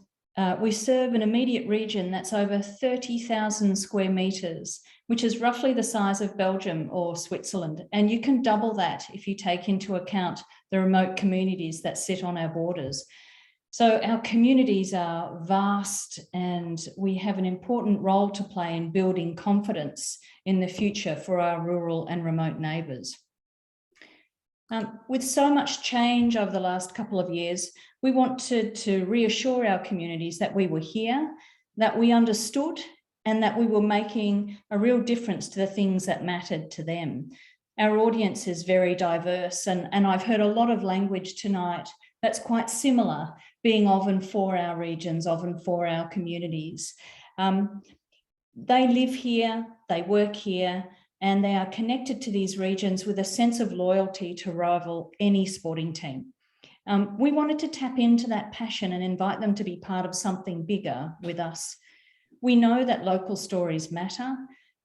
we serve an immediate region that's over 30,000 square metres, which is roughly the size of Belgium or Switzerland. And you can double that if you take into account the remote communities that sit on our borders. So our communities are vast, and we have an important role to play in building confidence in the future for our rural and remote neighbours. With so much change over the last couple of years, we wanted to reassure our communities that we were here, that we understood, and that we were making a real difference to the things that mattered to them. Our audience is very diverse, and I've heard a lot of language tonight that's quite similar, being of and for our regions, of and for our communities. They live here, they work here, and they are connected to these regions with a sense of loyalty to rival any sporting team. We wanted to tap into that passion and invite them to be part of something bigger with us. We know that local stories matter.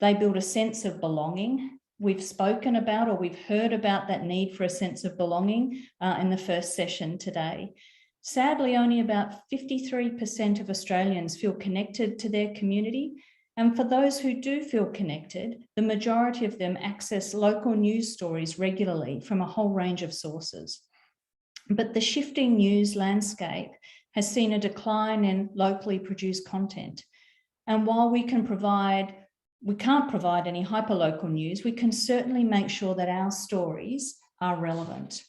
They build a sense of belonging. We've spoken about, or we've heard about, that need for a sense of belonging in the first session today. Sadly, only about 53% of Australians feel connected to their community. And for those who do feel connected, the majority of them access local news stories regularly from a whole range of sources. But the shifting news landscape has seen a decline in locally produced content. And while we can't provide any hyperlocal news, we can certainly make sure that our stories are relevant.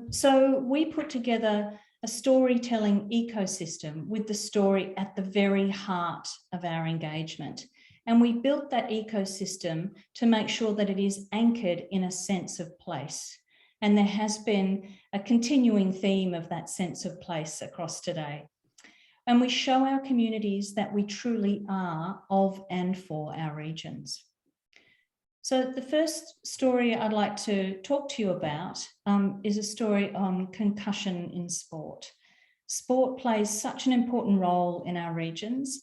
So we put together a storytelling ecosystem with the story at the very heart of our engagement. And we built that ecosystem to make sure that it is anchored in a sense of place. And there has been a continuing theme of that sense of place across today. And we show our communities that we truly are of and for our regions. So the first story I'd like to talk to you about is a story on concussion in sport. Sport plays such an important role in our regions.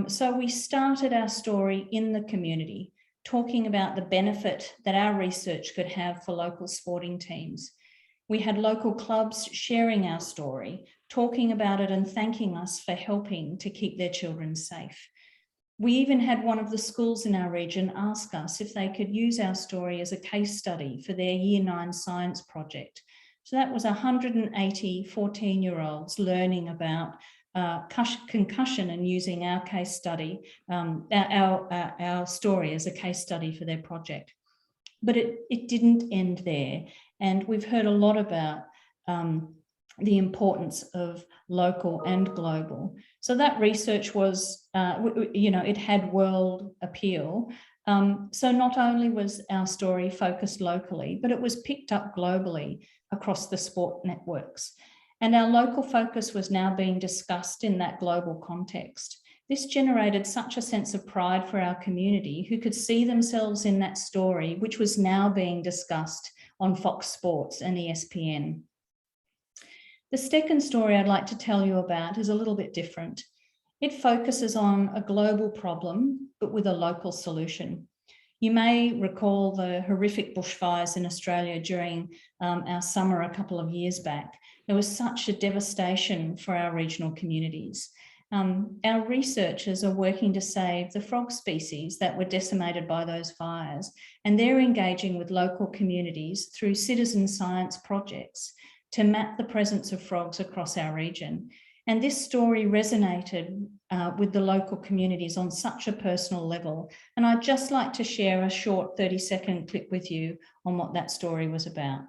So we started our story in the community, talking about the benefit that our research could have for local sporting teams. We had local clubs sharing our story, talking about it and thanking us for helping to keep their children safe. We even had one of the schools in our region ask us if they could use our story as a case study for their Year 9 science project. So that was 180 14-year-olds learning about concussion and using our case study, our story as a case study for their project. But it didn't end there. And we've heard a lot about the importance of local and global. So that research was, it had world appeal. So not only was our story focused locally, but it was picked up globally across the sport networks. And our local focus was now being discussed in that global context. This generated such a sense of pride for our community who could see themselves in that story, which was now being discussed on Fox Sports and ESPN. The second story I'd like to tell you about is a little bit different. It focuses on a global problem, but with a local solution. You may recall the horrific bushfires in Australia during our summer a couple of years back. There was such a devastation for our regional communities. Our researchers are working to save the frog species that were decimated by those fires, and they're engaging with local communities through citizen science projects to map the presence of frogs across our region. And this story resonated with the local communities on such a personal level. And I'd just like to share a short 30-second clip with you on what that story was about.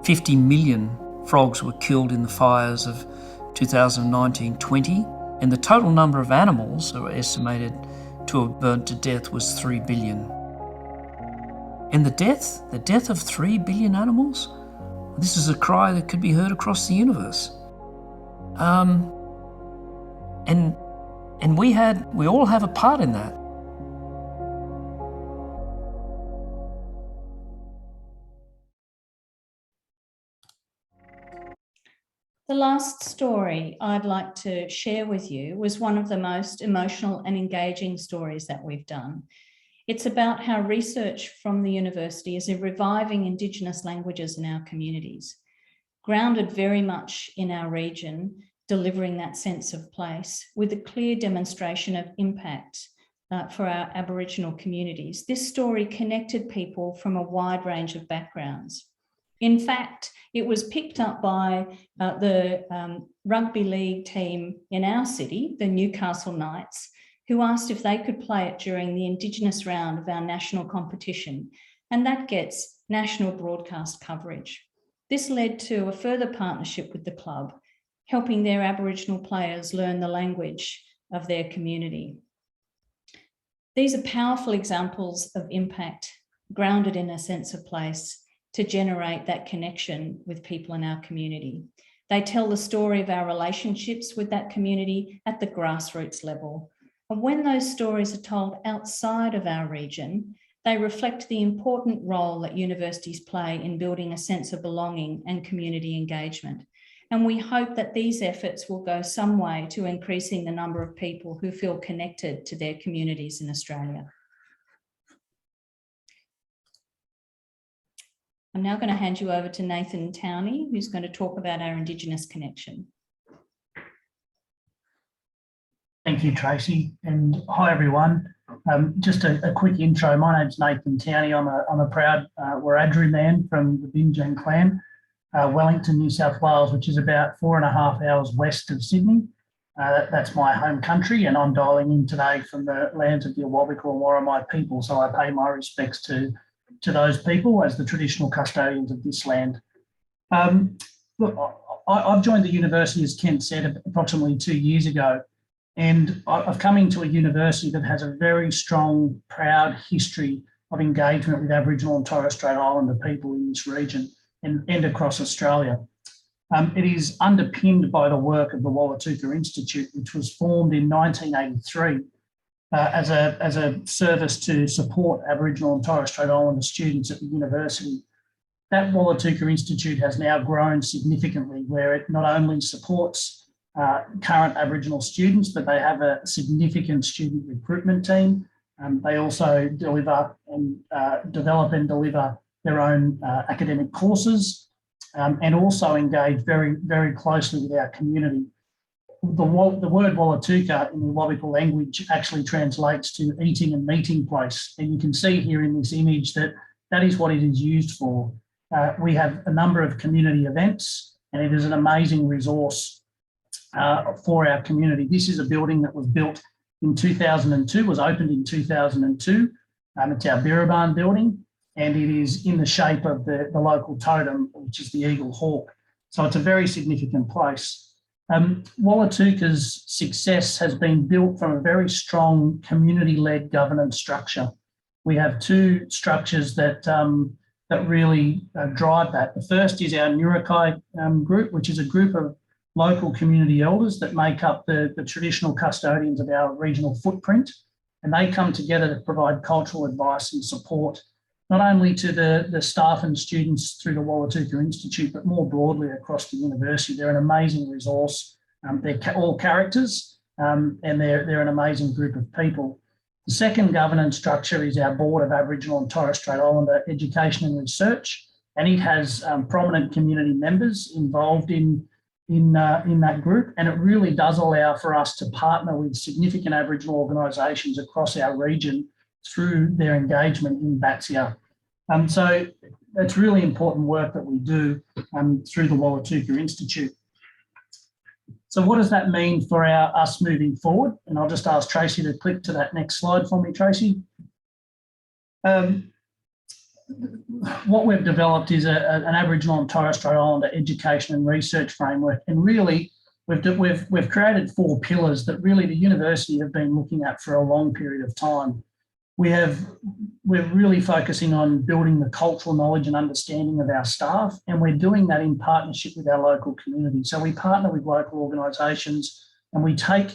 50 million frogs were killed in the fires of 2019-20, and the total number of animals that were estimated to have burnt to death was 3 billion. And the death of 3 billion animals? This is a cry that could be heard across the universe. And we all have a part in that. The last story I'd like to share with you was one of the most emotional and engaging stories that we've done. It's about how research from the university is reviving Indigenous languages in our communities, grounded very much in our region, delivering that sense of place with a clear demonstration of impact for our Aboriginal communities. This story connected people from a wide range of backgrounds. In fact, it was picked up by the rugby league team in our city, the Newcastle Knights, who asked if they could play it during the Indigenous round of our national competition, and that gets national broadcast coverage. This led to a further partnership with the club, helping their Aboriginal players learn the language of their community. These are powerful examples of impact, grounded in a sense of place, to generate that connection with people in our community. They tell the story of our relationships with that community at the grassroots level. And when those stories are told outside of our region, they reflect the important role that universities play in building a sense of belonging and community engagement. And we hope that these efforts will go some way to increasing the number of people who feel connected to their communities in Australia. I'm now going to hand you over to Nathan Towney, who's going to talk about our Indigenous connection. Thank you, Tracy, and hi everyone. Just a quick intro. My name's Nathan Towney. I'm a proud Wiradjuri man from the Binjan clan, Wellington, New South Wales, which is about 4.5 hours west of Sydney. That's my home country, and I'm dialing in today from the lands of the Awabakal and Worimi people. So I pay my respects to those people as the traditional custodians of this land. Look, I've joined the university, as Kent said, approximately 2 years ago. And I've come into a university that has a very strong, proud history of engagement with Aboriginal and Torres Strait Islander people in this region and across Australia. It is underpinned by the work of the WTUC Institute, which was formed in 1983 as a service to support Aboriginal and Torres Strait Islander students at the university. That WTUC Institute has now grown significantly, where it not only supports current Aboriginal students, but they have a significant student recruitment team. They also deliver and develop and deliver their own academic courses and also engage very, very closely with our community. The word Wallatuka in the Awabakal language actually translates to eating and meeting place. And you can see here in this image that that is what it is used for. We have a number of community events, and it is an amazing resource for our community. This is a building that was built in 2002, was opened in 2002. It's our Birrabarn building, and it is in the shape of the local totem, which is the eagle hawk. So it's a very significant place. Wallatuka's success has been built from a very strong community-led governance structure. We have two structures that really drive that. The first is our Nurakai group, which is a group of local community elders that make up the traditional custodians of our regional footprint. And they come together to provide cultural advice and support, not only to the staff and students through the Wallatuka Institute, but more broadly across the university. They're an amazing resource. They're all characters, and they're an amazing group of people. The second governance structure is our Board of Aboriginal and Torres Strait Islander Education and Research, and it has prominent community members involved in that group, and it really does allow for us to partner with significant Aboriginal organisations across our region through their engagement in Batsiya. So that's really important work that we do through the Wallatuka Institute. So what does that mean for us moving forward? And I'll just ask Tracy to click to that next slide for me, Tracy. What we've developed is an Aboriginal and Torres Strait Islander education and research framework, and really we've created 4 pillars that really the university have been looking at for a long period of time. We're really focusing on building the cultural knowledge and understanding of our staff, and we're doing that in partnership with our local community. So we partner with local organisations, and we take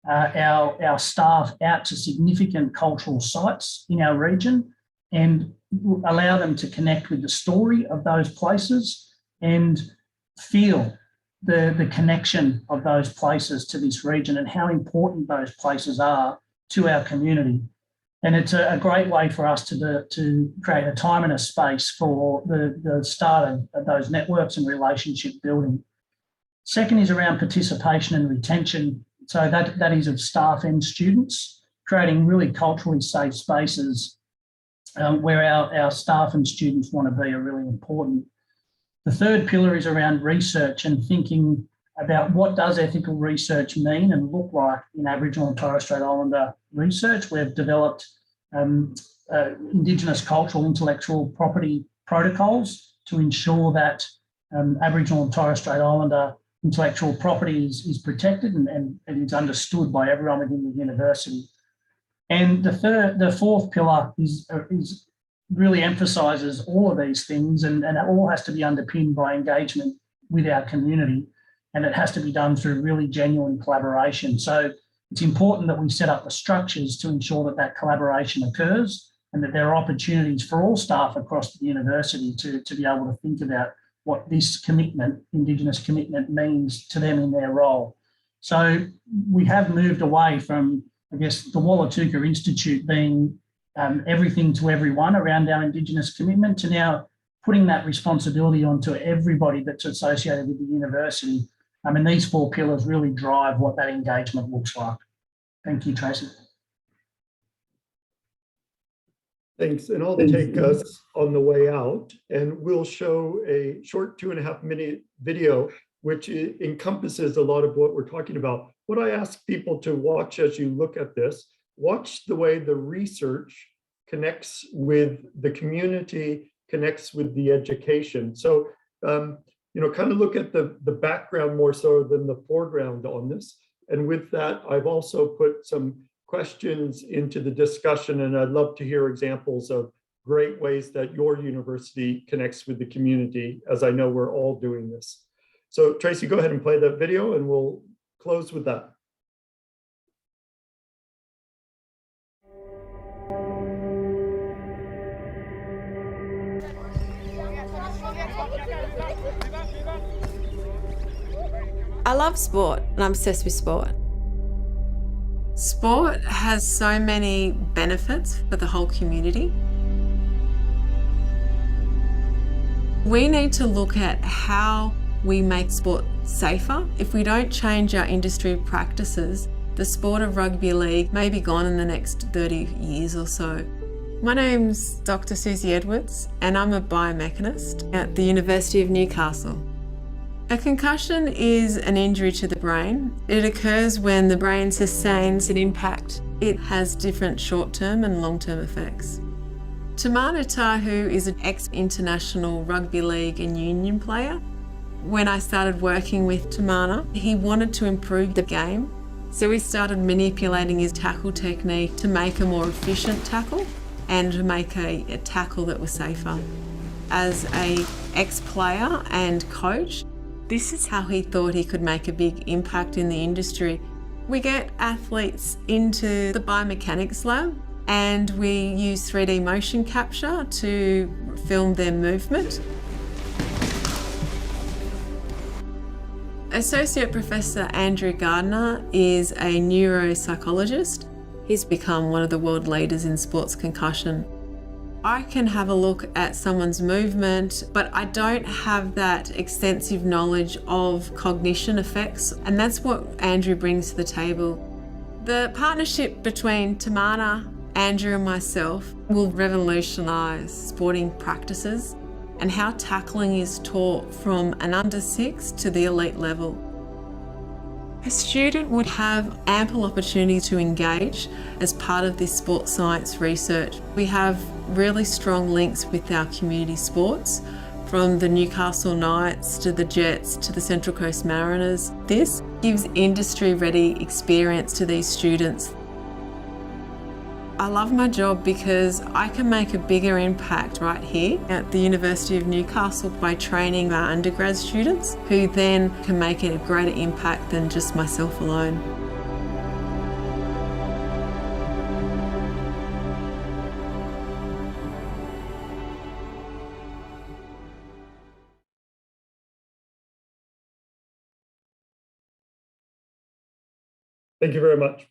our staff out to significant cultural sites in our region and allow them to connect with the story of those places and feel the connection of those places to this region and how important those places are to our community. And it's a great way for us to create a time and a space for the start of those networks and relationship building. Second is around participation and retention. So that is of staff and students, creating really culturally safe spaces where our staff and students want to be are really important. The third pillar is around research and thinking about what does ethical research mean and look like in Aboriginal and Torres Strait Islander research. We've developed Indigenous cultural intellectual property protocols to ensure that Aboriginal and Torres Strait Islander intellectual property is protected and is understood by everyone within the university. And the fourth pillar is really emphasises all of these things, and it all has to be underpinned by engagement with our community, and it has to be done through really genuine collaboration. So it's important that we set up the structures to ensure that collaboration occurs and that there are opportunities for all staff across the university to be able to think about what this commitment, Indigenous commitment, means to them in their role. So we have moved away from, I guess, the WTUC Institute being everything to everyone around our Indigenous commitment to now putting that responsibility onto everybody that's associated with the university. I mean, these 4 pillars really drive what that engagement looks like. Thank you, Tracy. Thanks, and I'll take us on the way out, and we'll show a short 2.5-minute video, which encompasses a lot of what we're talking about. What I ask people to watch as you look at this, watch the way the research connects with the community, connects with the education. So, you know, kind of look at the background more so than the foreground on this. And with that, I've also put some questions into the discussion, and I'd love to hear examples of great ways that your university connects with the community, as I know we're all doing this. So Tracy, go ahead and play that video and we'll close with that. I love sport and I'm obsessed with sport. Sport has so many benefits for the whole community. We need to look at how we make sport safer. If we don't change our industry practices, the sport of rugby league may be gone in the next 30 years or so. My name's Dr. Susie Edwards and I'm a biomechanist at the University of Newcastle. A concussion is an injury to the brain. It occurs when the brain sustains an impact. It has different short-term and long-term effects. Tamana Tahu is an ex-international rugby league and union player. When I started working with Tamana, he wanted to improve the game. So we started manipulating his tackle technique to make a more efficient tackle and to make a tackle that was safer. As an ex-player and coach, this is how he thought he could make a big impact in the industry. We get athletes into the biomechanics lab and we use 3D motion capture to film their movement. Associate Professor Andrew Gardner is a neuropsychologist. He's become one of the world leaders in sports concussion. I can have a look at someone's movement, but I don't have that extensive knowledge of cognition effects, and that's what Andrew brings to the table. The partnership between Tamana, Andrew and myself will revolutionise sporting practices and how tackling is taught from an under 6 to the elite level. A student would have ample opportunity to engage as part of this sports science research. We have really strong links with our community sports, from the Newcastle Knights to the Jets to the Central Coast Mariners. This gives industry-ready experience to these students. I love my job because I can make a bigger impact right here at the University of Newcastle by training our undergrad students, who then can make a greater impact than just myself alone. Thank you very much.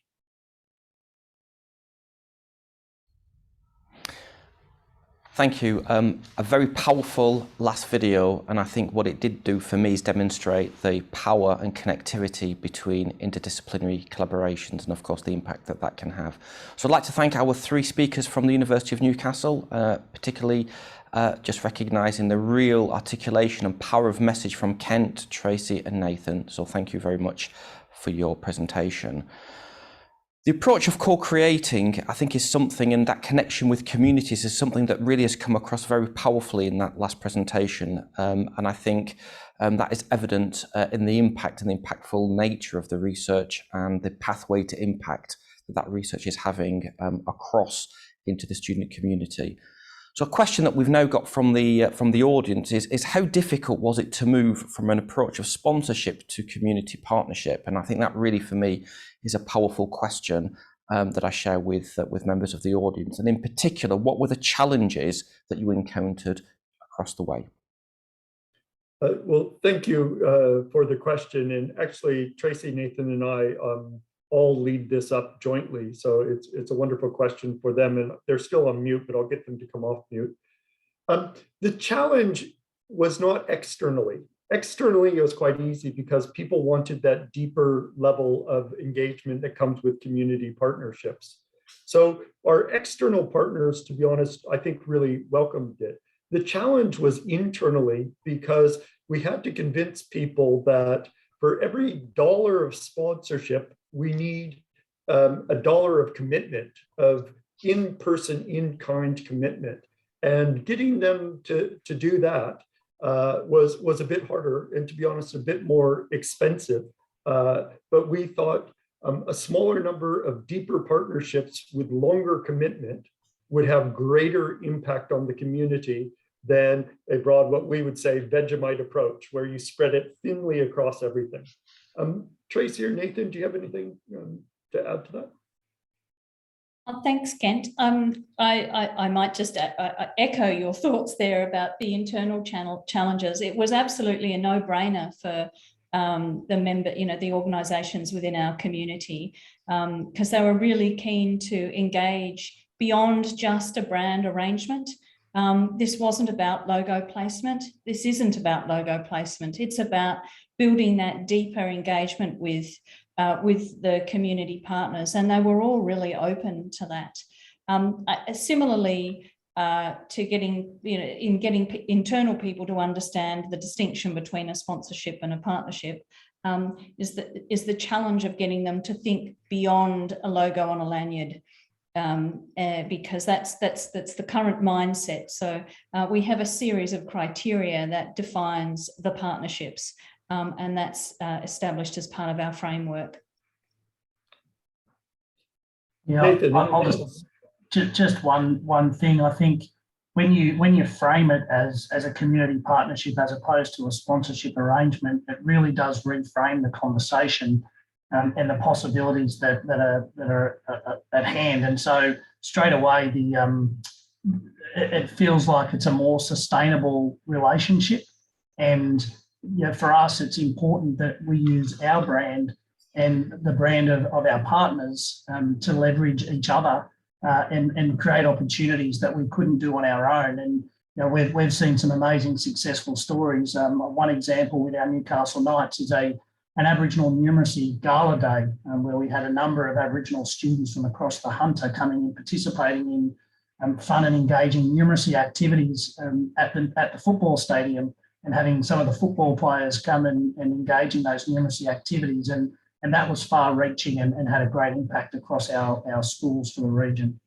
Thank you. A very powerful last video, and I think what it did do for me is demonstrate the power and connectivity between interdisciplinary collaborations and of course the impact that that can have. So I'd like to thank our 3 speakers from the University of Newcastle, particularly just recognising the real articulation and power of message from Kent, Tracy and Nathan. So thank you very much for your presentation. The approach of co-creating, I think, is something, and that connection with communities is something that really has come across very powerfully in that last presentation. And I think that is evident in the impact and the impactful nature of the research and the pathway to impact that that research is having across into the student community. So a question that we've now got from the audience is how difficult was it to move from an approach of sponsorship to community partnership? And I think that really, for me, is a powerful question that I share with members of the audience. And in particular, what were the challenges that you encountered across the way? Well, thank you for the question. And actually, Tracy, Nathan, and I all lead this up jointly. So it's a wonderful question for them. And they're still on mute, but I'll get them to come off mute. The challenge was not externally. Externally, it was quite easy because people wanted that deeper level of engagement that comes with community partnerships. So our external partners, to be honest, I think really welcomed it. The challenge was internally because we had to convince people that for every dollar of sponsorship, we need $1 of commitment, of in-person, in-kind commitment. And getting them to do that was a bit harder and, to be honest, a bit more expensive. But we thought a smaller number of deeper partnerships with longer commitment would have greater impact on the community than a broad, what we would say, Vegemite approach, where you spread it thinly across everything. Tracy or Nathan, do you have anything to add to that? Thanks, Kent. I might just echo your thoughts there about the internal challenges. It was absolutely a no-brainer for the organisations within our community, because they were really keen to engage beyond just a brand arrangement. This wasn't about logo placement. This isn't about logo placement. It's about building that deeper engagement with the community partners, and they were all really open to that. Similarly, to getting internal people to understand the distinction between a sponsorship and a partnership is the challenge of getting them to think beyond a logo on a lanyard. Because that's the current mindset. So we have a series of criteria that defines the partnerships, and that's established as part of our framework. Yeah, I'll just one thing. I think when you frame it as a community partnership as opposed to a sponsorship arrangement, it really does reframe the conversation. And the possibilities that are at hand, and so straight away it feels like it's a more sustainable relationship. And for us, it's important that we use our brand and the brand of our partners to leverage each other and create opportunities that we couldn't do on our own. And we've seen some amazing successful stories. One example with our Newcastle Knights is an Aboriginal numeracy gala day where we had a number of Aboriginal students from across the Hunter coming and participating in fun and engaging numeracy activities at the football stadium, and having some of the football players come and engage in those numeracy activities. And that was far reaching and had a great impact across our schools for the region.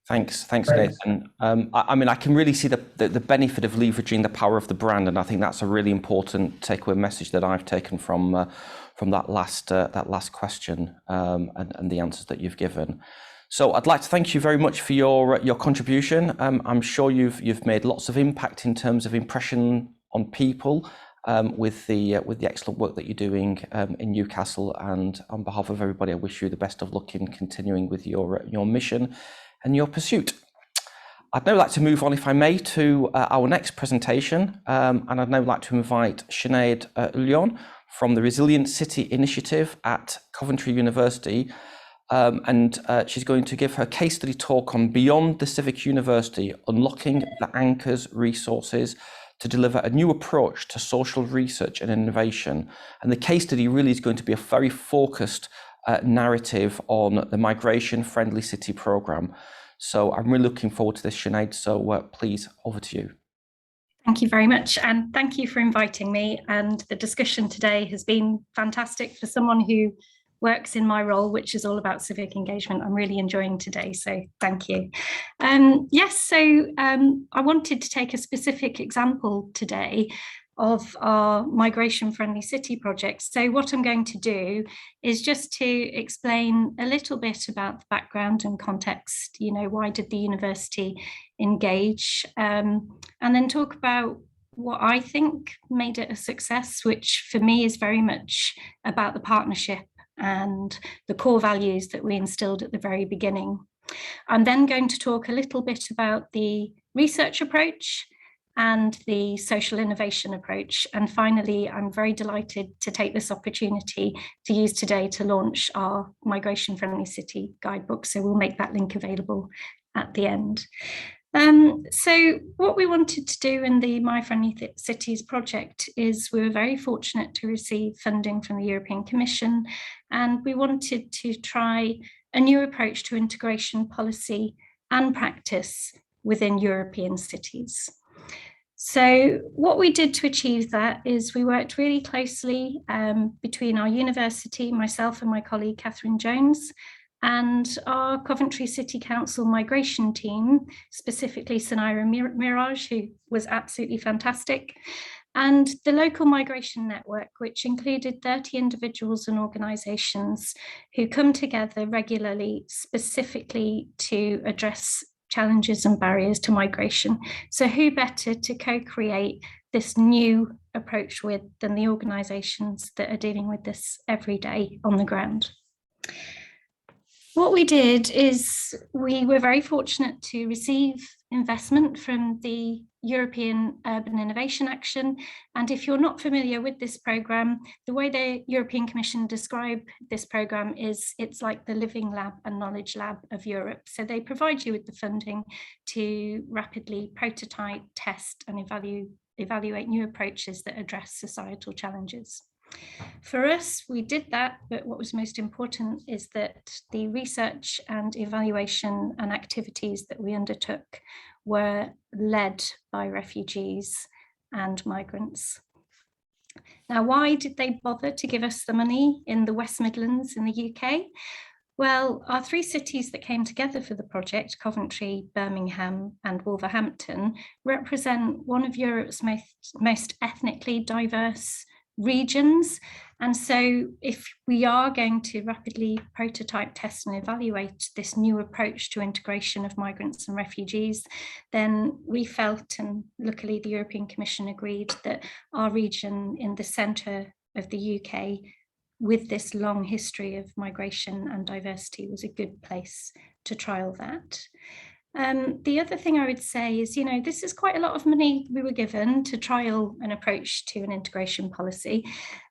Thanks, Nathan. I mean, I can really see the benefit of leveraging the power of the brand, and I think that's a really important takeaway message that I've taken from that last question and the answers that you've given. So I'd like to thank you very much for your contribution. I'm sure you've made lots of impact in terms of impression on people with the excellent work that you're doing in Newcastle. And on behalf of everybody, I wish you the best of luck in continuing with your mission and your pursuit. I'd now like to move on, if I may, to our next presentation. And I'd now like to invite Sinead Ouillon from the Resilient City Initiative at Coventry University. And she's going to give her case study talk on Beyond the Civic University, Unlocking the Anchor's Resources to Deliver a New Approach to Social Research and Innovation. And the case study really is going to be a very focused narrative on the Migration Friendly City programme. So I'm really looking forward to this, Sinead. So please, over to you. Thank you very much. And thank you for inviting me. And the discussion today has been fantastic for someone who works in my role, which is all about civic engagement. I'm really enjoying today, so thank you. I wanted to take a specific example today of our Migration Friendly City project. So what I'm going to do is just to explain a little bit about the background and context, why did the university engage, and then talk about what I think made it a success, which for me is very much about the partnership and the core values that we instilled at the very beginning. I'm then going to talk a little bit about the research approach, and the social innovation approach. And finally, I'm very delighted to take this opportunity to use today to launch our Migration Friendly City guidebook. So we'll make that link available at the end. So what we wanted to do in the My Friendly Cities project is we were very fortunate to receive funding from the European Commission, and we wanted to try a new approach to integration policy and practice within European cities. So what we did to achieve that is we worked really closely between our university, myself and my colleague Catherine Jones, and our Coventry City Council migration team, specifically Suranaree Miraj, who was absolutely fantastic, and the local migration network, which included 30 individuals and organisations who come together regularly, specifically to address challenges and barriers to migration. So who better to co-create this new approach with than the organisations that are dealing with this every day on the ground. What we did is we were very fortunate to receive investment from the European Urban Innovation Action. And if you're not familiar with this programme, the way the European Commission describe this programme is it's like the living lab and knowledge lab of Europe. So they provide you with the funding to rapidly prototype, test and evaluate new approaches that address societal challenges. For us, we did that, but what was most important is that the research and evaluation and activities that we undertook were led by refugees and migrants. Now, why did they bother to give us the money in the West Midlands in the UK? Well, our three cities that came together for the project, Coventry, Birmingham and Wolverhampton, represent one of Europe's most ethnically diverse regions. And so if we are going to rapidly prototype, test and evaluate this new approach to integration of migrants and refugees, then we felt, and luckily the European Commission agreed, that our region in the centre of the UK with this long history of migration and diversity was a good place to trial that. The other thing I would say is, you know, this is quite a lot of money we were given to trial an approach to an integration policy.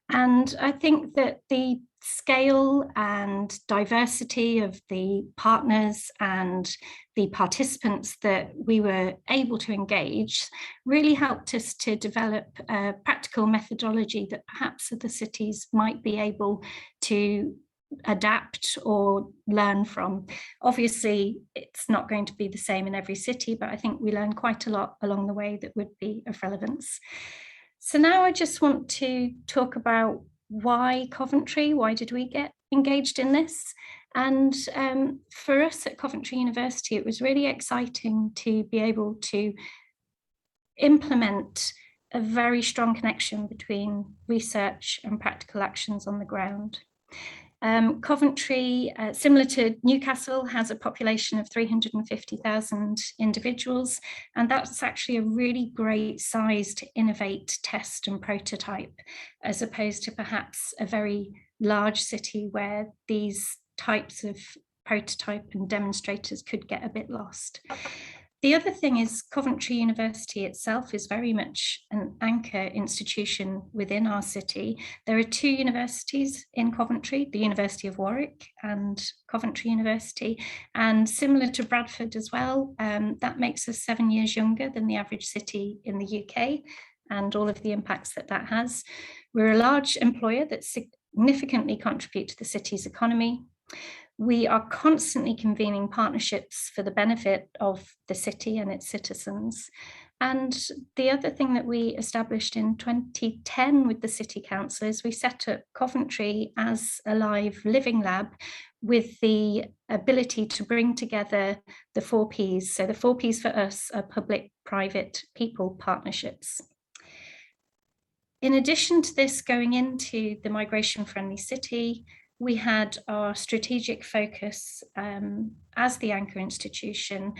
And I think that the scale and diversity of the partners and the participants that we were able to engage really helped us to develop a practical methodology that perhaps other cities might be able to adapt or learn from. Obviously, it's not going to be the same in every city, but I think we learned quite a lot along the way that would be of relevance. So now I just want to talk about why Coventry, why did we get engaged in this? And for us at Coventry University, it was really exciting to be able to implement a very strong connection between research and practical actions on the ground. Coventry, similar to Newcastle, has a population of 350,000 individuals, and that's actually a really great size to innovate, test and prototype, as opposed to perhaps a very large city where these types of prototype and demonstrators could get a bit lost. The other thing is Coventry University itself is very much an anchor institution within our city. There are two universities in Coventry, the University of Warwick and Coventry University, and similar to Bradford as well, that makes us 7 years younger than the average city in the UK and all of the impacts that that has. We're a large employer that significantly contribute to the city's economy. We are constantly convening partnerships for the benefit of the city and its citizens. And the other thing that we established in 2010 with the City Council is we set up Coventry as a live living lab with the ability to bring together the 4 Ps. So the 4 Ps for us are public, private, people partnerships. In addition to this, going into the Migration Friendly City, we had our strategic focus as the anchor institution.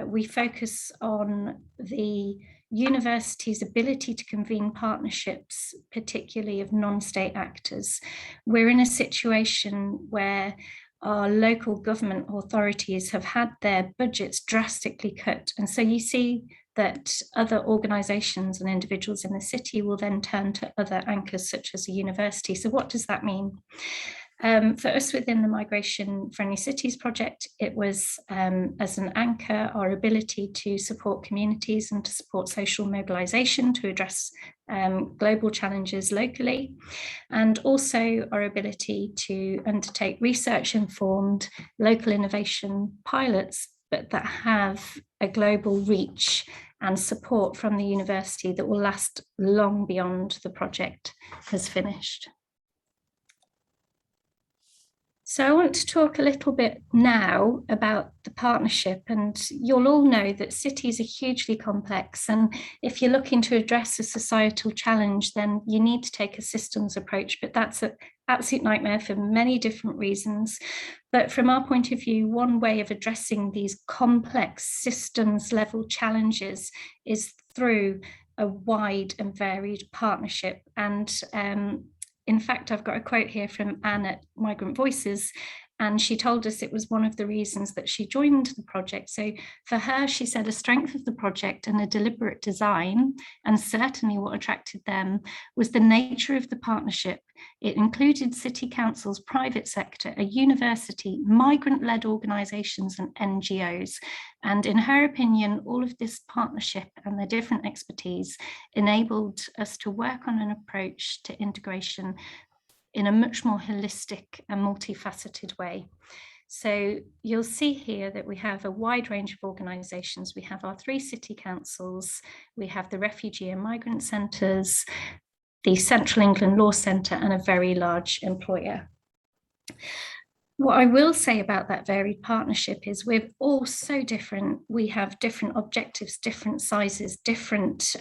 We focus on the university's ability to convene partnerships, particularly of non-state actors. We're in a situation where our local government authorities have had their budgets drastically cut. And so you see that other organisations and individuals in the city will then turn to other anchors such as a university. So what does that mean? For us within the Migration Friendly Cities project, it was as an anchor, our ability to support communities and to support social mobilisation to address global challenges locally, and also our ability to undertake research-informed local innovation pilots, but that have a global reach and support from the university that will last long beyond the project has finished. So I want to talk a little bit now about the partnership, and you'll all know that cities are hugely complex, and if you're looking to address a societal challenge, then you need to take a systems approach, but that's an absolute nightmare for many different reasons. But from our point of view, one way of addressing these complex systems level challenges is through a wide and varied partnership. And in fact, I've got a quote here from Anne at Migrant Voices, and she told us it was one of the reasons that she joined the project. So for her, she said a strength of the project and a deliberate design, and certainly what attracted them, was the nature of the partnership. It included city councils, private sector, a university, migrant-led organisations and NGOs. And in her opinion, all of this partnership and the different expertise enabled us to work on an approach to integration in a much more holistic and multifaceted way. So you'll see here that we have a wide range of organisations. We have our 3 city councils, we have the refugee and migrant centres, the Central England Law Centre, and a very large employer. What I will say about that varied partnership is we're all so different. We have different objectives, different sizes, different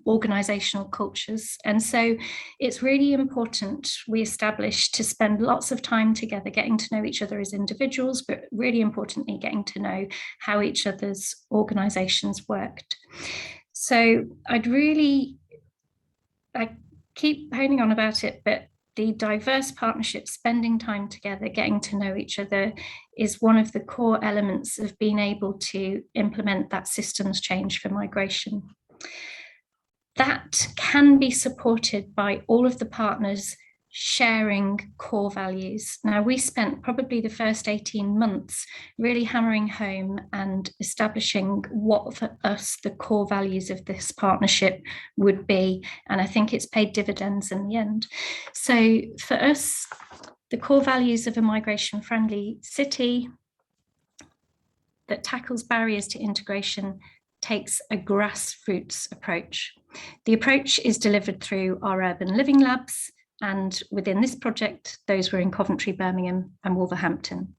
organisational cultures. And so it's really important we establish to spend lots of time together getting to know each other as individuals, but really importantly, getting to know how each other's organisations worked. So I keep honing on about it, but the diverse partnership, spending time together, getting to know each other, is one of the core elements of being able to implement that systems change for migration. That can be supported by all of the partners sharing core values. Now, we spent probably the first 18 months really hammering home and establishing what for us the core values of this partnership would be, and I think it's paid dividends in the end. So for us, the core values of a migration-friendly city that tackles barriers to integration takes a grassroots approach. The approach is delivered through our urban living labs, and within this project, those were in Coventry, Birmingham, and Wolverhampton.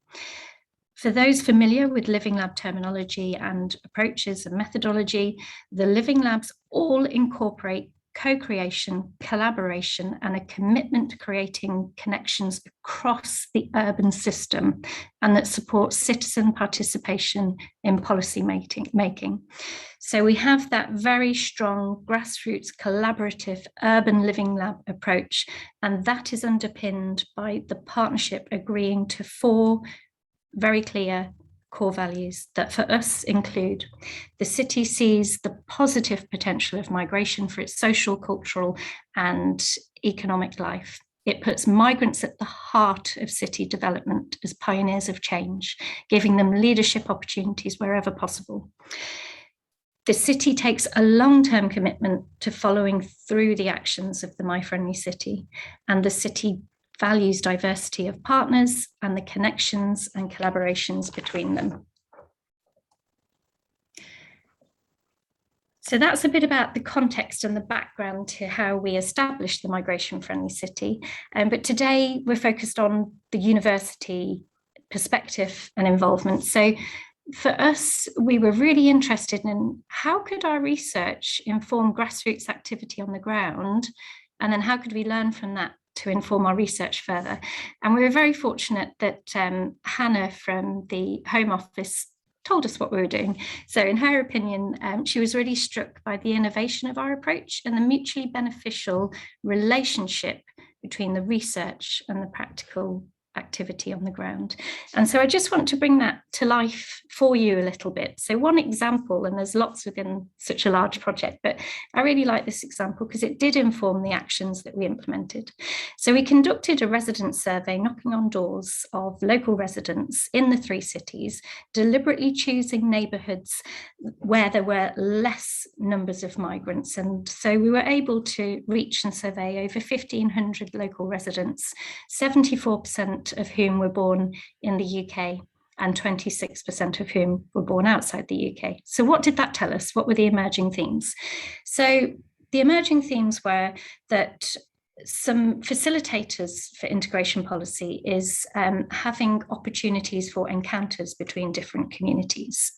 For those familiar with Living Lab terminology and approaches and methodology, the Living Labs all incorporate co-creation, collaboration, and a commitment to creating connections across the urban system, and that supports citizen participation in policy making. So we have that very strong grassroots collaborative urban living lab approach, and that is underpinned by the partnership agreeing to 4 very clear core values that for us include: the city sees the positive potential of migration for its social, cultural and economic life. It puts migrants at the heart of city development as pioneers of change, giving them leadership opportunities wherever possible. The city takes a long-term commitment to following through the actions of the My Friendly City, and the city values diversity of partners and the connections and collaborations between them. So that's a bit about the context and the background to how we established the Migration Friendly City. But today we're focused on the university perspective and involvement. So for us, we were really interested in how could our research inform grassroots activity on the ground, and then how could we learn from that to inform our research further. And we were very fortunate that Hannah from the Home Office told us what we were doing. So in her opinion, she was really struck by the innovation of our approach and the mutually beneficial relationship between the research and the practical activity on the ground. And so I just want to bring that to life for you a little bit. So one example, and there's lots within such a large project, but I really like this example because it did inform the actions that we implemented. So we conducted a resident survey, knocking on doors of local residents in the 3 cities, deliberately choosing neighbourhoods where there were less numbers of migrants. And so we were able to reach and survey over 1,500 local residents, 74% of whom were born in the UK and 26% of whom were born outside the UK. So what did that tell us? What were the emerging themes? So the emerging themes were that some facilitators for integration policy is having opportunities for encounters between different communities.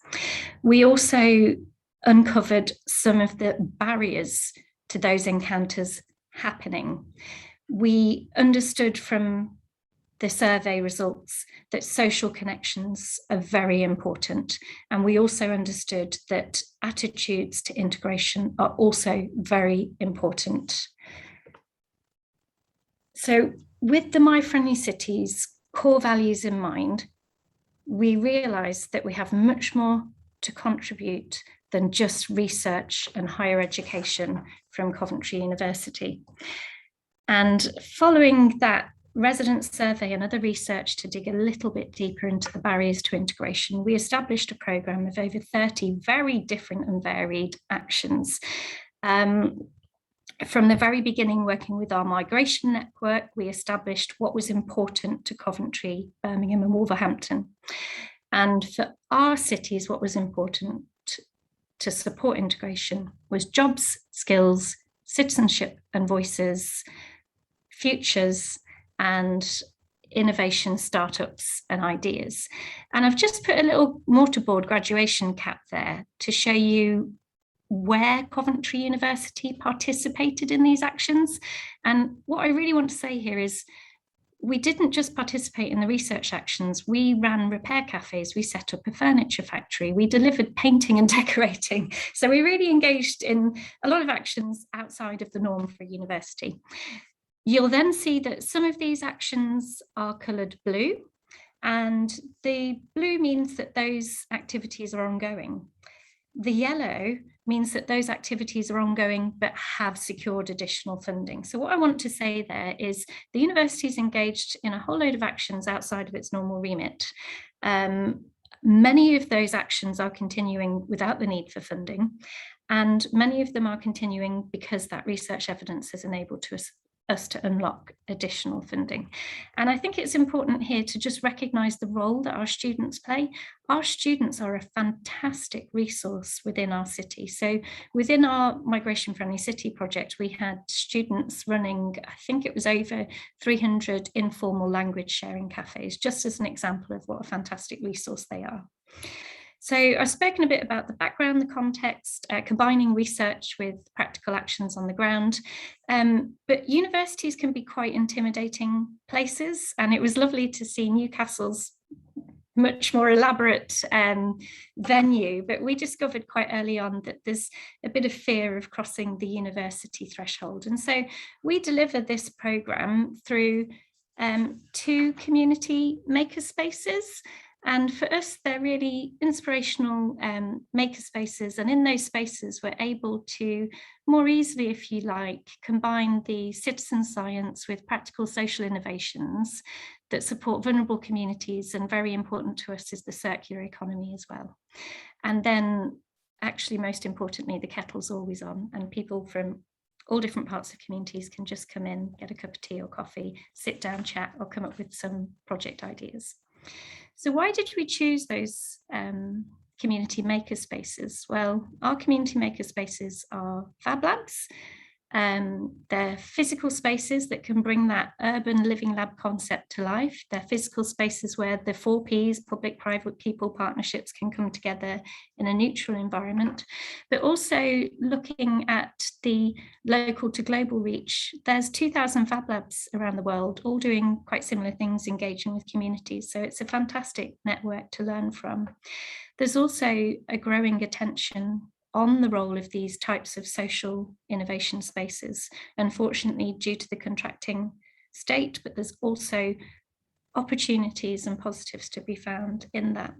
We also uncovered some of the barriers to those encounters happening. We understood from the survey results that social connections are very important. And we also understood that attitudes to integration are also very important. So with the My Friendly Cities core values in mind, we realised that we have much more to contribute than just research and higher education from Coventry University. And following that resident survey and other research to dig a little bit deeper into the barriers to integration, we established a programme of over 30 very different and varied actions. From the very beginning, working with our migration network, we established what was important to Coventry, Birmingham and Wolverhampton. And for our cities, what was important to support integration was jobs, skills, citizenship and voices, futures, and innovation, startups and ideas. And I've just put a little mortarboard graduation cap there to show you where Coventry University participated in these actions. And what I really want to say here is we didn't just participate in the research actions, we ran repair cafes, we set up a furniture factory, we delivered painting and decorating. So we really engaged in a lot of actions outside of the norm for a university. You'll then see that some of these actions are coloured blue, and the blue means that those activities are ongoing. The yellow means that those activities are ongoing but have secured additional funding. So what I want to say there is the university is engaged in a whole load of actions outside of its normal remit. Many of those actions are continuing without the need for funding, and many of them are continuing because that research evidence has enabled us to unlock additional funding. And I think it's important here to just recognise the role that our students play. Our students are a fantastic resource within our city. So within our Migration Friendly City project, we had students running, I think it was over 300 informal language sharing cafes, just as an example of what a fantastic resource they are. So I've spoken a bit about the background, the context, combining research with practical actions on the ground. But universities can be quite intimidating places. And it was lovely to see Newcastle's much more elaborate venue. But we discovered quite early on that there's a bit of fear of crossing the university threshold. And so we deliver this programme through 2 community makerspaces. And for us, they're really inspirational makerspaces. And in those spaces, we're able to more easily, if you like, combine the citizen science with practical social innovations that support vulnerable communities. And very important to us is the circular economy as well. And then actually, most importantly, the kettle's always on, and people from all different parts of communities can just come in, get a cup of tea or coffee, sit down, chat, or come up with some project ideas. So why did we choose those community maker spaces? Well, our community maker spaces are Fab Labs. They're physical spaces that can bring that urban living lab concept to life. They're physical spaces where the 4 Ps, public, private, people partnerships can come together in a neutral environment. But also looking at the local to global reach, there's 2,000 Fab Labs around the world, all doing quite similar things, engaging with communities. So it's a fantastic network to learn from. There's also a growing attention on the role of these types of social innovation spaces, unfortunately due to the contracting state, but there's also opportunities and positives to be found in that.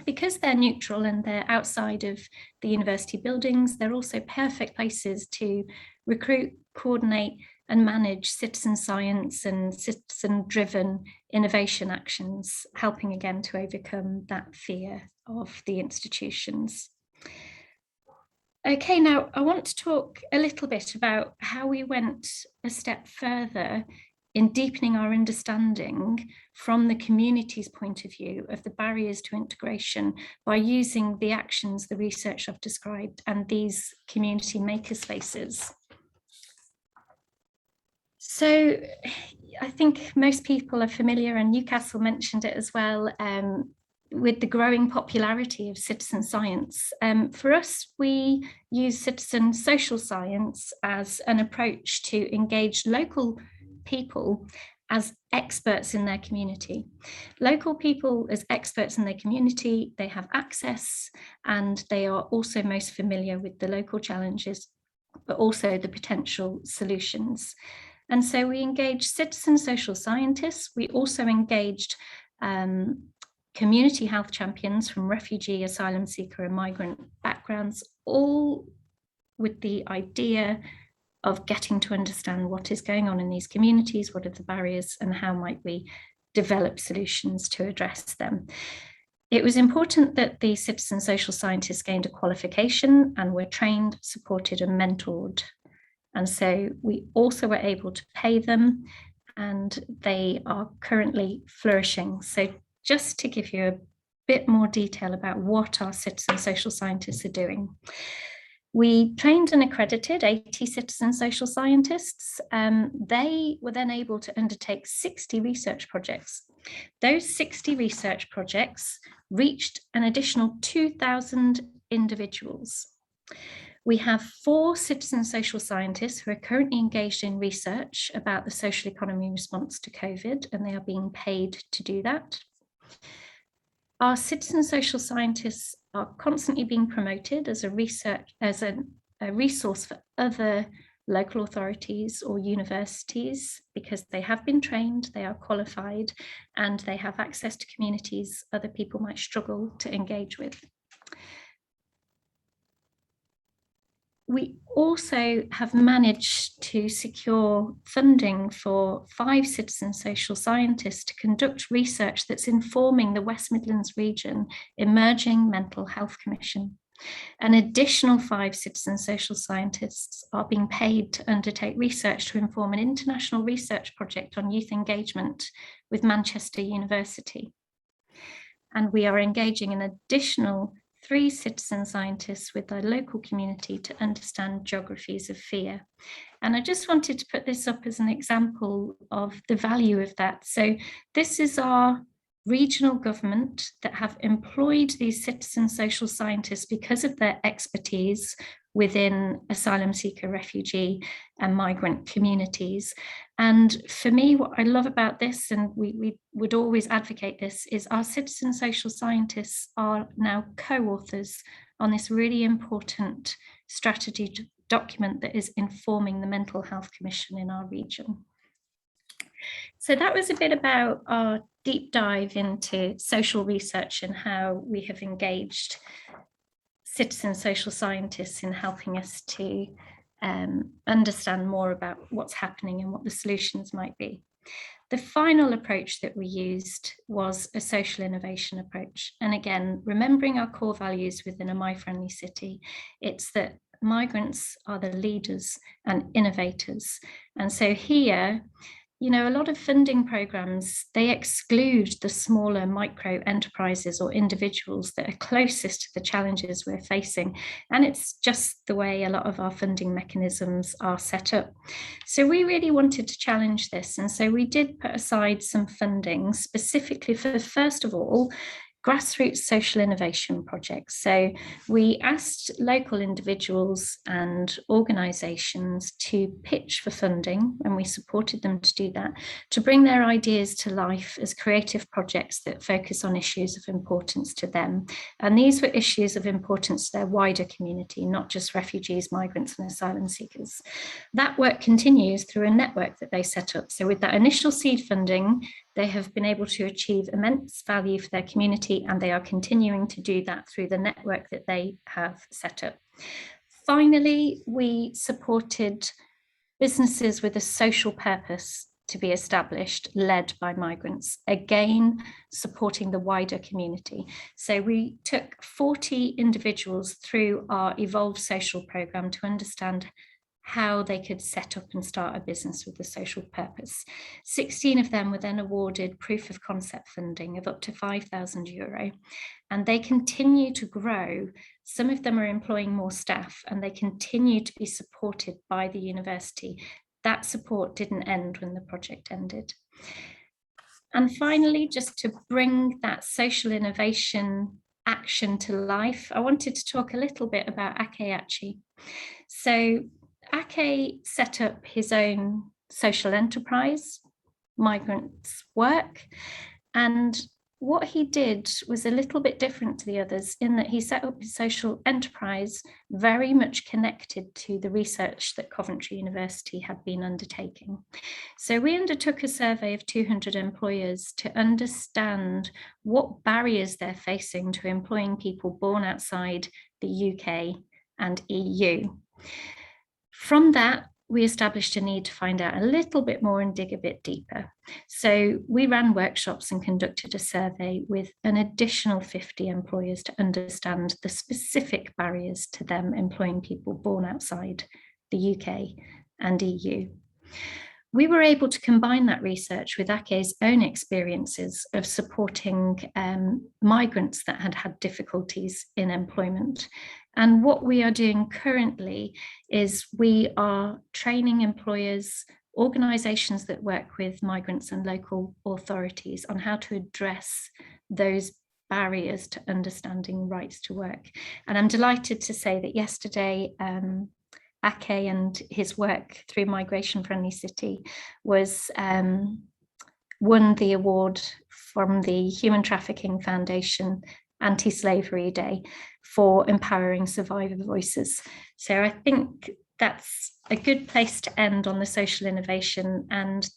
Because they're neutral and they're outside of the university buildings, they're also perfect places to recruit, coordinate, and manage citizen science and citizen-driven innovation actions, helping again to overcome that fear of the institutions. Okay, now I want to talk a little bit about how we went a step further in deepening our understanding from the community's point of view of the barriers to integration by using the actions, the research I've described, and these community makerspaces. So I think most people are familiar, and Newcastle mentioned it as well, with the growing popularity of citizen science. For us, we use citizen social science as an approach to engage local people as experts in their community. Local people as experts in their community, they have access and they are also most familiar with the local challenges, but also the potential solutions. And so we engaged citizen social scientists. We also engaged community health champions from refugee, asylum seeker and migrant backgrounds, all with the idea of getting to understand what is going on in these communities, what are the barriers, and how might we develop solutions to address them. It was important that the citizen social scientists gained a qualification and were trained, supported and mentored. And so we also were able to pay them, and they are currently flourishing. So just to give you a bit more detail about what our citizen social scientists are doing. We trained and accredited 80 citizen social scientists. They were then able to undertake 60 research projects. Those 60 research projects reached an additional 2,000 individuals. We have 4 citizen social scientists who are currently engaged in research about the social economy response to COVID, and they are being paid to do that. Our citizen social scientists are constantly being promoted as a resource for other local authorities or universities because they have been trained, they are qualified, and they have access to communities other people might struggle to engage with. We also have managed to secure funding for 5 citizen social scientists to conduct research that's informing the West Midlands region Emerging Mental Health Commission. An additional 5 citizen social scientists are being paid to undertake research to inform an international research project on youth engagement with Manchester University. And we are engaging an additional 3 citizen scientists with their local community to understand geographies of fear. And I just wanted to put this up as an example of the value of that. So this is our regional government that have employed these citizen social scientists because of their expertise within asylum seeker, refugee and migrant communities. And for me, what I love about this, and we would always advocate this, is our citizen social scientists are now co-authors on this really important strategy document that is informing the Mental Health Commission in our region. So that was a bit about our deep dive into social research and how we have engaged citizen social scientists in helping us to understand more about what's happening and what the solutions might be. The final approach that we used was a social innovation approach. And again, remembering our core values within a My-Friendly City, it's that migrants are the leaders and innovators. And so here, you know, a lot of funding programs, they exclude the smaller micro enterprises or individuals that are closest to the challenges we're facing. And it's just the way a lot of our funding mechanisms are set up. So we really wanted to challenge this. And so we did put aside some funding specifically for, first of all, grassroots social innovation projects. So we asked local individuals and organisations to pitch for funding, and we supported them to do that, to bring their ideas to life as creative projects that focus on issues of importance to them. And these were issues of importance to their wider community, not just refugees, migrants and asylum seekers. That work continues through a network that they set up. So with that initial seed funding, They have been able to achieve immense value for their community, and they are continuing to do that through the network that they have set up. Finally, we supported businesses with a social purpose to be established, led by migrants, again, supporting the wider community. So we took 40 individuals through our Evolve Social programme to understand how they could set up and start a business with a social purpose. 16 of them were then awarded proof of concept funding of up to €5,000, and they continue to grow. Some of them are employing more staff, and they continue to be supported by the university. That support didn't end when the project ended. And finally, just to bring that social innovation action to life, I wanted to talk a little bit about Ake. So Ake set up his own social enterprise, Migrants Work, and what he did was a little bit different to the others in that he set up his social enterprise very much connected to the research that Coventry University had been undertaking. So we undertook a survey of 200 employers to understand what barriers they're facing to employing people born outside the UK and EU. From that, we established a need to find out a little bit more and dig a bit deeper. So we ran workshops and conducted a survey with an additional 50 employers to understand the specific barriers to them employing people born outside the UK and EU. We were able to combine that research with Ake's own experiences of supporting migrants that had had difficulties in employment. And what we are doing currently is we are training employers, organisations that work with migrants and local authorities on how to address those barriers to understanding rights to work. And I'm delighted to say that yesterday, Ake and his work through Migration Friendly City was won the award from the Human Trafficking Foundation Anti-Slavery Day for empowering survivor voices. So I think that's a good place to end on the social innovation, and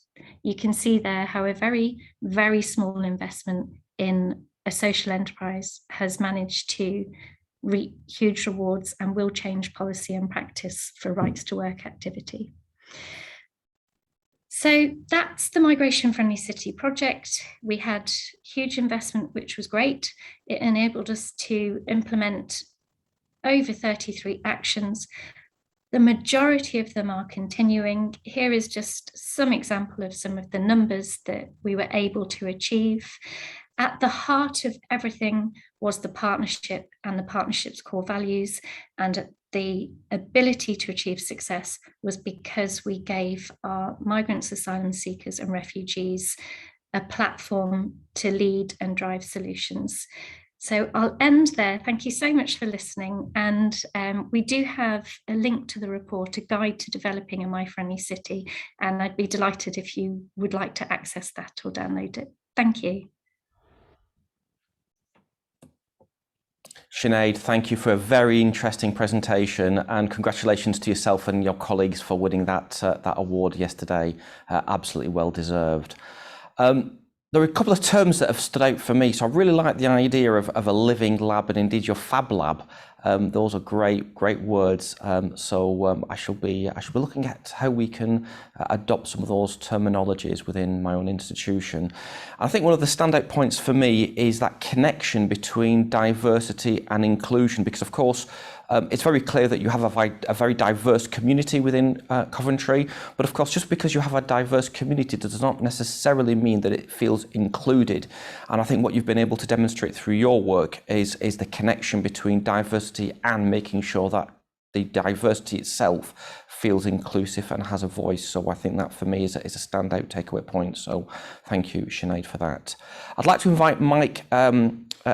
you can see there how a very, very small investment in a social enterprise has managed to reap huge rewards and will change policy and practice for rights to work activity. So that's the Migration Friendly City project. We had huge investment, which was great. It enabled us to implement over 33 actions. The majority of them are continuing. Here is just some example of some of the numbers that we were able to achieve. At the heart of everything was the partnership and the partnership's core values, and the ability to achieve success was because we gave our migrants, asylum seekers and refugees a platform to lead and drive solutions. So I'll end there. Thank you so much for listening. And we do have a link to the report, a guide to developing a My-Friendly City, and I'd be delighted if you would like to access that or download it. Thank you. Sinead, thank you for a very interesting presentation, and congratulations to yourself and your colleagues for winning that award yesterday. Absolutely well deserved. There are a couple of terms that have stood out for me. So I really like the idea of a living lab, and indeed your Fab Lab. Those are great words. So I shall be looking at how we can adopt some of those terminologies within my own institution. I think one of the standout points for me is that connection between diversity and inclusion, because of course it's very clear that you have a very diverse community within Coventry, but of course just because you have a diverse community does not necessarily mean that it feels included. And I think what you've been able to demonstrate through your work is the connection between diversity and making sure that the diversity itself feels inclusive and has a voice. So I think that for me is a standout takeaway point. So thank you, Sinead, for that. I'd like to invite Mike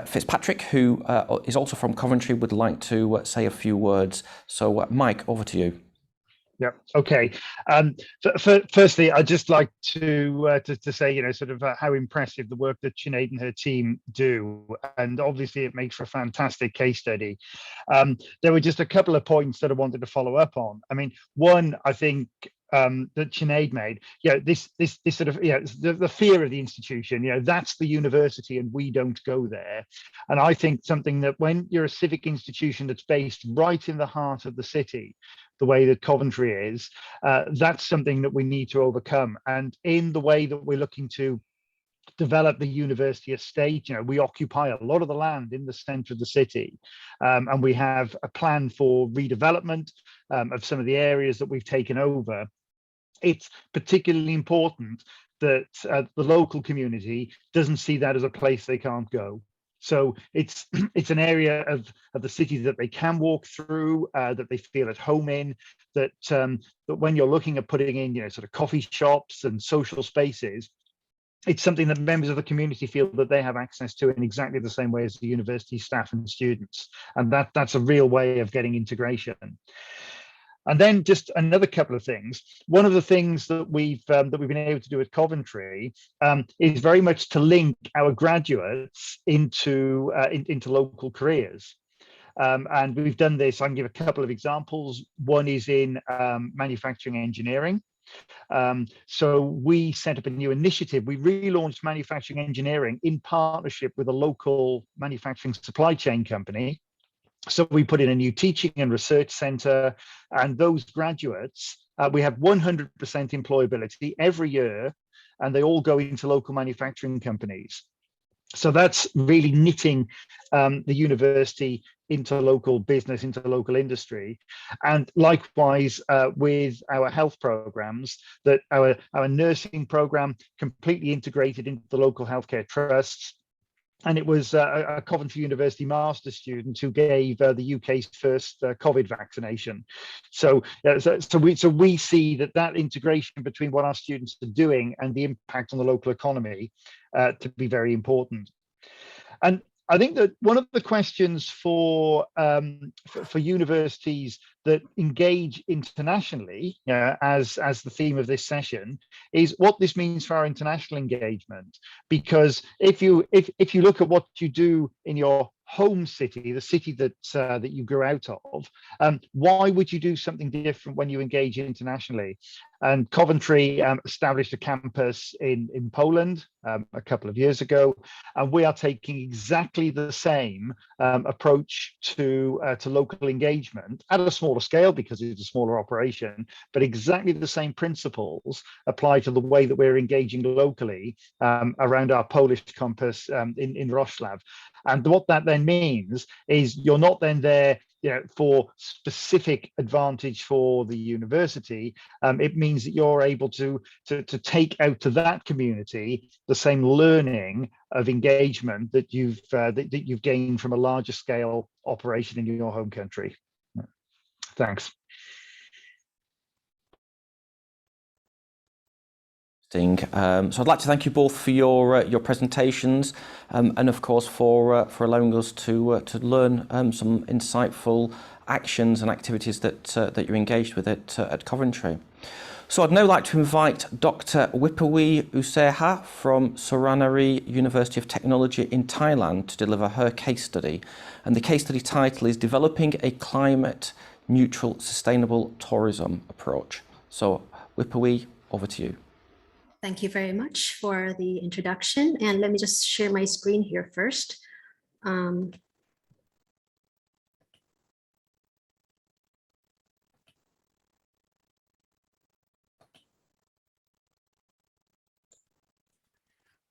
Fitzpatrick, who is also from Coventry, would like to say a few words. So Mike, over to you. Yeah. Okay. Firstly, I'd just like to say, you know, sort of how impressive the work that Sinead and her team do, and obviously it makes for a fantastic case study. There were just a couple of points that I wanted to follow up on. I mean, one, I think that Sinead made, this sort of, the fear of the institution, that's the university and we don't go there. And I think something that when you're a civic institution that's based right in the heart of the city, the way that Coventry is, that's something that we need to overcome. And in the way that we're looking to develop the university estate, we occupy a lot of the land in the centre of the city, and we have a plan for redevelopment of some of the areas that we've taken over. It's particularly important that the local community doesn't see that as a place they can't go. So it's an area of the city that they can walk through, that they feel at home in, that when you're looking at putting in, sort of coffee shops and social spaces, it's something that members of the community feel that they have access to in exactly the same way as the university staff and students. And that's a real way of getting integration. And then just another couple of things. One of the things that we've been able to do at Coventry is very much to link our graduates into local careers. And we've done this. I can give a couple of examples. One is in manufacturing engineering. So we set up a new initiative. We relaunched manufacturing engineering in partnership with a local manufacturing supply chain company. So we put in a new teaching and research centre, and those graduates, we have 100% employability every year, and they all go into local manufacturing companies. So that's really knitting the university into local business, into local industry. And likewise with our health programs, that our nursing program completely integrated into the local healthcare trusts. And it was a Coventry University master's student who gave the UK's first COVID vaccination. So we see that integration between what our students are doing and the impact on the local economy to be very important. And I think that one of the questions for universities that engage internationally, as the theme of this session, is what this means for our international engagement. Because if you look at what you do in your home city, the city that you grew out of, why would you do something different when you engage internationally? And Coventry established a campus in Poland a couple of years ago, and we are taking exactly the same approach to local engagement at a smaller scale because it's a smaller operation, but exactly the same principles apply to the way that we're engaging locally around our Polish campus in Wrocław. And what that then means is you're not then there for specific advantage for the university. It means that you're able to take out to that community the same learning of engagement that you've gained from a larger scale operation in your home country. Thanks. So I'd like to thank you both for your presentations, and of course for allowing us to learn some insightful actions and activities that you're engaged with at Coventry. So I'd now like to invite Dr. Wipawee Usaha from Suranaree University of Technology in Thailand to deliver her case study, and the case study title is Developing a Climate Neutral Sustainable Tourism Approach. So Wipawee, over to you. Thank you very much for the introduction. And let me just share my screen here first.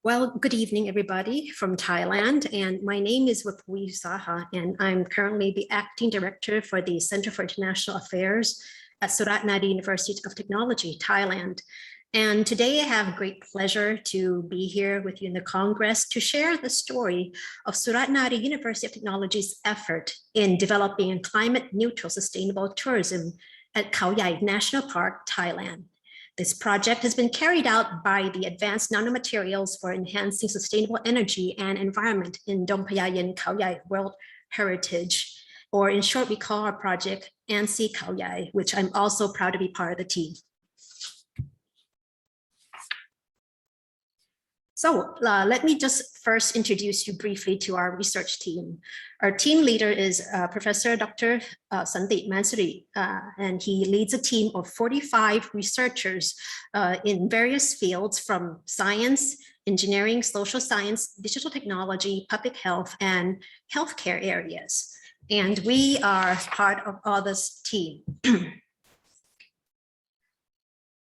Well, good evening, everybody from Thailand. And my name is Wipawee Usaha, and I'm currently the acting director for the Center for International Affairs at Suranaree University of Technology, Thailand. And today I have great pleasure to be here with you in the Congress to share the story of Suranaree University of Technology's effort in developing climate neutral sustainable tourism at Khao Yai National Park, Thailand. This project has been carried out by the Advanced Nanomaterials for Enhancing Sustainable Energy and Environment in Dom Phayayen Khao Yai World Heritage, or in short, we call our project ANSI Khao Yai, which I'm also proud to be part of the team. So let me just first introduce you briefly to our research team. Our team leader is Professor Dr. Sandeep Mansuri, and he leads a team of 45 researchers in various fields from science, engineering, social science, digital technology, public health, and healthcare areas. And we are part of this team.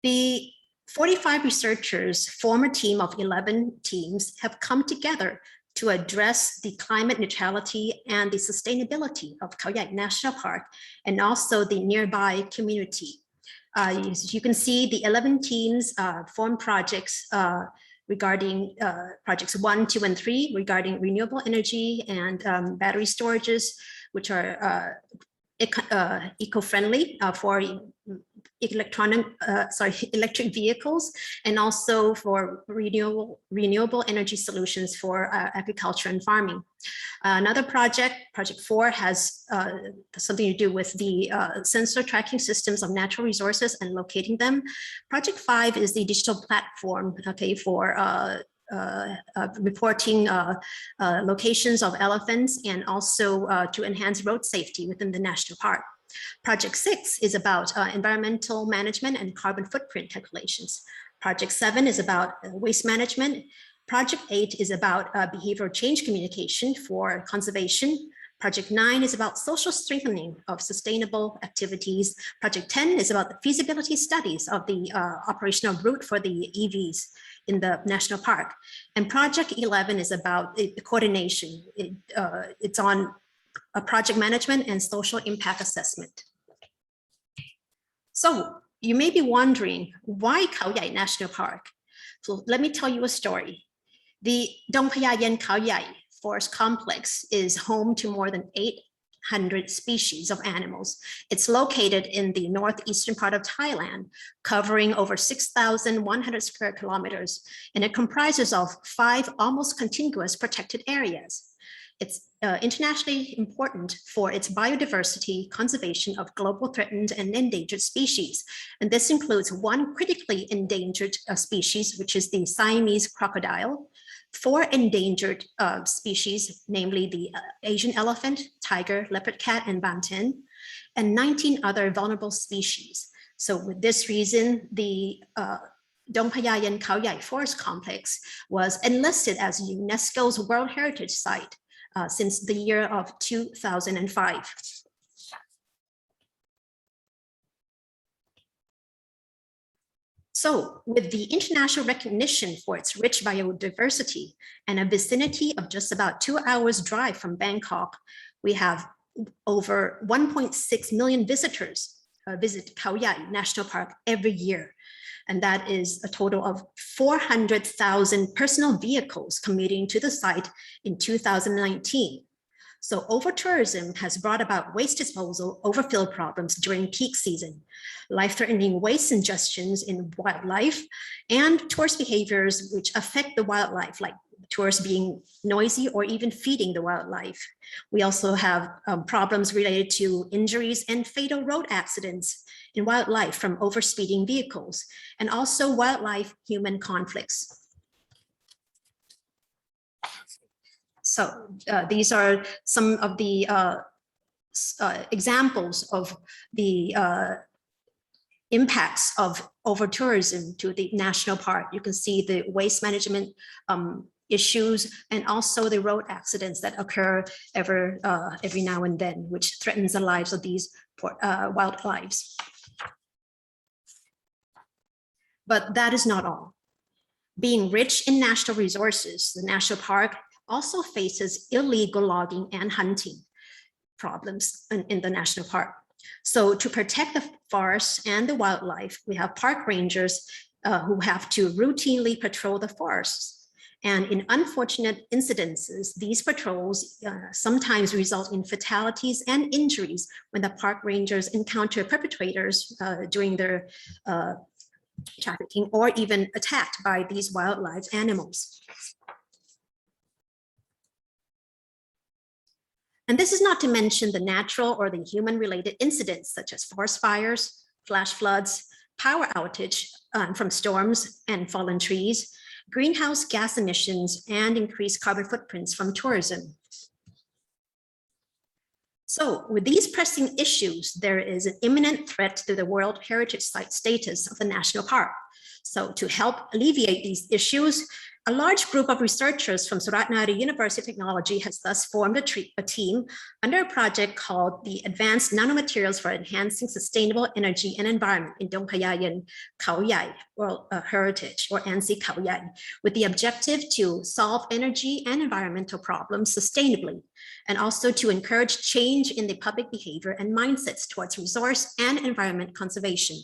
The 45 researchers form a team of 11 teams have come together to address the climate neutrality and the sustainability of Khao Yai National Park and also the nearby community. As you can see, the 11 teams form projects regarding projects 1, 2, and 3 regarding renewable energy and battery storages, which are eco-friendly for electric vehicles, and also for renewable energy solutions for agriculture and farming. Another project, Project 4, has something to do with the sensor tracking systems of natural resources and locating them. Project 5 is the digital platform, okay, for reporting locations of elephants and also to enhance road safety within the national park. Project 6 is about environmental management and carbon footprint calculations. Project 7 is about waste management. Project 8 is about behavioral change communication for conservation. Project 9 is about social strengthening of sustainable activities. Project 10 is about the feasibility studies of the operational route for the EVs in the national park. And Project 11 is about the coordination. It's on project management and social impact assessment. So you may be wondering, why Khao Yai National Park? So let me tell you a story. The Dong Phaya Yen Khao Yai Forest Complex is home to more than 800 species of animals. It's located in the northeastern part of Thailand, covering over 6,100 square kilometers, and it comprises of 5 almost contiguous protected areas. It's internationally important for its biodiversity, conservation of global threatened and endangered species. And this includes 1 critically endangered species, which is the Siamese crocodile, 4 endangered species, namely the Asian elephant, tiger, leopard cat, and banten, and 19 other vulnerable species. So with this reason, the Dong Phaya Yen Khao Yai Forest Complex was enlisted as UNESCO's World Heritage Site since the year of 2005. So with the international recognition for its rich biodiversity and a vicinity of just about 2 hours drive from Bangkok, we have over 1.6 million visitors visit Khao Yai National Park every year. And that is a total of 400,000 personal vehicles commuting to the site in 2019. So over-tourism has brought about waste disposal overfill problems during peak season, life-threatening waste ingestions in wildlife, and tourist behaviors which affect the wildlife, like tourists being noisy or even feeding the wildlife. We also have problems related to injuries and fatal road accidents in wildlife from overspeeding vehicles, and also wildlife-human conflicts. So these are some of the examples of the impacts of over-tourism to the national park. You can see the waste management issues and also the road accidents that occur every now and then, which threatens the lives of these wildlife. But that is not all. Being rich in national resources, the national park also faces illegal logging and hunting problems in the national park. So to protect the forests and the wildlife, we have park rangers who have to routinely patrol the forests. And in unfortunate incidences, these patrols sometimes result in fatalities and injuries when the park rangers encounter perpetrators during their trafficking or even attacked by these wildlife animals. And this is not to mention the natural or the human-related incidents such as forest fires, flash floods, power outage from storms and fallen trees, greenhouse gas emissions, and increased carbon footprints from tourism. So with these pressing issues, there is an imminent threat to the World Heritage Site status of the national park. So to help alleviate these issues, a large group of researchers from Suranaree University of Technology has thus formed a team under a project called the Advanced Nanomaterials for Enhancing Sustainable Energy and Environment in Dong Payayan Khao Yai World Heritage, or ANSI Khao Yai, with the objective to solve energy and environmental problems sustainably, and also to encourage change in the public behavior and mindsets towards resource and environment conservation.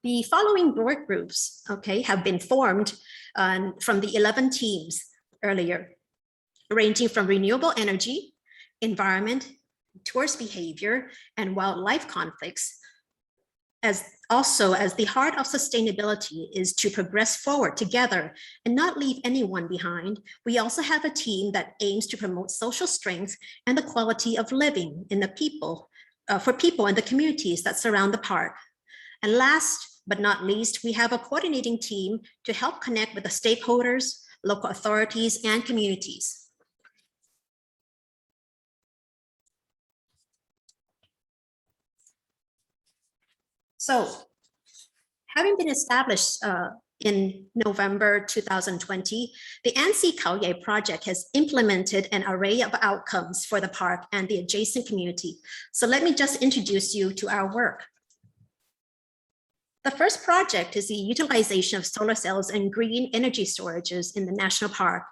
The following work groups, have been formed from the 11 teams earlier, ranging from renewable energy, environment, tourist behavior, and wildlife conflicts. As the heart of sustainability is to progress forward together and not leave anyone behind, we also have a team that aims to promote social strength and the quality of living in the people, for people in the communities that surround the park. And last but not least, we have a coordinating team to help connect with the stakeholders, local authorities, and communities. So, having been established in November 2020, the ANSI Khao Yai project has implemented an array of outcomes for the park and the adjacent community. So let me just introduce you to our work. The first project is the utilization of solar cells and green energy storages in the national park.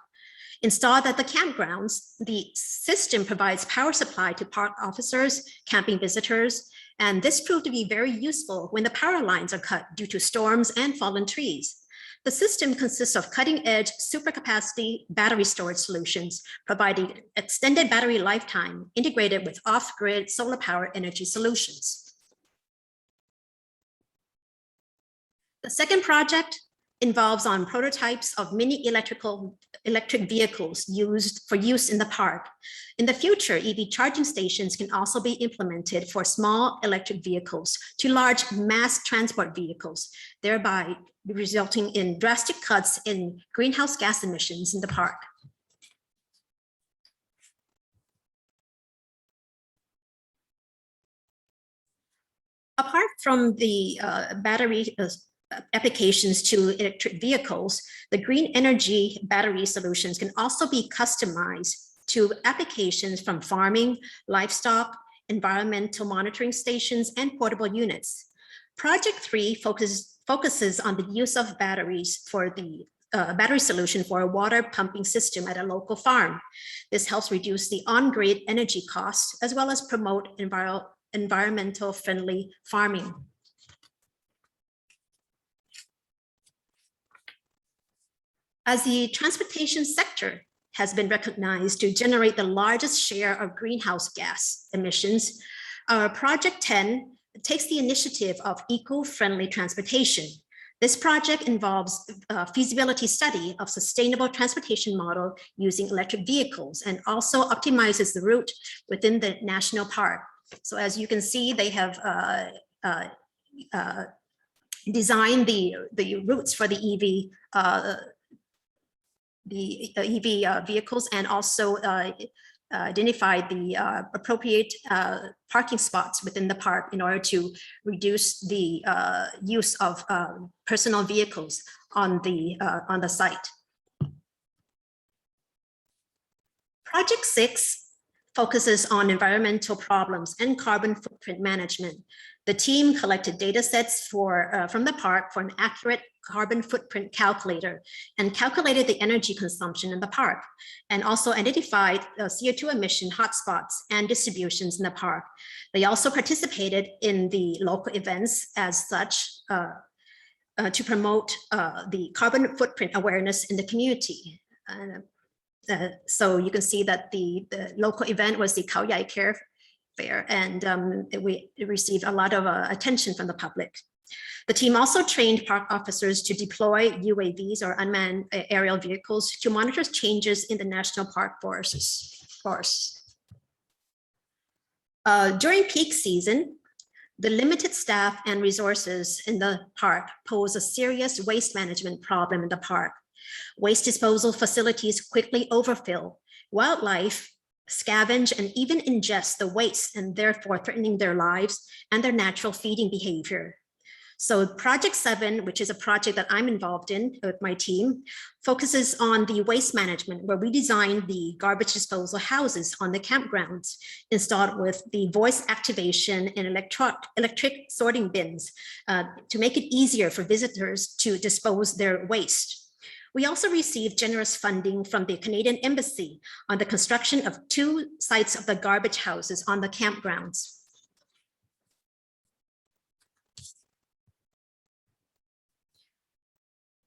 Installed at the campgrounds, the system provides power supply to park officers, camping visitors, and this proved to be very useful when the power lines are cut due to storms and fallen trees. The system consists of cutting-edge supercapacity battery storage solutions, providing extended battery lifetime integrated with off-grid solar power energy solutions. The second project involves on prototypes of mini electric vehicles used for use in the park. In the future, EV charging stations can also be implemented for small electric vehicles to large mass transport vehicles, thereby resulting in drastic cuts in greenhouse gas emissions in the park. Apart from the battery applications to electric vehicles, the green energy battery solutions can also be customized to applications from farming, livestock, environmental monitoring stations, and portable units. Project 3 focuses on the use of batteries for the battery solution for a water pumping system at a local farm. This helps reduce the on-grid energy costs as well as promote environmental friendly farming. As the transportation sector has been recognized to generate the largest share of greenhouse gas emissions, our Project 10 takes the initiative of eco-friendly transportation. This project involves a feasibility study of sustainable transportation model using electric vehicles and also optimizes the route within the national park. So as you can see, they have designed the routes for the EV vehicles and also identified the appropriate parking spots within the park in order to reduce the use of personal vehicles on the site. Project 6 focuses on environmental problems and carbon footprint management. The team collected data sets from the park for an accurate carbon footprint calculator and calculated the energy consumption in the park, and also identified CO2 emission hotspots and distributions in the park. They also participated in the local events as such to promote the carbon footprint awareness in the community. So you can see that the local event was the Khao Yai Care Fair, and it received a lot of attention from the public. The team also trained park officers to deploy UAVs or unmanned aerial vehicles to monitor changes in the national park forests. During peak season, The limited staff and resources in the park pose a serious waste management problem in the park. Waste disposal facilities quickly overfill. Wildlife scavenge and even ingest the waste, and therefore threatening their lives and their natural feeding behavior. So Project 7, which is a project that I'm involved in with my team, focuses on the waste management, where we design the garbage disposal houses on the campgrounds, installed with the voice activation and electric sorting bins to make it easier for visitors to dispose their waste. We also received generous funding from the Canadian Embassy on the construction of 2 sites of the garbage houses on the campgrounds.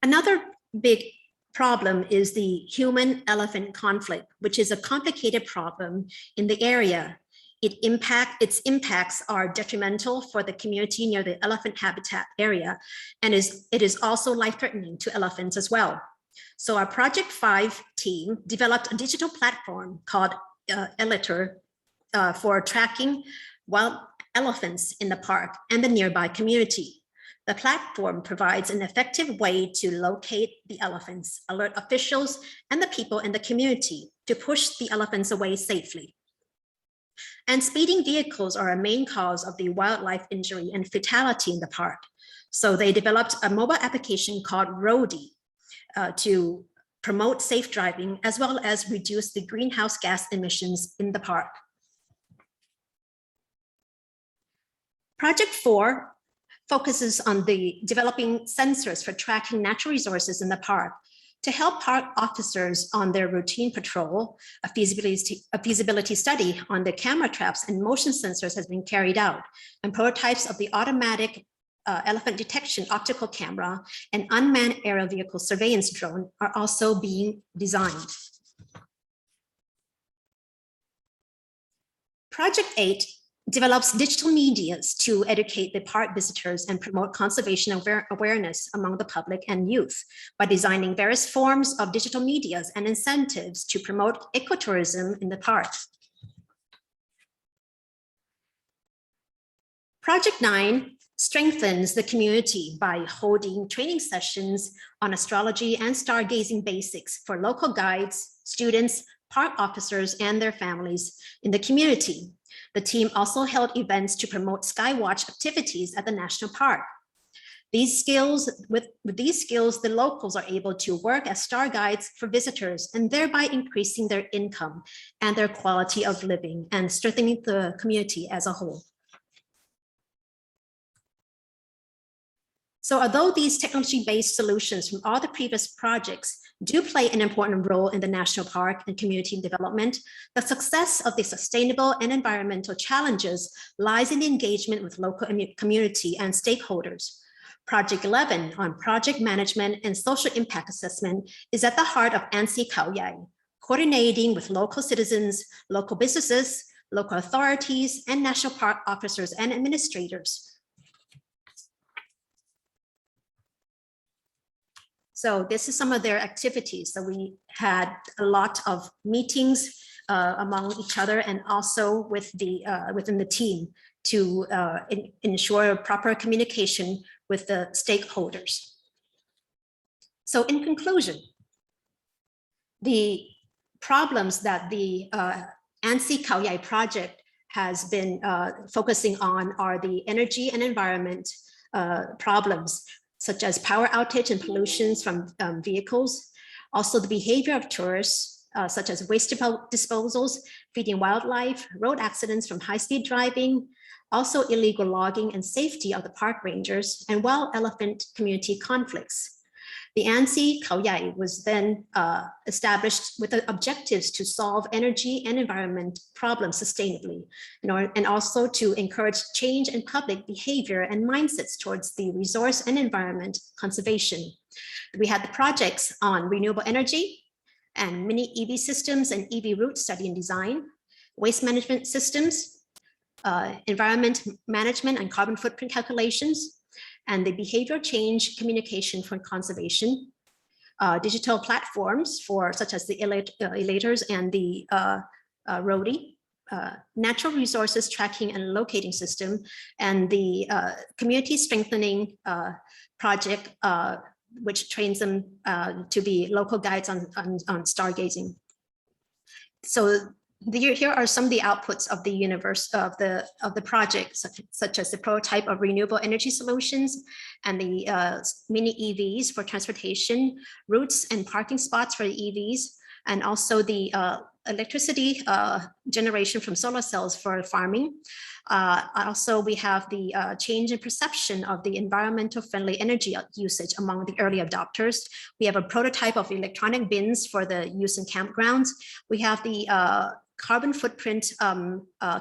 Another big problem is the human-elephant conflict, which is a complicated problem in the area. Its impacts are detrimental for the community near the elephant habitat area, and it is also life-threatening to elephants as well. So our Project 5 team developed a digital platform called Eliter for tracking wild elephants in the park and the nearby community. The platform provides an effective way to locate the elephants, alert officials and the people in the community to push the elephants away safely. And speeding vehicles are a main cause of the wildlife injury and fatality in the park. So they developed a mobile application called Roadie to promote safe driving, as well as reduce the greenhouse gas emissions in the park. Project 4 focuses on the developing sensors for tracking natural resources in the park to help park officers on their routine patrol. A feasibility study on the camera traps and motion sensors has been carried out, and prototypes of the automatic elephant detection optical camera and unmanned aerial vehicle surveillance drone are also being designed. Project 8 develops digital medias to educate the park visitors and promote conservation awareness among the public and youth by designing various forms of digital medias and incentives to promote ecotourism in the park. Project 9 strengthens the community by holding training sessions on astrology and stargazing basics for local guides, students, park officers, and their families in the community. The team also held events to promote skywatch activities at the national park. With these skills, the locals are able to work as star guides for visitors, and thereby increasing their income and their quality of living and strengthening the community as a whole. So although these technology-based solutions from all the previous projects do play an important role in the national park and community development, the success of the sustainable and environmental challenges lies in the engagement with local community and stakeholders. Project 11 on project management and social impact assessment is at the heart of ANSI Khao Yai, coordinating with local citizens, local businesses, local authorities, and national park officers and administrators. So this is some of their activities. So we had a lot of meetings among each other and also with the within the team to ensure proper communication with the stakeholders. So in conclusion, the problems that the ANSI Khao Yai project has been focusing on are the energy and environment problems, such as power outage and pollutions from vehicles. Also the behavior of tourists, such as waste disposals, feeding wildlife, road accidents from high-speed driving, also illegal logging and safety of the park rangers, and wild elephant community conflicts. The ANSI Khao Yai was then established with the objectives to solve energy and environment problems sustainably, and also to encourage change in public behavior and mindsets towards the resource and environment conservation. We had the projects on renewable energy and mini EV systems and EV route study and design, waste management systems, environment management and carbon footprint calculations, and the behavioral change communication for conservation, digital platforms for such as the elaters and the Roadie natural resources tracking and locating system, and the community strengthening project, which trains them to be local guides on stargazing. So here are some of the outputs of the project, such as the prototype of renewable energy solutions and the mini EVs for transportation, routes and parking spots for the EVs, and also the electricity generation from solar cells for farming. Also, we have the change in perception of the environmental friendly energy usage among the early adopters. We have a prototype of electronic bins for the use in campgrounds. We have the carbon footprint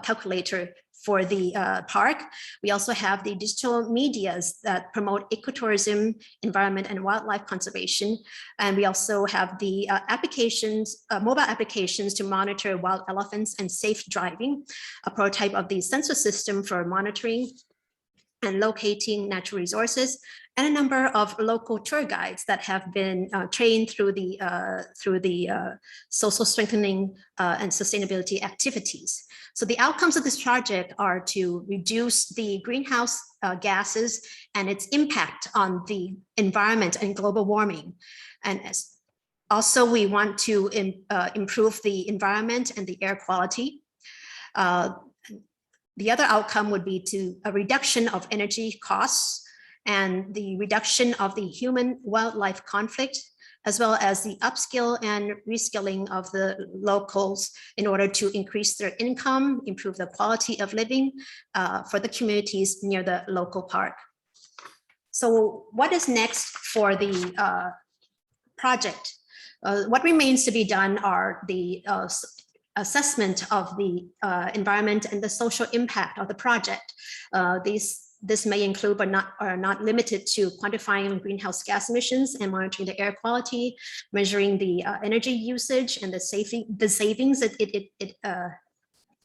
calculator for the park. We also have the digital medias that promote ecotourism, environment, and wildlife conservation. And we also have the applications, mobile applications to monitor wild elephants and safe driving, a prototype of the sensor system for monitoring and locating natural resources, and a number of local tour guides that have been trained through the social strengthening and sustainability activities. So the outcomes of this project are to reduce the greenhouse gases and its impact on the environment and global warming. And also we want to improve the environment and the air quality. The other outcome would be a reduction of energy costs and the reduction of the human-wildlife conflict, as well as the upskill and reskilling of the locals in order to increase their income, improve the quality of living for the communities near the local park. So what is next for the project? What remains to be done are the assessment of the environment and the social impact of the project. This may include, but are not limited to, quantifying greenhouse gas emissions and monitoring the air quality, measuring the energy usage and the savings that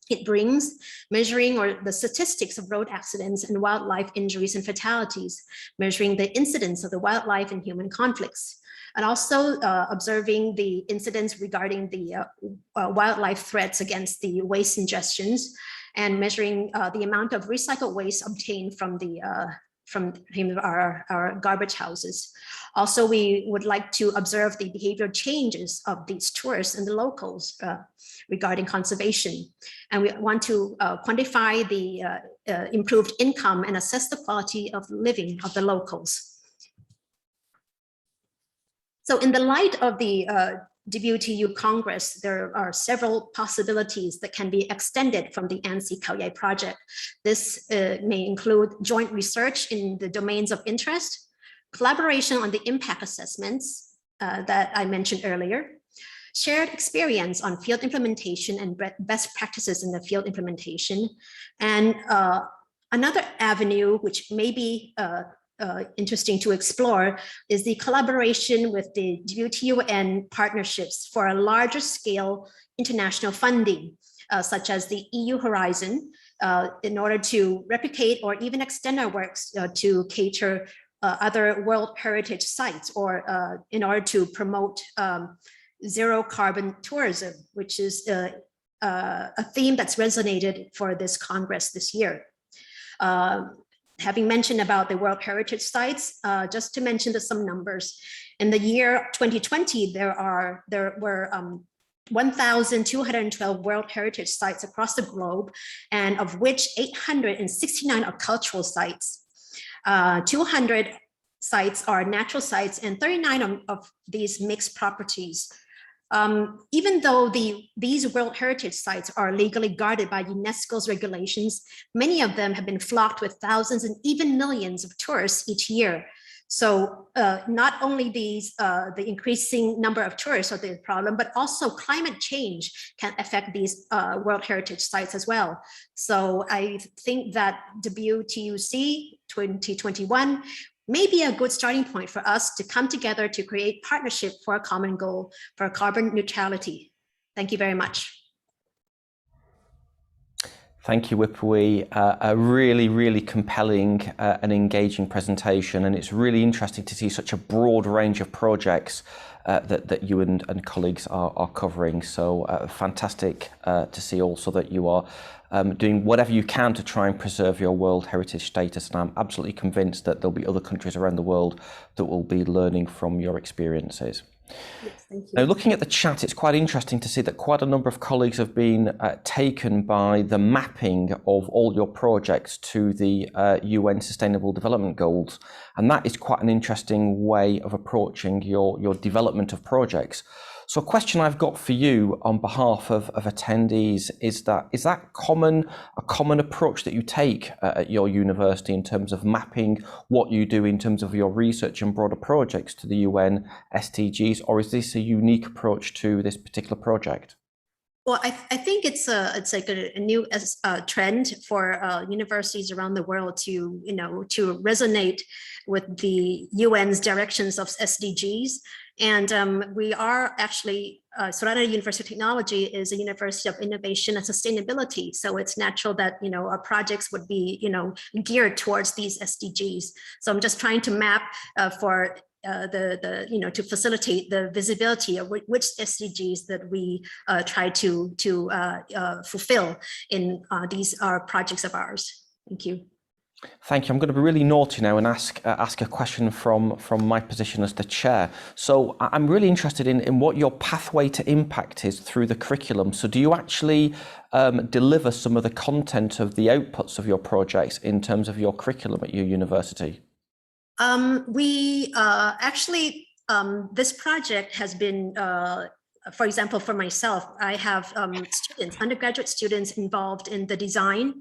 it brings, measuring the statistics of road accidents and wildlife injuries and fatalities, measuring the incidence of the wildlife and human conflicts, and also observing the incidents regarding the wildlife threats against the waste ingestions, and measuring the amount of recycled waste obtained from our garbage houses. Also, we would like to observe the behavioral changes of these tourists and the locals regarding conservation. And we want to quantify the improved income and assess the quality of living of the locals. So in the light of the WTU Congress, there are several possibilities that can be extended from the ANSI Kauai project. This may include joint research in the domains of interest, collaboration on the impact assessments that I mentioned earlier, shared experience on field implementation and best practices in the field implementation, and another avenue which may be interesting to explore is the collaboration with the WTUN partnerships for a larger scale international funding, such as the EU Horizon, in order to replicate or even extend our works to cater other World Heritage sites, or in order to promote zero carbon tourism, which is a theme that's resonated for this Congress this year. Having mentioned about the World Heritage sites, just to mention some numbers. In the year 2020, there were 1,212 World Heritage sites across the globe, and of which 869 are cultural sites. 200 sites are natural sites, and 39 of these mixed properties. Even though these World Heritage sites are legally guarded by UNESCO's regulations, many of them have been flocked with thousands and even millions of tourists each year. So not only the increasing number of tourists are the problem, but also climate change can affect these World Heritage sites as well. So I think that WTUC 2021 may be a good starting point for us to come together to create partnership for a common goal for carbon neutrality. Thank you very much. Thank you, Wipawee. A really, really compelling and engaging presentation, and it's really interesting to see such a broad range of projects that you and colleagues are covering. So fantastic to see also that you are doing whatever you can to try and preserve your World Heritage status, and I'm absolutely convinced that there'll be other countries around the world that will be learning from your experiences. Yes, thank you. Now, looking at the chat, it's quite interesting to see that quite a number of colleagues have been taken by the mapping of all your projects to the UN Sustainable Development Goals. And that is quite an interesting way of approaching your development of projects. So a question I've got for you on behalf of attendees is that a common approach that you take at your university in terms of mapping what you do in terms of your research and broader projects to the UN SDGs, or is this a unique approach to this particular project? Well, I think it's like a new trend for universities around the world to resonate with the UN's directions of SDGs. And we are actually, Suranaree University of Technology is a university of innovation and sustainability. So it's natural that, our projects would be, geared towards these SDGs. So I'm just trying to map for to facilitate the visibility of which SDGs that we try to fulfill in these projects of ours. Thank you. Thank you. I'm going to be really naughty now and ask a question from my position as the chair. So I'm really interested in what your pathway to impact is through the curriculum. So do you actually deliver some of the content of the outputs of your projects in terms of your curriculum at your university? We actually, this project has been, for example, for myself, I have undergraduate students involved in the design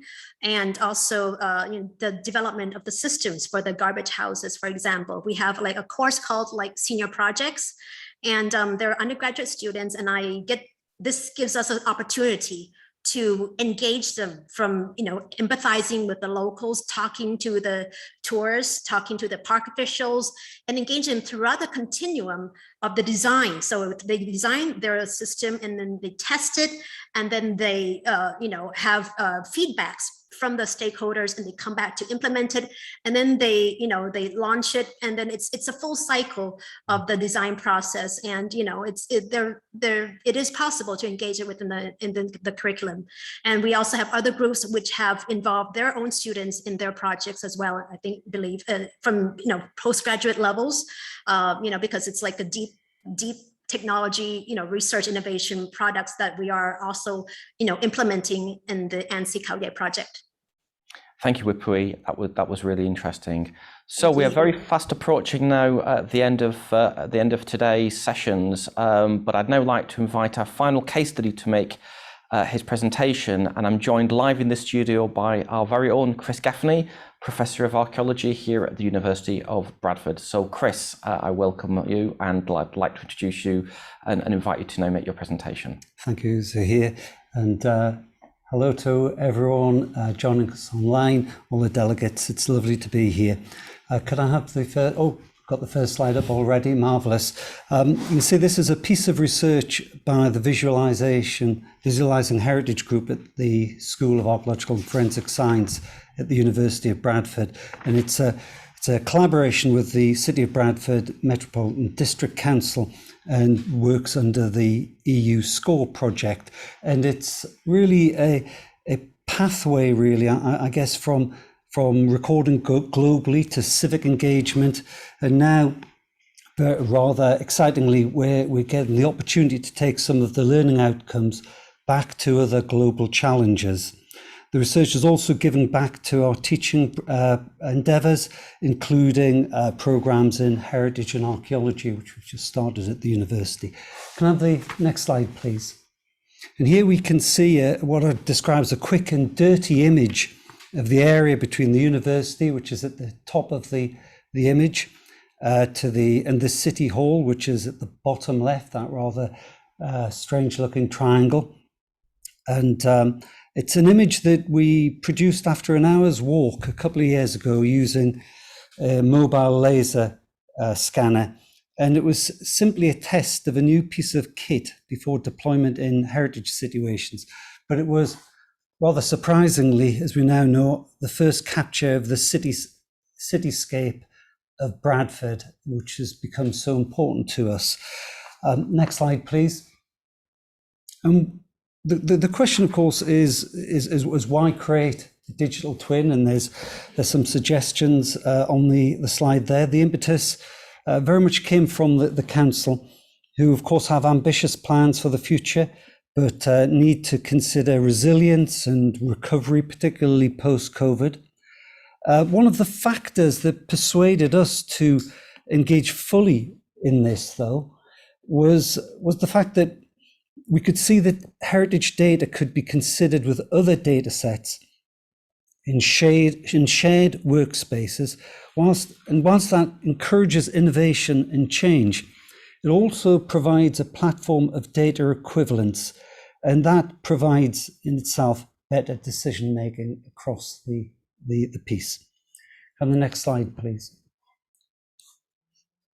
and also the development of the systems for the garbage houses, for example. We have like a course called like senior projects, and they're undergraduate students, and this gives us an opportunity to engage them from, empathizing with the locals, talking to the tourists, talking to the park officials, and engage them throughout the continuum of the design. So they design their system and then they test it, and then they, have feedbacks from the stakeholders, and they come back to implement it, and then they launch it, and then it's a full cycle of the design process. And it is possible to engage it within the curriculum. And we also have other groups which have involved their own students in their projects as well. I believe from postgraduate levels, because it's like a deep technology, research innovation products that we are also, implementing in the ANSI Calgary project. Thank you, Wipawee. That was really interesting. So we are very fast approaching now at the end of today's sessions, but I'd now like to invite our final case study to make his presentation, and I'm joined live in the studio by our very own Chris Gaffney, Professor of Archaeology here at the University of Bradford. So Chris, I welcome you and I'd like to introduce you and invite you to now make your presentation. Thank you, Zahir, and hello to everyone joining us online, all the delegates. It's lovely to be here. Could I have the first, got the first slide up already, marvellous. You can see this is a piece of research by the Visualising Heritage Group at the School of Archaeological and Forensic Science at the University of Bradford. And it's a collaboration with the City of Bradford Metropolitan District Council and works under the EU SCORE project. And it's really a pathway, really, I guess, from recording globally to civic engagement. And now, rather excitingly, we're getting the opportunity to take some of the learning outcomes back to other global challenges. The research is also giving back to our teaching endeavours, including programmes in heritage and archaeology, which we've just started at the university. Can I have the next slide, please? And here we can see what I describe as a quick and dirty image of the area between the university, which is at the top of the image, and the City Hall, which is at the bottom left, that rather strange-looking triangle. And it's an image that we produced after an hour's walk a couple of years ago using a mobile laser scanner. And it was simply a test of a new piece of kit before deployment in heritage situations. But it was rather surprisingly, as we now know, the first capture of the cityscape of Bradford, which has become so important to us. Next slide, please. The question, of course, is why create a digital twin? And there's some suggestions on the slide there. The impetus very much came from the council, who of course have ambitious plans for the future, but need to consider resilience and recovery, particularly post-COVID. One of the factors that persuaded us to engage fully in this, though, was the fact that we could see that heritage data could be considered with other data sets in shared workspaces, whilst that encourages innovation and change, it also provides a platform of data equivalence, and that provides in itself better decision making across the piece. And the next slide, please.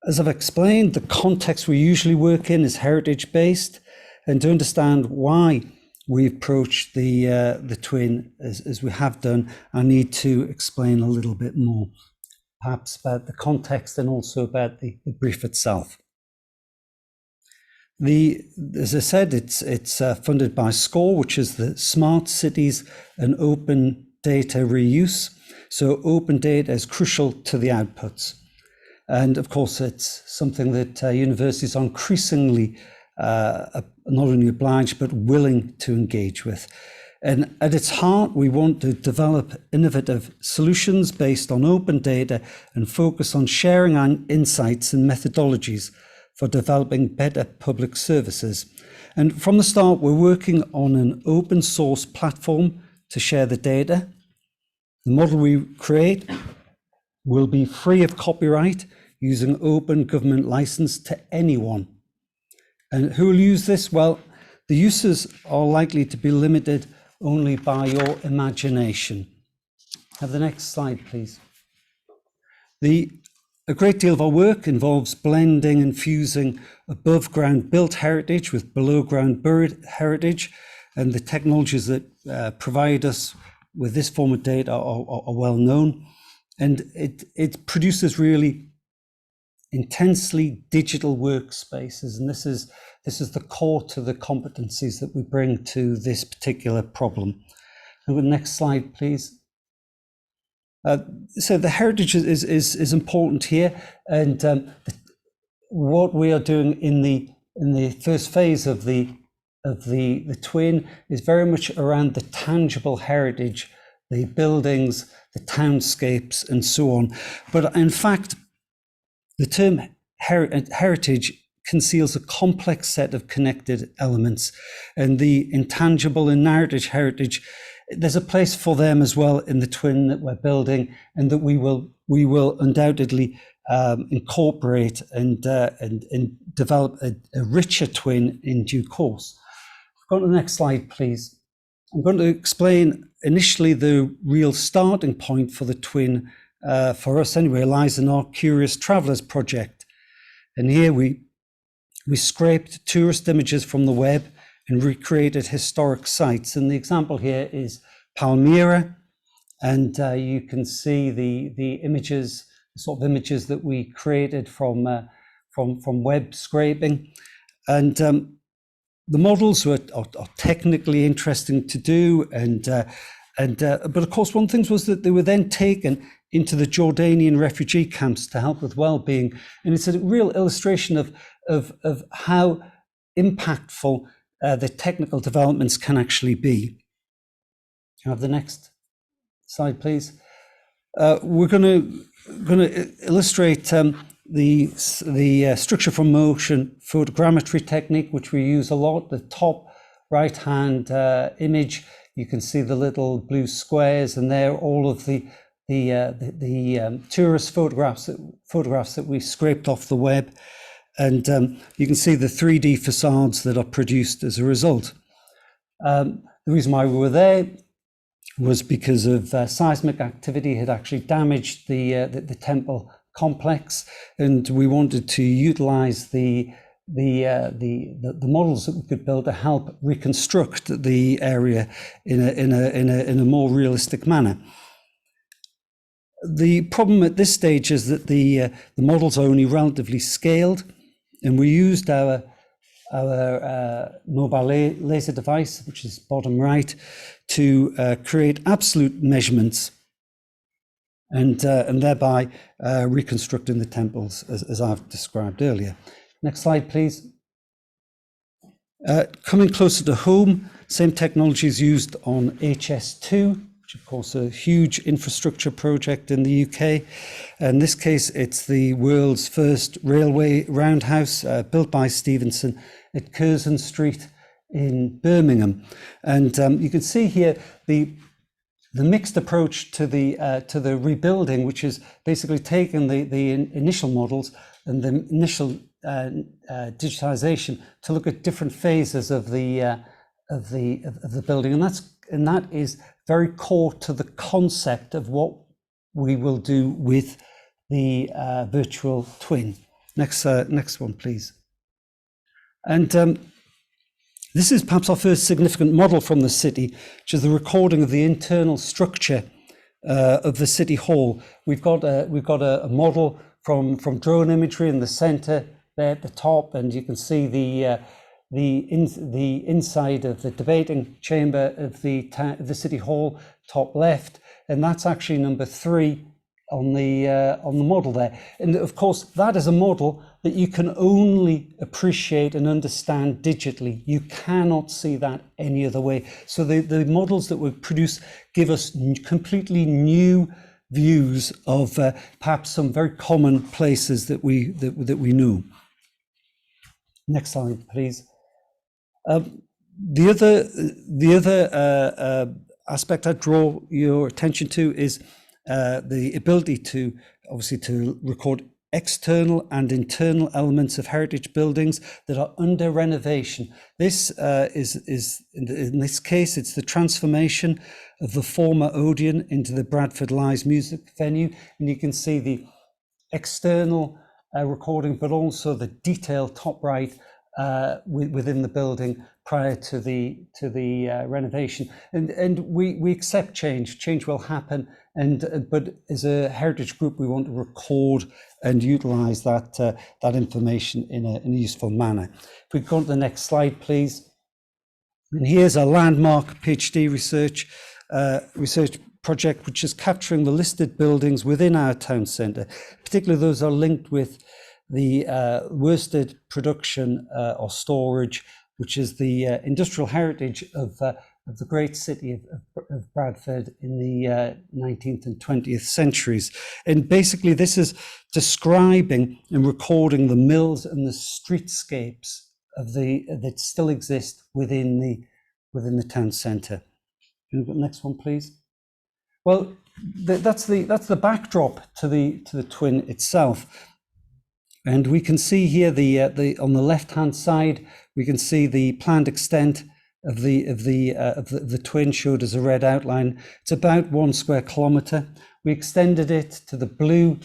As I've explained, the context we usually work in is heritage based, and to understand why we approach the twin as we have done, I need to explain a little bit more, perhaps about the context and also about the brief itself. As I said, it's funded by SCORE, which is the Smart Cities and Open Data Reuse. So open data is crucial to the outputs. And of course, it's something that universities are increasingly not only obliged, but willing to engage with. And at its heart, we want to develop innovative solutions based on open data and focus on sharing our insights and methodologies for developing better public services. And from the start, we're working on an open source platform to share the data. The model we create will be free of copyright using open government license to anyone. And who will use this? Well, the uses are likely to be limited only by your imagination. Have the next slide, please. A great deal of our work involves blending and fusing above ground built heritage with below ground buried heritage, and the technologies that provide us with this form of data are well known, and it produces really intensely digital workspaces, and this is the core to the competencies that we bring to this particular problem. And the next slide, please. So the heritage is important here, and what we are doing in the first phase of the twin is very much around the tangible heritage, the buildings, the townscapes, and so on. But in fact, the term heritage conceals a complex set of connected elements, and the intangible and narrative heritage, there's a place for them as well in the twin that we're building, and that we will undoubtedly incorporate and develop a richer twin in due course. Go on to the next slide, please. I'm going to explain initially the real starting point for the twin, for us anyway, lies in our Curious Travellers project. And here we scraped tourist images from the web and recreated historic sites. And the example here is Palmyra, and you can see the images, the sort of images that we created from web scraping. And the models are technically interesting to do, but of course one thing was that they were then taken into the Jordanian refugee camps to help with well-being, and it's a real illustration of how impactful the technical developments can actually be. Can I have the next slide, please? We're going to illustrate the structure from motion photogrammetry technique, which we use a lot. The top right-hand image, you can see the little blue squares, and they're all of the tourist photographs that we scraped off the web, and you can see the 3D facades that are produced as a result. The reason why we were there was because of seismic activity had actually damaged the temple complex, and we wanted to utilize the the models that we could build to help reconstruct the area in a more realistic manner. The problem at this stage is that the models are only relatively scaled, and we used our mobile laser device, which is bottom right, to create absolute measurements and thereby reconstructing the temples as I've described earlier. Next slide, please. Coming closer to home, same technology is used on HS2, which of course is a huge infrastructure project in the UK. In this case, it's the world's first railway roundhouse built by Stevenson at Curzon Street in Birmingham. And you can see here the mixed approach to the rebuilding, which is basically taking the initial models and the initial digitization to look at different phases of the building, and that is very core to the concept of what we will do with the virtual twin. Next one, please. And this is perhaps our first significant model from the city, which is the recording of the internal structure of the city hall. We've got a model from drone imagery in the centre there at the top, and you can see the inside of the debating chamber of the city hall, top left, and that's actually number 3 on the model there. And of course, that is a model that you can only appreciate and understand digitally. You cannot see that any other way. So the models that we produce give us completely new views of perhaps some very common places that we know. Next slide, please. The other aspect I draw your attention to is the ability to record external and internal elements of heritage buildings that are under renovation. This is in this case, it's the transformation of the former Ouillon into the Bradford Live music venue, and you can see the external recording, but also the detail top right within the building prior to the renovation. And we accept change. Change will happen, but as a heritage group, we want to record and utilize that information in a useful manner. If we go on to the next slide, please. And here's a landmark PhD research project, which is capturing the listed buildings within our town centre. Particularly those are linked with the worsted production or storage, which is the industrial heritage of the great city of Bradford in the 19th and 20th centuries. And basically this is describing and recording the mills and the streetscapes of that still exist within the town centre. Can we go to the next one, please? Well, that's the backdrop to the twin itself. And we can see here on the left-hand side, we can see the planned extent of the twin showed as a red outline. It's about 1 square kilometre. We extended it to the blue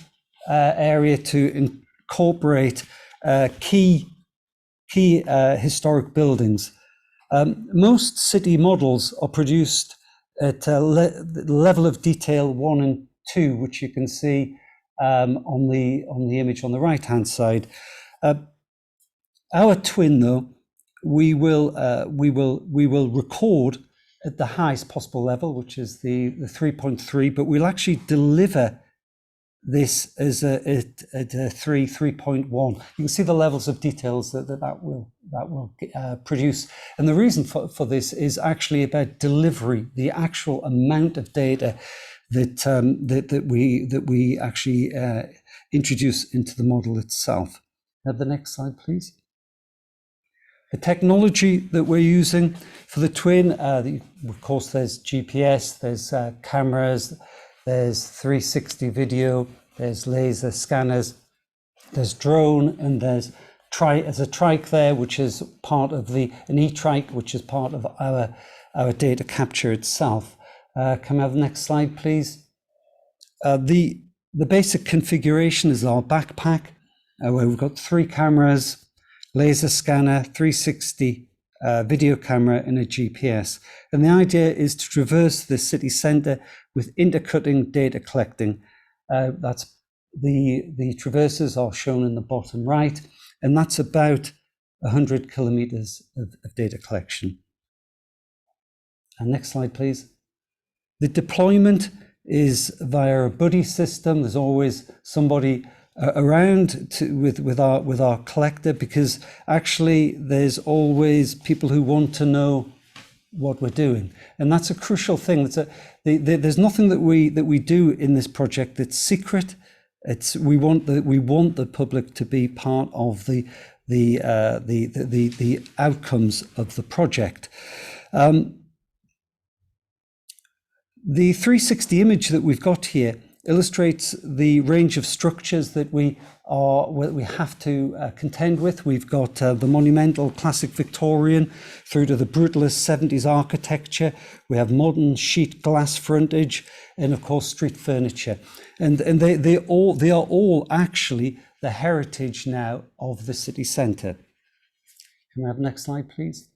area to incorporate key historic buildings. Most city models are produced at level of detail 1 and 2, which you can see on the image on the right hand side. Our twin, though, we will record at the highest possible level, which is the 3.3, but we'll actually deliver this as at 3.1. You can see the levels of details that will produce, and the reason for this is actually about delivery, the actual amount of data that we actually introduce into the model itself. Have the next slide, please. The technology that we're using for the twin, of course, there's GPS, there's cameras, there's 360 video, there's laser scanners, there's drone, and there's a trike there, which is part of an e-trike, which is part of our data capture itself. Can we have the next slide, please? The basic configuration is our backpack, where we've got 3 cameras, laser scanner, 360 video camera and a GPS. And the idea is to traverse the city centre with intercutting data collecting. That's the traverses are shown in the bottom right, and that's about 100 kilometres of data collection. And next slide, please. The deployment is via a buddy system. There's always somebody around with our collector, because actually there's always people who want to know what we're doing, and that's a crucial thing. There's nothing that we do in this project that's secret. We want the public to be part of the outcomes of the project. The 360 image that we've got here illustrates the range of structures that we have to contend with. We've got the monumental classic Victorian through to the brutalist 70s architecture. We have modern sheet glass frontage, and of course street furniture. And they are all actually the heritage now of the city centre. Can we have the next slide, please?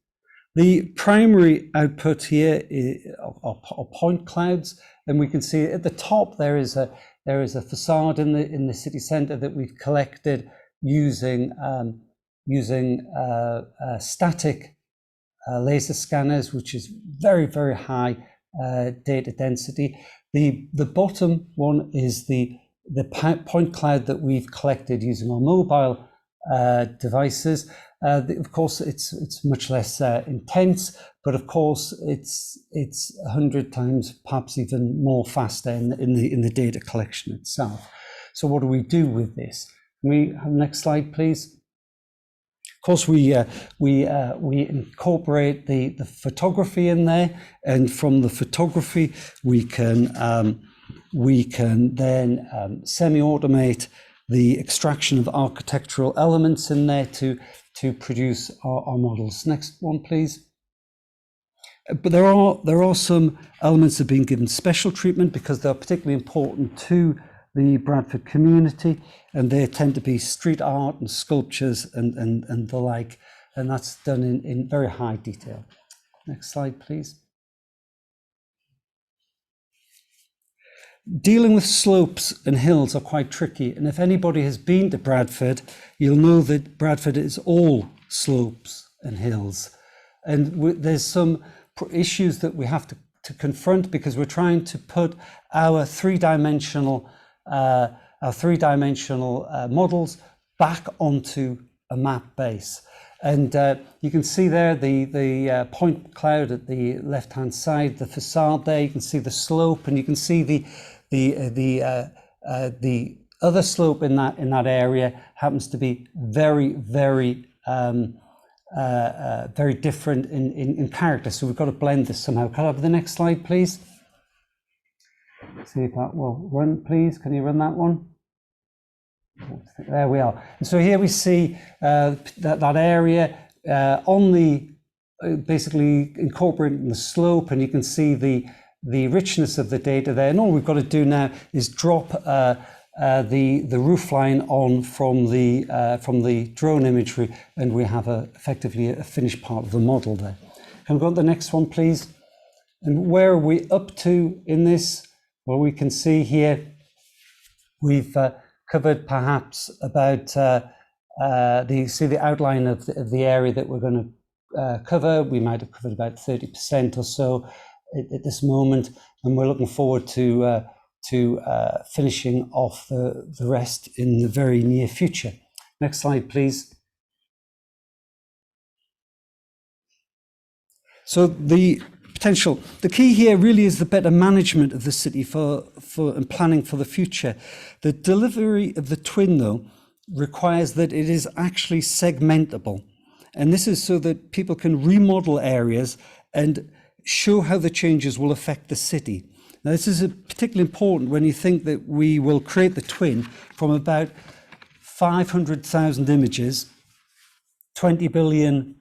The primary output here are point clouds, and we can see at the top there is a facade in the city centre that we've collected using static laser scanners, which is very, very high data density. The bottom one is the point cloud that we've collected using our mobile devices. Of course, it's much less intense, but of course it's 100 times, perhaps even more faster in the data collection itself. So what do we do with this? Can we have the next slide, please? Of course, we incorporate the photography in there, and from the photography we can then semi-automate the extraction of architectural elements in there to produce our models. Next one, please. But there are some elements that have been given special treatment because they're particularly important to the Bradford community, and they tend to be street art and sculptures and the like, and that's done in very high detail. Next slide, please. Dealing with slopes and hills are quite tricky, and if anybody has been to Bradford, you'll know that Bradford is all slopes and hills, and there's some issues that we have to confront because we're trying to put our three-dimensional models back onto a map base. And you can see there the point cloud at the left-hand side, the facade there. You can see the slope, and you can see the other slope in that area happens to be very, very very different in character. So we've got to blend this somehow. Can I have the next slide, please? See if that will run, please. Can you run that one? There we are. And so here we see that area on the basically incorporating the slope, and you can see the richness of the data there. And all we've got to do now is drop the roof line on from the drone imagery, and we have effectively a finished part of the model there. Can we go on to the next one, please? And where are we up to in this? Well, we can see here we've covered perhaps about see the outline of the area that we're going to cover. We might have covered about 30% or so at this moment, and we're looking forward to finishing off the rest in the very near future. Next slide, please. So the potential, the key here really is the better management of the city and planning for the future. The delivery of the twin, though, requires that it is actually segmentable. And this is so that people can remodel areas and show how the changes will affect the city. Now, this is particularly important when you think that we will create the twin from about 500,000 images, 20 billion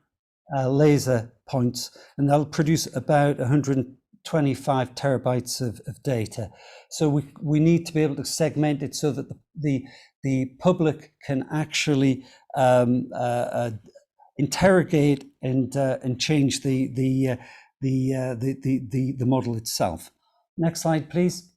laser points, and that'll produce about 125 terabytes of data. So we need to be able to segment it so that the public can actually interrogate and change the model itself. Next slide, please.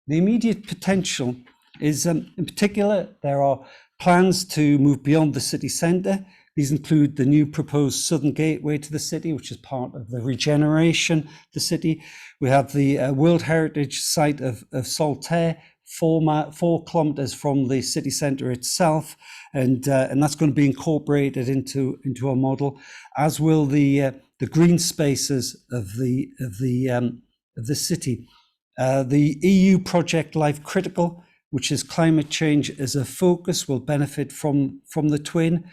The immediate potential is, in particular, there are plans to move beyond the city centre. These include the new proposed southern gateway to the city, which is part of the regeneration of the city. We have the World Heritage Site of Saltaire, 4 kilometres from the city centre itself, and that's going to be incorporated into our model, as will the green spaces of the city. The EU project Life Critical, which is climate change as a focus, will benefit from the twin,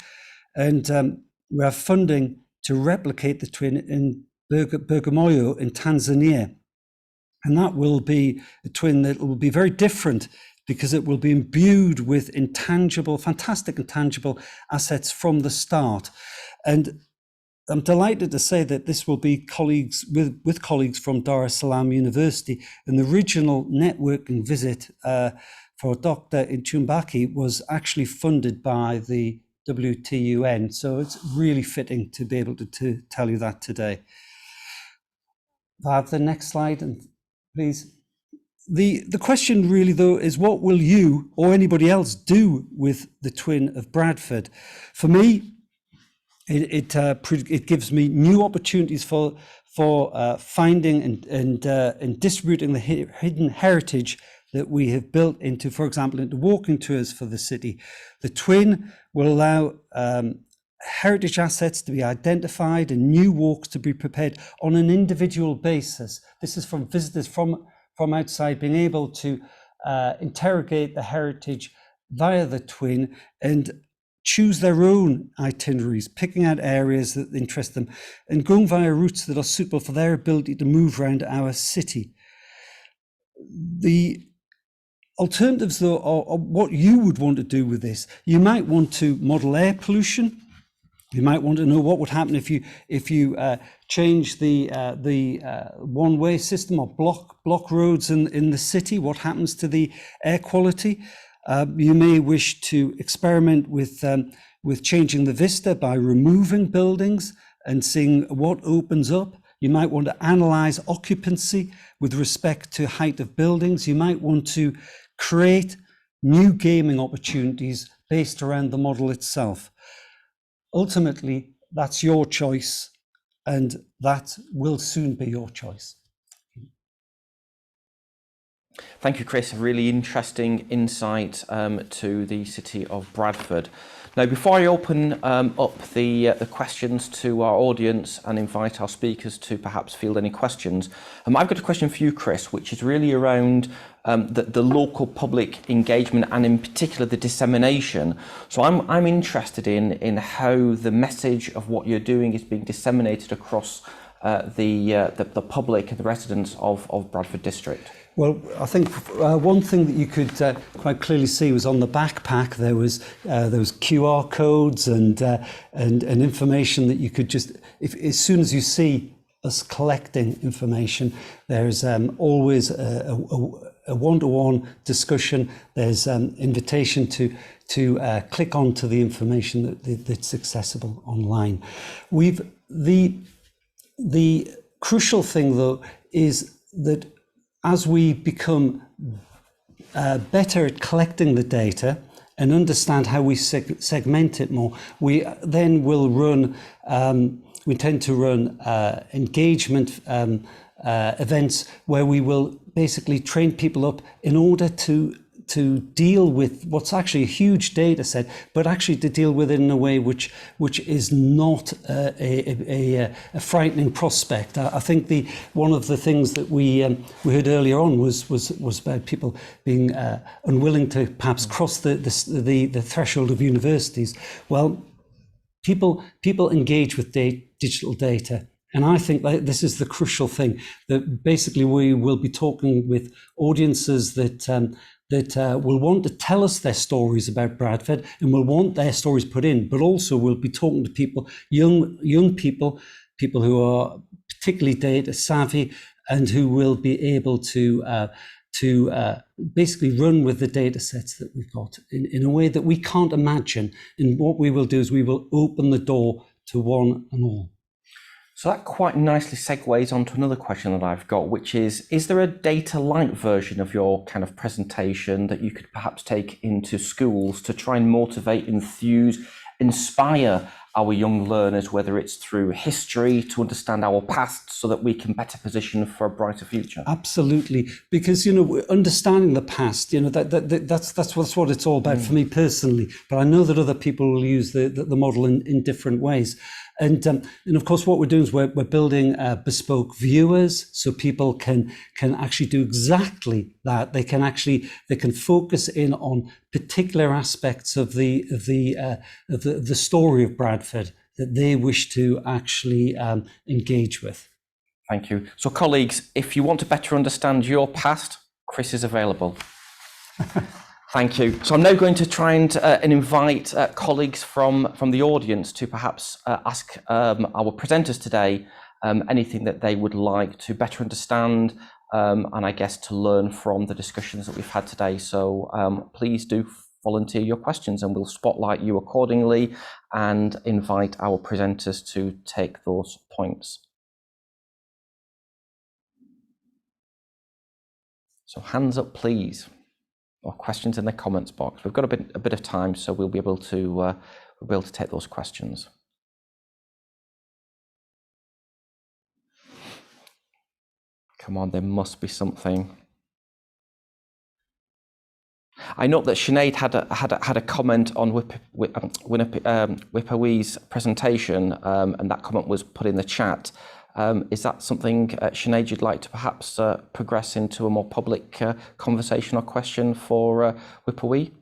and we have funding to replicate the twin in Bagamoyo in Tanzania. And that will be a twin that will be very different because it will be imbued with fantastic intangible assets from the start. And I'm delighted to say that this will be colleagues with colleagues from Dar es Salaam University. And the original networking visit for Dr. Nchumbaki was actually funded by the WTUN. So it's really fitting to be able to tell you that today. If I have the next slide, and please. The question really, though, is what will you or anybody else do with the twin of Bradford? For me, it gives me new opportunities for finding and distributing the hidden heritage that we have built into, for example, into walking tours for the city. The twin will allow heritage assets to be identified and new walks to be prepared on an individual basis. This is from visitors from outside being able to interrogate the heritage via the twin and choose their own itineraries, picking out areas that interest them and going via routes that are suitable for their ability to move around our city. The alternatives, though, are what you would want to do with this. You might want to model air pollution. You might want to know what would happen if you change the one-way system or block roads in the city. What happens to the air quality? You may wish to experiment with changing the vista by removing buildings and seeing what opens up. You might want to analyze occupancy with respect to height of buildings. You might want to create new gaming opportunities based around the model itself. Ultimately, that's your choice, and that will soon be your choice. Thank you, Chris. A really interesting insight to the city of Bradford. Now, before I open up the questions to our audience and invite our speakers to perhaps field any questions, I've got a question for you, Chris, which is really around the local public engagement and in particular the dissemination. So I'm interested in how the message of what you're doing is being disseminated across the public and the residents of Bradford District. Well, I think one thing that you could quite clearly see was on the backpack. There was QR codes and information that you could just, as soon as you see us collecting information, there's always a one-to-one discussion. There's invitation to click onto the information that's accessible online. The crucial thing, though, is that as we become better at collecting the data and understand how we segment it more, we then will run, we tend to run engagement events where we will basically train people up in order to deal with what's actually a huge data set, but actually to deal with it in a way which is not a frightening prospect. I think one of the things that we heard earlier on was about people being unwilling to perhaps cross the threshold of universities. Well, people engage with digital data. And I think that this is the crucial thing, that basically we will be talking with audiences that will want to tell us their stories about Bradford and will want their stories put in, but also we'll be talking to people, young people who are particularly data savvy and who will be able to to basically run with the data sets that we've got in a way that we can't imagine. And what we will do is we will open the door to one and all. So that quite nicely segues onto another question that I've got, which is there a data light version of your kind of presentation that you could perhaps take into schools to try and motivate, enthuse, inspire our young learners, whether it's through history to understand our past so that we can better position for a brighter future? Absolutely, because understanding the past, that's what it's all about for me personally. But I know that other people will use the model in different ways. And of course, what we're doing is we're building bespoke viewers, so people can actually do exactly that. They can focus in on particular aspects of the story of Bradford that they wish to actually engage with. Thank you. So, colleagues, if you want to better understand your past, Chris is available. Thank you. So I'm now going to try and invite colleagues from the audience to perhaps ask our presenters today anything that they would like to better understand and I guess to learn from the discussions that we've had today. So please do volunteer your questions and we'll spotlight you accordingly and invite our presenters to take those points. So hands up, please. Or questions in the comments box. We've got a bit of time, so we'll be able to take those questions. Come on, there must be something. I note that Sinead had a comment on Wipawee's presentation, and that comment was put in the chat. Is that something, Sinead, you'd like to perhaps progress into a more public conversation or question for Wipawee?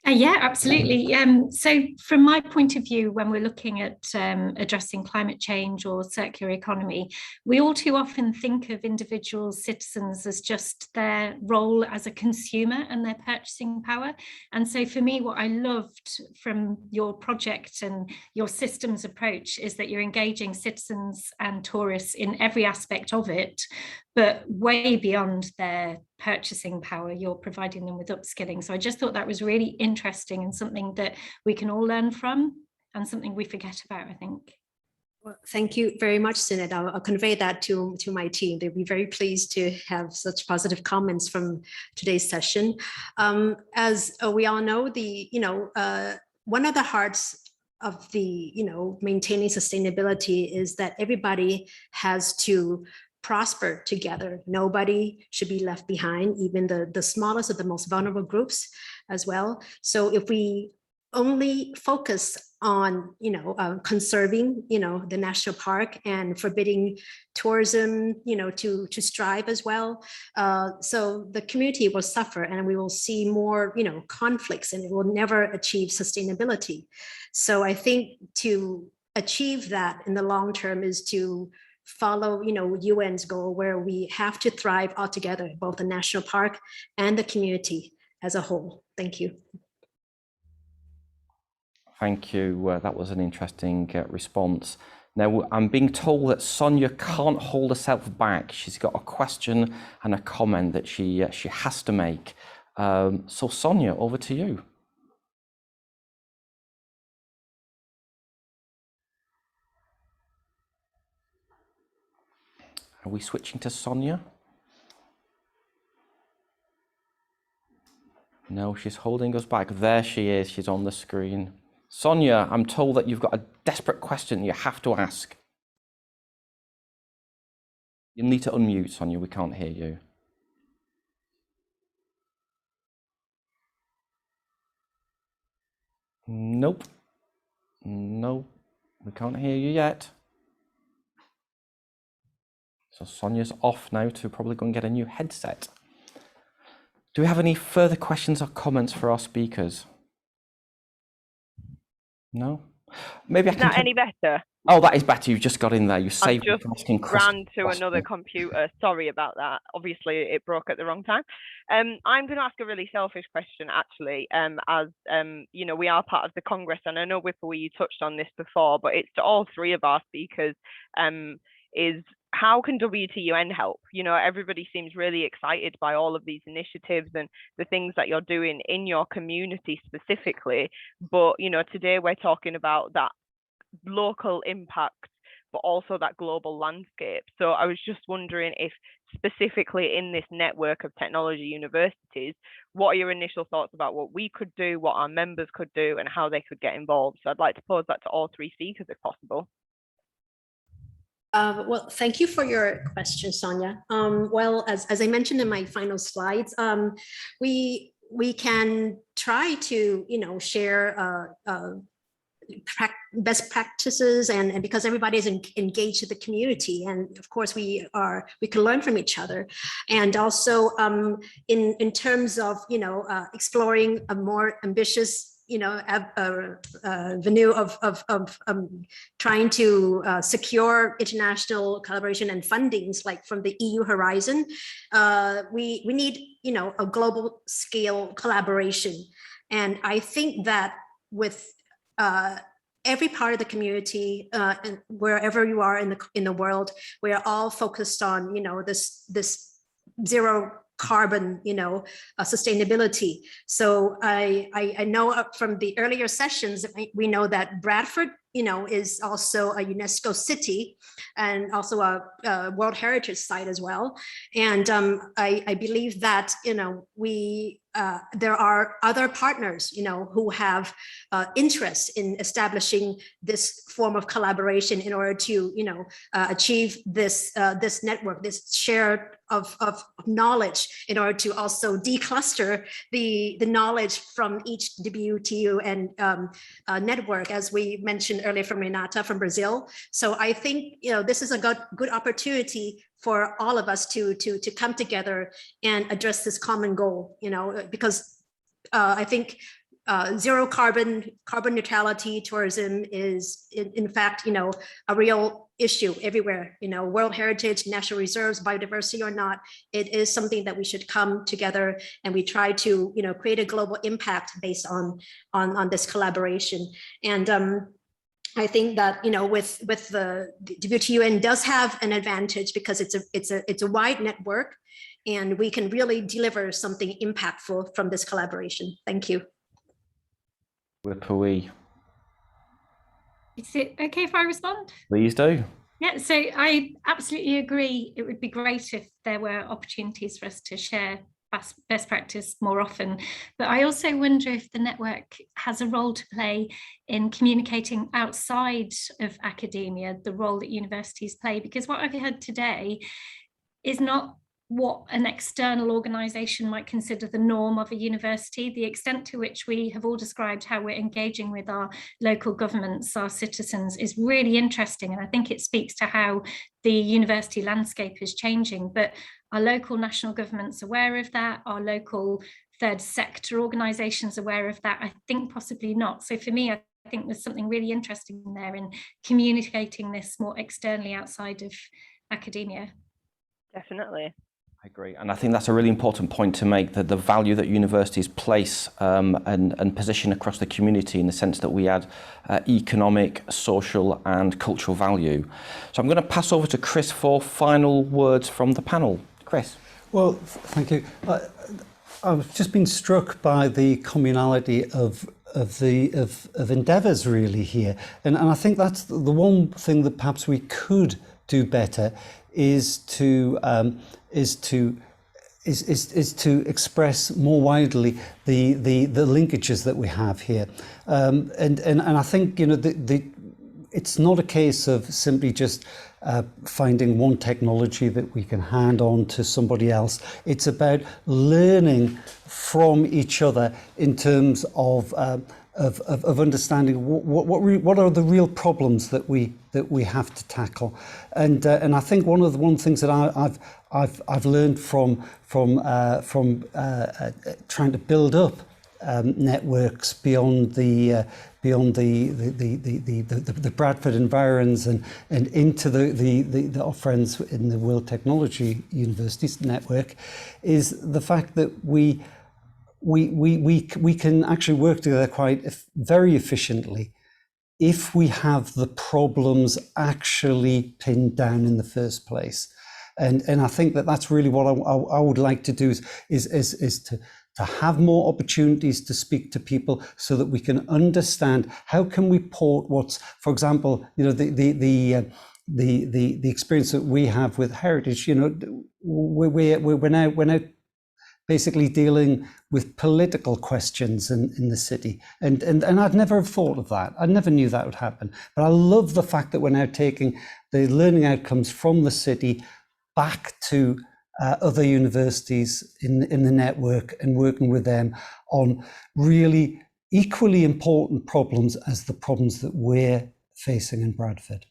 Yeah, absolutely. So from my point of view, when we're looking at addressing climate change or circular economy, we all too often think of individual citizens as just their role as a consumer and their purchasing power. And so for me, what I loved from your project and your systems approach is that you're engaging citizens and tourists in every aspect of it, but way beyond their purchasing power. You're providing them with upskilling. So I just thought that was really interesting and something that we can all learn from and something we forget about, I think. Well, thank you very much, Sinead. I'll convey that to my team. They'll be very pleased to have such positive comments from today's session. As we all know, one of the hearts of the maintaining sustainability is that everybody has to prosper together. Nobody should be left behind, even the smallest of the most vulnerable groups as well. So if we only focus on conserving the national park and forbidding tourism to strive as well, so the community will suffer and we will see more conflicts and it will never achieve sustainability. So I think to achieve that in the long term is to follow UN's goal, where we have to thrive all together, both the national park and the community as a whole. Thank you. Thank you. That was an interesting response. Now, I'm being told that Sonia can't hold herself back. She's got a question and a comment that she has to make. So Sonia, over to you. Are we switching to Sonia? No, she's holding us back. There she is. She's on the screen. Sonia, I'm told that you've got a desperate question you have to ask. You need to unmute, Sonia. We can't hear you. Nope. No, we can't hear you yet. So Sonia's off now to probably go and get a new headset. Do we have any further questions or comments for our speakers? No? Maybe I can... Is that any better? Oh, that is better. You've just got in there. You saved me from asking ran to another computer. Sorry about that. Obviously, it broke at the wrong time. I'm going to ask a really selfish question, actually, as we are part of the Congress, and I know Wipawee, you touched on this before, but it's to all three of our speakers, is how can WTUN help? You know, everybody seems really excited by all of these initiatives and the things that you're doing in your community specifically. But, you know, today we're talking about that local impact, but also that global landscape. So I was just wondering if specifically in this network of technology universities, what are your initial thoughts about what we could do, what our members could do, and how they could get involved? So I'd like to pose that to all three speakers if possible. Well, thank you for your question, Sonia. Well, as I mentioned in my final slides, we can try to, you know, share best practices, and because everybody is engaged with the community, and of course we can learn from each other, and also in terms of, you know, exploring a more ambitious, you know, venue of trying to secure international collaboration and fundings, like from the EU Horizon. We need, you know, a global scale collaboration, and I think that with every part of the community, and wherever you are in the world, we are all focused on, you know, this zero carbon, you know, sustainability. So I know from the earlier sessions, we know that Bradford, you know, is also a UNESCO city and also a World Heritage Site as well. And I believe that, you know, there are other partners, you know, who have interest in establishing this form of collaboration in order to, you know, achieve this network, this share of knowledge, in order to also decluster the knowledge from each WTU and network, as we mentioned earlier from Renata from Brazil. So I think, you know, this is a good opportunity for all of us to come together and address this common goal, you know, because I think zero carbon neutrality tourism is in fact, you know, a real issue everywhere, you know, World Heritage, national reserves, biodiversity or not, it is something that we should come together and we try to, you know, create a global impact based on this collaboration. And I think that, you know, with the WTUN does have an advantage because it's a wide network, and we can really deliver something impactful from this collaboration. Thank you. Wipawee. Is it okay if I respond? Please do. Yeah, so I absolutely agree. It would be great if there were opportunities for us to share best practice more often. But I also wonder if the network has a role to play in communicating outside of academia, the role that universities play, because what I've heard today is not what an external organisation might consider the norm of a university. The extent to which we have all described how we're engaging with our local governments, our citizens, is really interesting. And I think it speaks to how the university landscape is changing. But are local national governments aware of that? Are local third sector organisations aware of that? I think possibly not. So for me, I think there's something really interesting there in communicating this more externally outside of academia. Definitely. I agree, and I think that's a really important point to make, that the value that universities place and position across the community, in the sense that we add economic, social and cultural value. So I'm going to pass over to Chris for final words from the panel. Chris. Well, thank you. I've just been struck by the communality of endeavours really here, and I think that's the one thing that perhaps we could do better is to express more widely the linkages that we have here, and I think, you know, it's not a case of simply just finding one technology that we can hand on to somebody else. It's about learning from each other in terms of understanding what are the real problems that we have to tackle, and I think one of the things that I've learned from trying to build up networks beyond the Bradford environs and into our friends in the World Technology Universities network, is the fact that we can actually work together very efficiently if we have the problems actually pinned down in the first place. And I think that that's really what I would like to do is to have more opportunities to speak to people so that we can understand how can we port what's, for example, you know, the experience that we have with heritage. You know, we're now basically dealing with political questions in the city. And I'd never have thought of that. I never knew that would happen. But I love the fact that we're now taking the learning outcomes from the city back to other universities in the network and working with them on really equally important problems as the problems that we're facing in Bradford.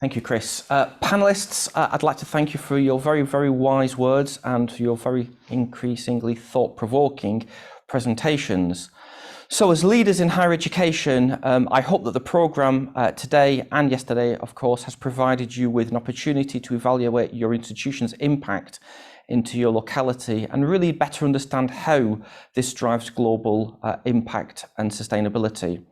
Thank you, Chris. Panellists, I'd like to thank you for your very, very wise words and your very increasingly thought-provoking presentations. So as leaders in higher education, I hope that the programme today and yesterday, of course, has provided you with an opportunity to evaluate your institution's impact into your locality and really better understand how this drives global impact and sustainability.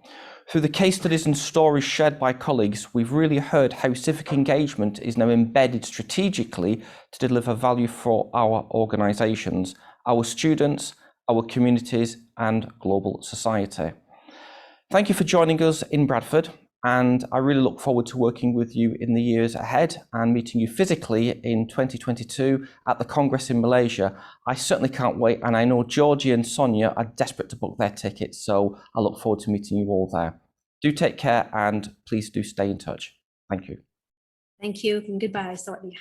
Through the case studies and stories shared by colleagues, we've really heard how civic engagement is now embedded strategically to deliver value for our organisations, our students, our communities and global society. Thank you for joining us in Bradford, and I really look forward to working with you in the years ahead and meeting you physically in 2022 at the Congress in Malaysia. I certainly can't wait, and I know Georgie and Sonia are desperate to book their tickets, so I look forward to meeting you all there. Do take care and please do stay in touch. Thank you. Thank you and goodbye. Sawadee.